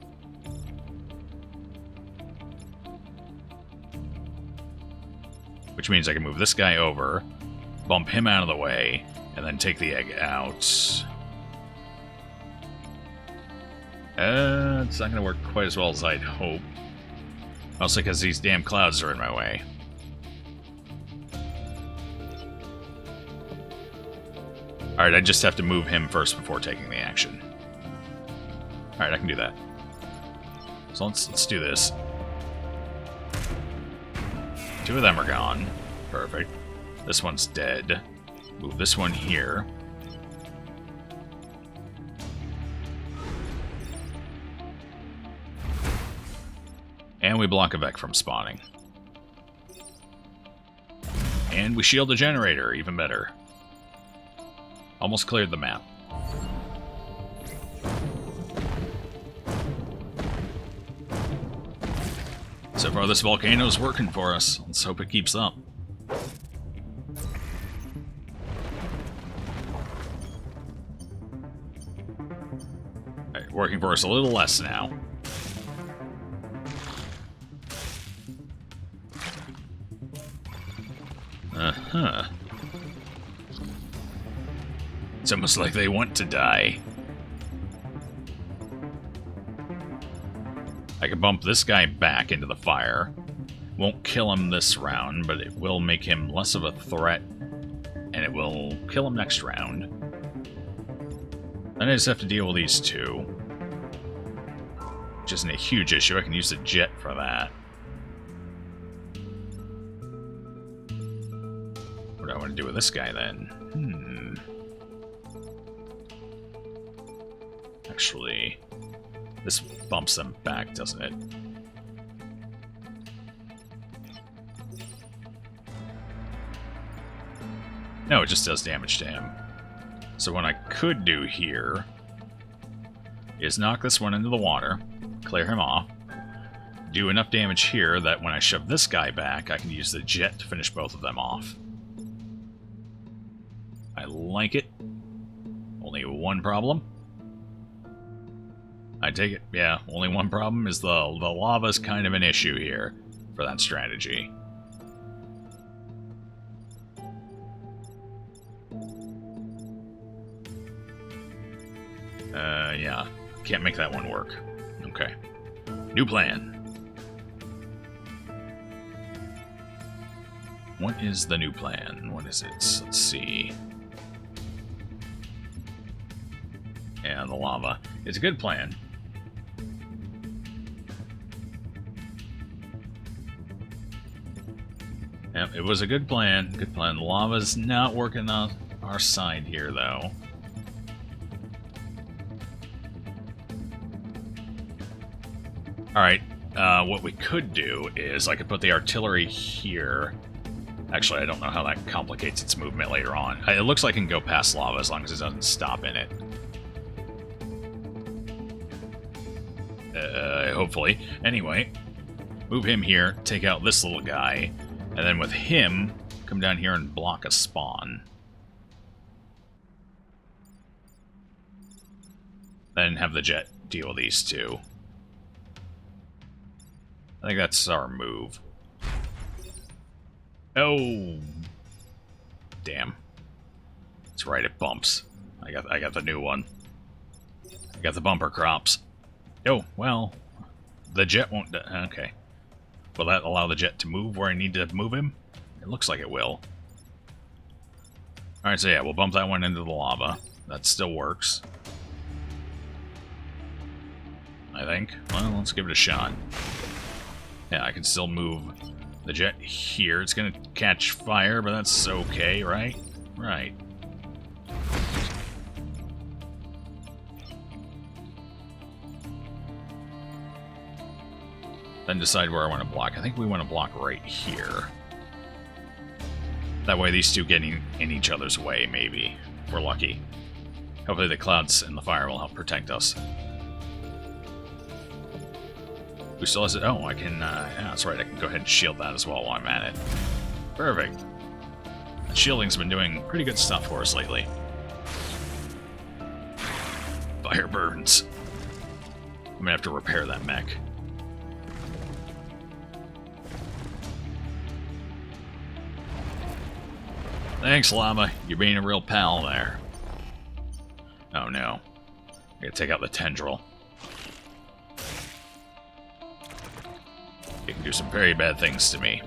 Which means I can move this guy over, bump him out of the way, and then take the egg out. It's not going to work quite as well as I'd hope. Mostly because these damn clouds are in my way. Alright, I just have to move him first before taking the action. Alright, I can do that. So let's do this. Two of them are gone. Perfect. This one's dead. Move this one here. And we block a Vec from spawning. And we shield the generator, even better. Almost cleared the map. So far this volcano's working for us. Let's hope it keeps up. Alright, working for us a little less now. Uh-huh. It's almost like they want to die. I can bump this guy back into the fire. Won't kill him this round, but it will make him less of a threat, and it will kill him next round. Then I just have to deal with these two, which isn't a huge issue. I can use the jet for that. What do I want to do with this guy, then? Actually, this bumps them back, doesn't it? No, it just does damage to him. So what I could do here is knock this one into the water, clear him off, do enough damage here that when I shove this guy back, I can use the jet to finish both of them off. I like it. Only one problem. I take it, yeah, only one problem is the lava's kind of an issue here for that strategy. Yeah, can't make that one work. Okay. New plan. What is the new plan? What is it? Let's see. Yeah, the lava. It's a good plan. Yep, it was a good plan. Good plan. The lava's not working on our side here, though. Alright, what we could do is I could put the artillery here. Actually, I don't know how that complicates its movement later on. It looks like it can go past lava as long as it doesn't stop in it. Hopefully. Anyway, move him here, take out this little guy, and then with him, come down here and block a spawn. Then have the jet deal with these two. I think that's our move. Oh, damn! That's right. It bumps. I got the new one. I got the bumper crops. Oh well, the jet won't. Okay. Will that allow the jet to move where I need to move him? It looks like it will. All right. So yeah, we'll bump that one into the lava. That still works. I think. Well, let's give it a shot. Yeah, I can still move the jet here. It's gonna catch fire, but that's okay, right? Right. Then decide where I want to block. I think we want to block right here. That way these two get in each other's way, maybe. If we're lucky. Hopefully the clouds and the fire will help protect us. Who still has it? Oh, I can, yeah, that's right, I can go ahead and shield that as well while I'm at it. Perfect. That shielding's been doing pretty good stuff for us lately. Fire burns. I'm gonna have to repair that mech. Thanks, Llama. You're being a real pal there. Oh no. I gotta take out the tendril. It can do some very bad things to me.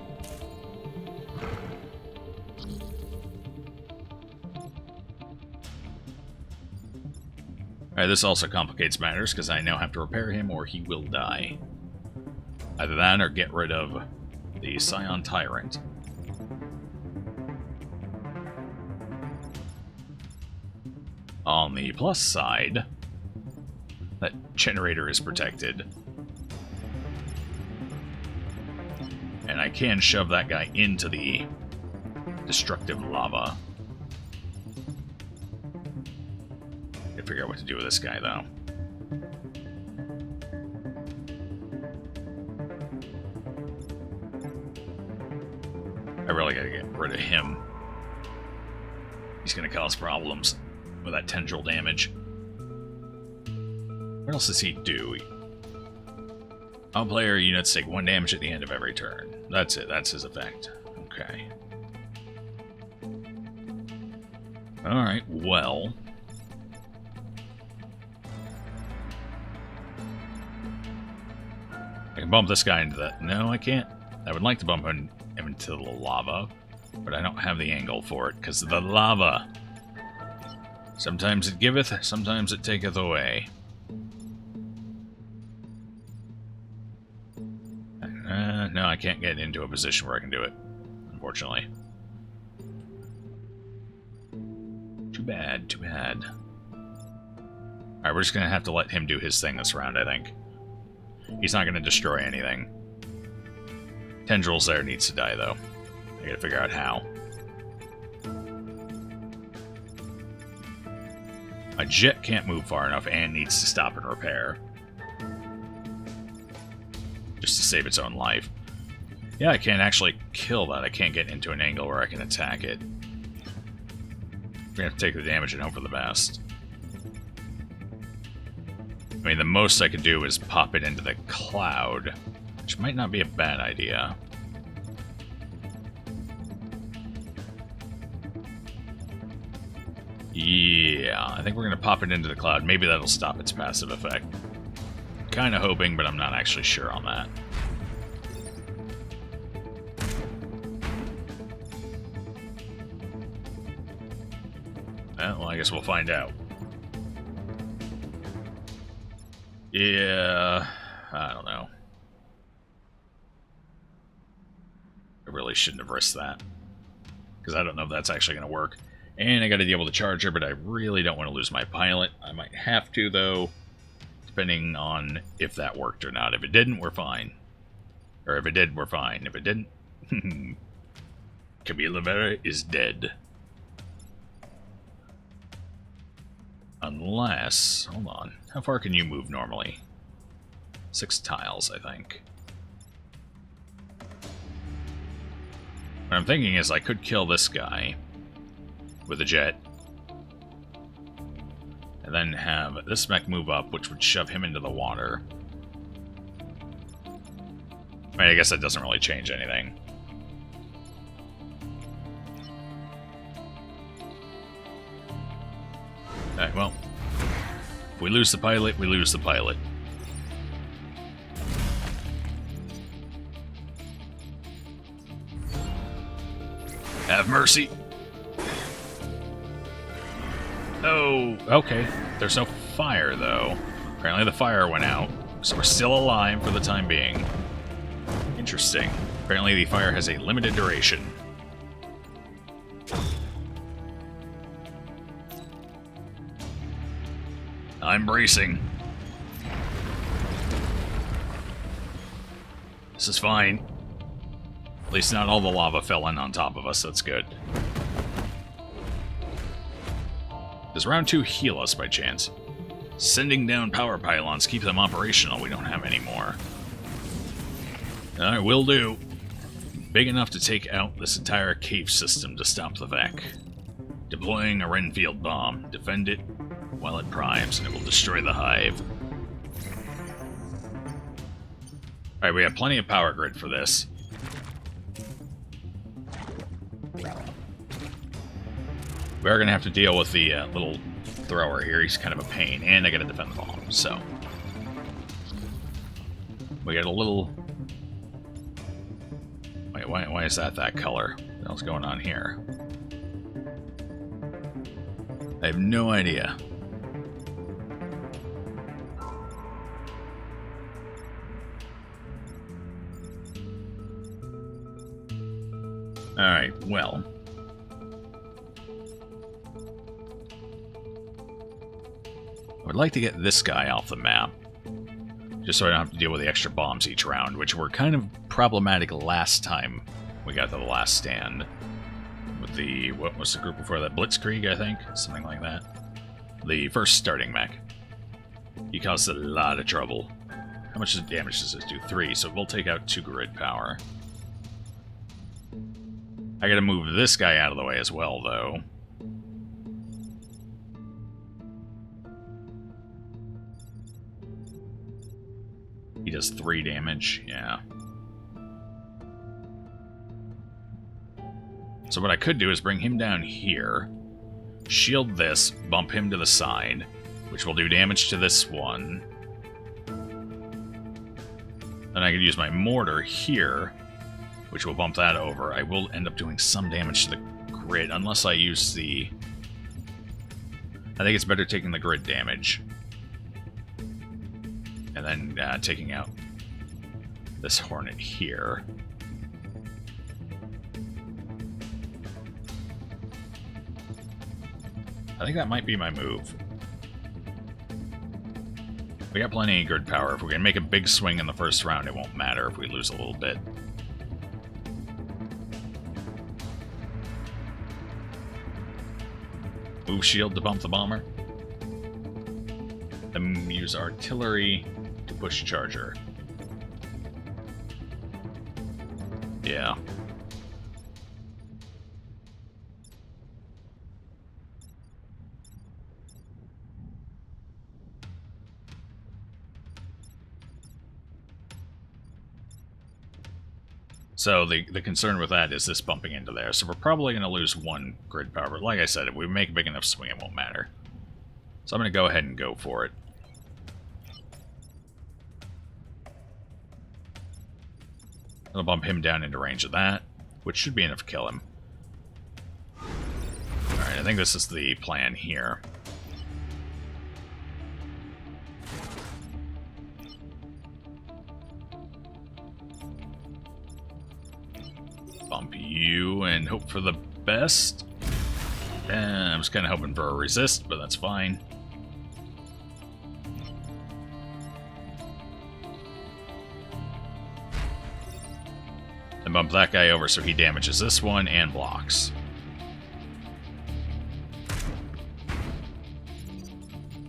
Alright, this also complicates matters, because I now have to repair him or he will die. Either that or get rid of the Scion Tyrant. On the plus side, that generator is protected. And I can shove that guy into the destructive lava. Gotta figure out what to do with this guy, though. I really gotta get rid of him. He's gonna cause problems with that tendril damage. What else does he do? All player units take 1 damage at the end of every turn. That's it. That's his effect. Okay. Alright, well. I can bump this guy into that. No, I can't. I would like to bump him into the lava, but I don't have the angle for it, because of the lava. Sometimes it giveth, sometimes it taketh away. No, I can't get into a position where I can do it, unfortunately. Too bad, too bad. Alright, we're just going to have to let him do his thing this round, I think. He's not going to destroy anything. Tendrils there needs to die, though. I gotta figure out how. My jet can't move far enough and needs to stop and repair. Just to save its own life. Yeah, I can't actually kill that. I can't get into an angle where I can attack it. We're gonna have to take the damage and hope for the best. I mean, the most I could do is pop it into the cloud, which might not be a bad idea. Yeah, I think we're going to pop it into the cloud. Maybe that'll stop its passive effect. Kind of hoping, but I'm not actually sure on that. Well, I guess we'll find out. Yeah, I don't know. I really shouldn't have risked that, because I don't know if that's actually going to work. And I got to deal with the charger, but I really don't want to lose my pilot. I might have to, though, depending on if that worked or not. If it didn't, we're fine. Or if it did, we're fine. If it didn't, Camila Vera is dead. Unless... Hold on. How far can you move normally? 6 tiles, I think. What I'm thinking is I could kill this guy with a jet, and then have this mech move up, which would shove him into the water. I mean, I guess that doesn't really change anything. Alright, well, if we lose the pilot, we lose the pilot. Have mercy. Oh, okay. There's no fire, though. Apparently the fire went out, so we're still alive for the time being. Interesting. Apparently the fire has a limited duration. I'm bracing. This is fine. At least not all the lava fell in on top of us, that's good. Does round 2 heal us by chance? Sending down power pylons, keep them operational. We don't have any more. Alright, will do. Big enough to take out this entire cave system to stop the Vec. Deploying a Renfield bomb. Defend it while it primes, and it will destroy the hive. Alright, we have plenty of power grid for this. We are going to have to deal with the little thrower here. He's kind of a pain, and I got to defend the bomb, so... We got a little... Wait, why is that color? What else going on here? I have no idea. Alright, well... I would like to get this guy off the map, just so I don't have to deal with the extra bombs each round, which were kind of problematic last time we got to the last stand. With the, what was the group before that? Blitzkrieg, I think? Something like that. The first starting mech. He caused a lot of trouble. How much damage does this do? 3, so we'll take out 2 grid power. I gotta move this guy out of the way as well, though. He does 3 damage, yeah. So what I could do is bring him down here, shield this, bump him to the side, which will do damage to this one. Then I could use my mortar here which will bump that over. I will end up doing some damage to the grid, unless I use the... I think it's better taking the grid damage. And then taking out this Hornet here. I think that might be my move. We got plenty of grid power. If we're going to make a big swing in the first round, it won't matter if we lose a little bit. Move shield to bump the bomber. Then use artillery to push charger. Yeah. So the concern with that is this bumping into there. So we're probably going to lose one grid power. But like I said, if we make a big enough swing, it won't matter. So I'm going to go ahead and go for it. I'll bump him down into range of that, which should be enough to kill him. Alright, I think this is the plan here. Bump you and hope for the best. I was kind of hoping for a resist, but that's fine. And bump that guy over so he damages this one and blocks.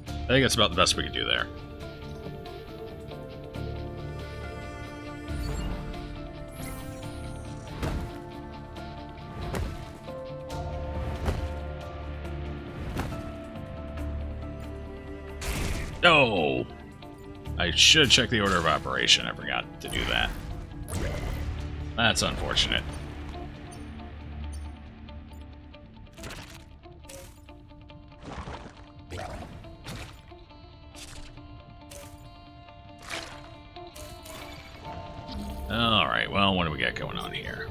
I think that's about the best we can do there. No! I should check the order of operation. I forgot to do that. That's unfortunate. Alright, well, what do we got going on here?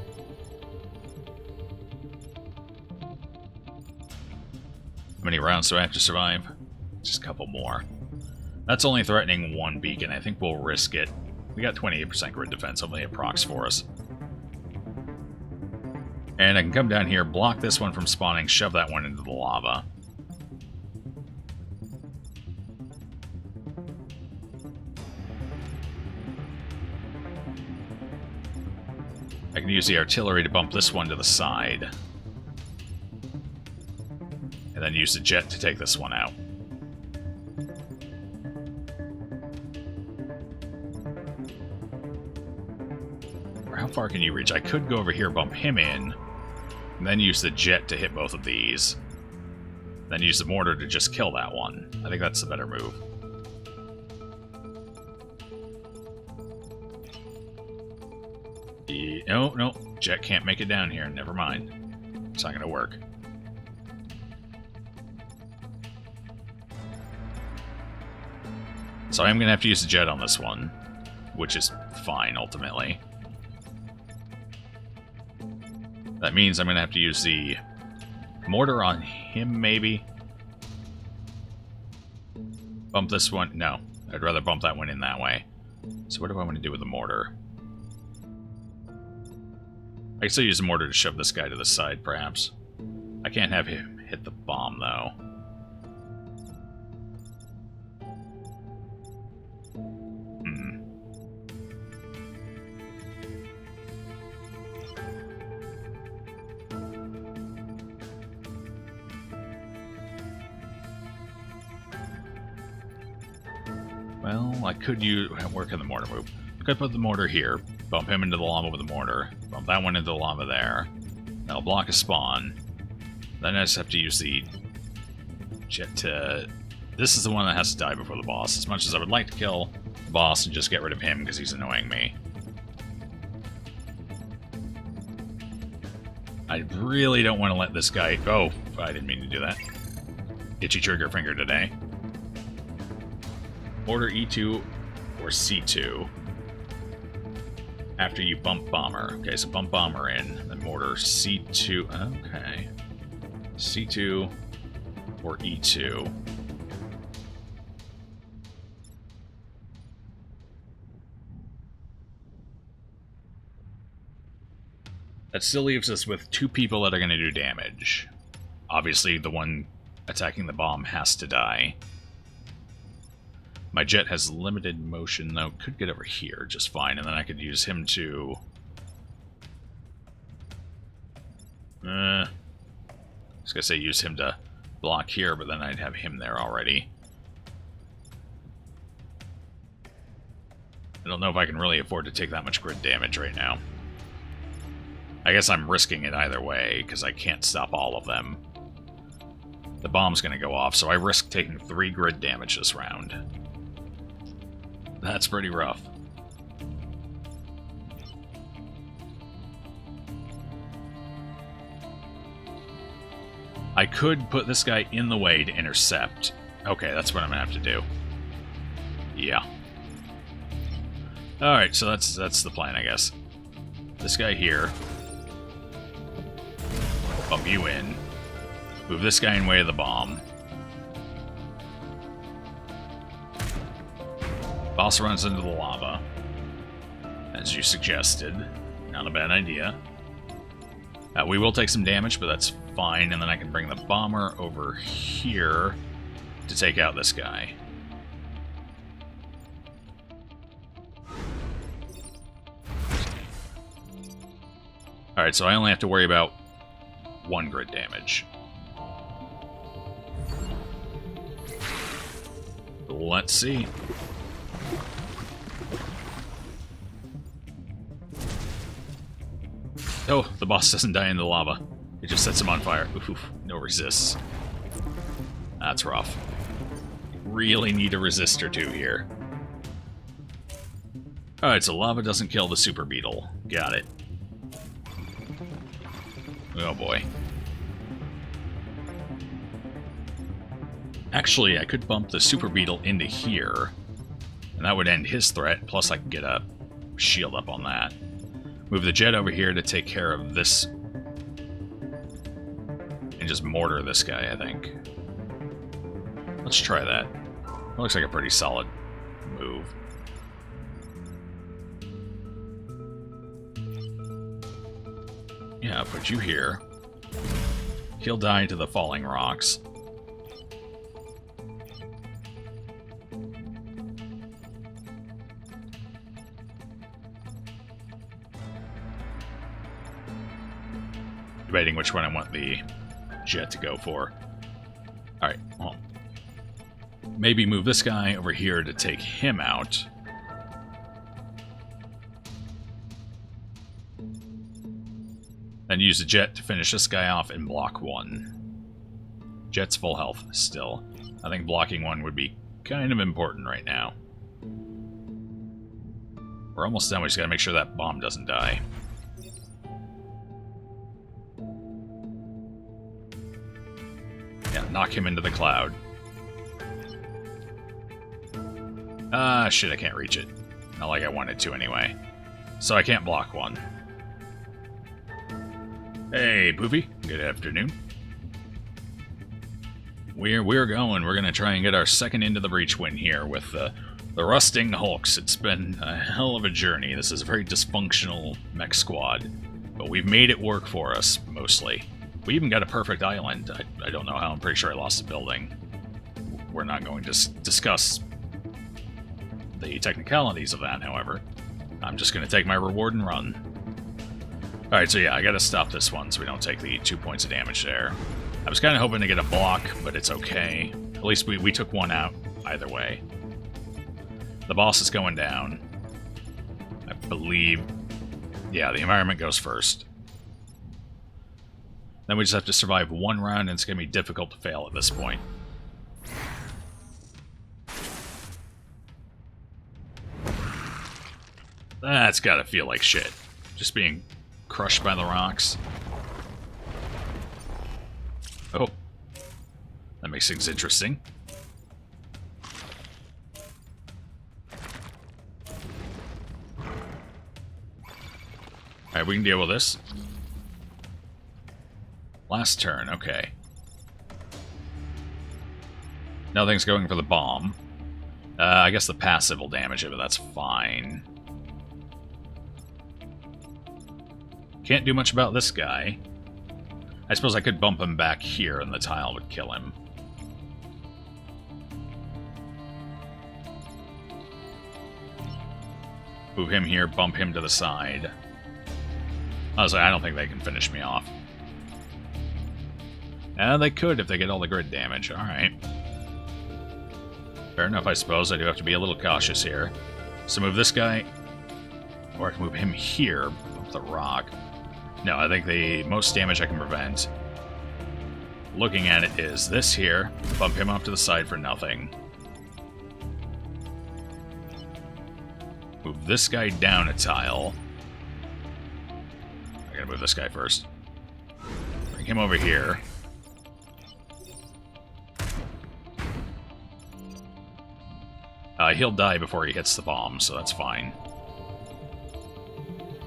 How many rounds do I have to survive? Just a couple more. That's only threatening one beacon. I think we'll risk it. We got 28% grid defense. Hopefully it procs for us. And I can come down here, block this one from spawning, shove that one into the lava. I can use the artillery to bump this one to the side. And then use the jet to take this one out. How far can you reach? I could go over here, bump him in, and then use the jet to hit both of these. Then use the mortar to just kill that one. I think that's the better move. No, jet can't make it down here. Never mind. It's not going to work. So I'm going to have to use the jet on this one, which is fine, ultimately. That means I'm going to have to use the mortar on him, maybe. Bump this one. No, I'd rather bump that one in that way. So what do I want to do with the mortar? I can still use the mortar to shove this guy to the side, perhaps. I can't have him hit the bomb, though. Well, I could work on the mortar move. I could put the mortar here, bump him into the lava with the mortar, bump that one into the lava there. That'll block a spawn. Then I just have to use the jet to... This is the one that has to die before the boss. As much as I would like to kill the boss and just get rid of him because he's annoying me. I really don't want to let this guy... Oh, I didn't mean to do that. Itchy trigger finger today. Order E2 or C2. after you bump bomber. Okay, so bump bomber in, then mortar C2. Okay. C2 or E2. That still leaves us with 2 people that are going to do damage. Obviously, the one attacking the bomb has to die. My jet has limited motion, though. Could get over here just fine, and then I could use him to... I was going to say use him to block here, but then I'd have him there already. I don't know if I can really afford to take that much grid damage right now. I guess I'm risking it either way, because I can't stop all of them. The bomb's going to go off, so I risk taking 3 grid damage this round. That's pretty rough. I could put this guy in the way to intercept. Okay, that's what I'm going to have to do. Yeah. Alright, so that's the plan, I guess. This guy here. Bump you in. Move this guy in way of the bomb. Boss runs into the lava. As you suggested. Not a bad idea. We will take some damage, but that's fine. And then I can bring the bomber over here to take out this guy. Alright, so I only have to worry about 1 grid damage. Let's see. Oh, the boss doesn't die in the lava. It just sets him on fire. Oof, no resists. That's rough. Really need a resist or 2 here. Alright, so lava doesn't kill the super beetle. Got it. Oh boy. Actually, I could bump the super beetle into here, and that would end his threat, plus I could get a shield up on that. Move the jet over here to take care of this, and just mortar this guy, I think. Let's try that. That looks like a pretty solid move. Yeah, I'll put you here. He'll die to the falling rocks. Debating which one I want the jet to go for. Alright, well. Maybe move this guy over here to take him out. Then use the jet to finish this guy off and block 1. Jet's full health still. I think blocking 1 would be kind of important right now. We're almost done, we just gotta make sure that bomb doesn't die. Yeah, knock him into the cloud. Ah, shit, I can't reach it. Not like I wanted to anyway. So I can't block 1. Hey, Poofy. Good afternoon. We're going. We're going to try and get our second Into the Breach win here with the Rusting Hulks. It's been a hell of a journey. This is a very dysfunctional mech squad, but we've made it work for us, mostly. We even got a perfect island. I don't know how. I'm pretty sure I lost a building. We're not going to discuss the technicalities of that, however. I'm just going to take my reward and run. Alright, so yeah, I gotta stop this one so we don't take the 2 points of damage there. I was kind of hoping to get a block, but it's okay. At least we took 1 out either way. The boss is going down. I believe... Yeah, the environment goes first. Then we just have to survive 1 round, and it's going to be difficult to fail at this point. That's gotta feel like shit. Just being crushed by the rocks. Oh. That makes things interesting. Alright, we can deal with this. Last turn, okay. Nothing's going for the bomb. I guess the passive will damage it, but that's fine. Can't do much about this guy. I suppose I could bump him back here and the tile would kill him. Move him here, bump him to the side. Honestly, I don't think they can finish me off. They could if they get all the grid damage. Alright. Fair enough, I suppose. I do have to be a little cautious here. So move this guy. Or I can move him here. Bump the rock. No, I think the most damage I can prevent, looking at it, is this here. Bump him off to the side for nothing. Move this guy down a tile. I gotta move this guy first. Bring him over here. He'll die before he hits the bomb, so that's fine.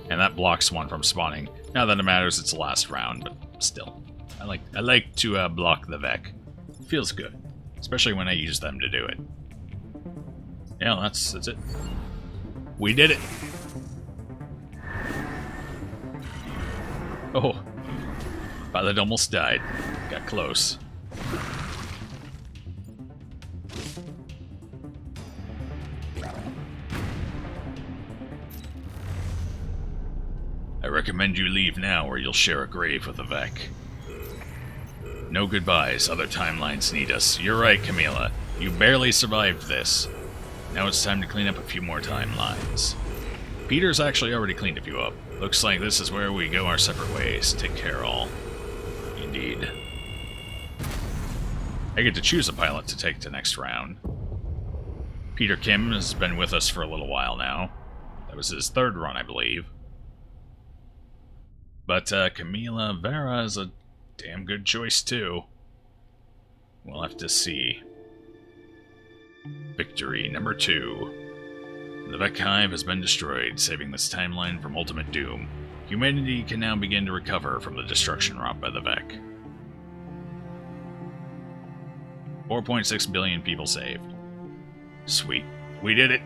And that blocks one from spawning. Not that it matters, it's the last round, but still. I like to block the Vec. It feels good. Especially when I use them to do it. Yeah, that's it. We did it! Oh. Pilot almost died. Got close. I recommend you leave now or you'll share a grave with the Vec. No goodbyes, other timelines need us. You're right, Camila. You barely survived this. Now it's time to clean up a few more timelines. Peter's actually already cleaned a few up. Looks like this is where we go our separate ways. Take care, all. Indeed. I get to choose a pilot to take to next round. Peter Kim has been with us for a little while now. That was his third run, I believe. But Camila Vera is a damn good choice, too. We'll have to see. Victory number 2. The Vec Hive has been destroyed, saving this timeline from ultimate doom. Humanity can now begin to recover from the destruction wrought by the Vec. 4.6 billion people saved. Sweet. We did it!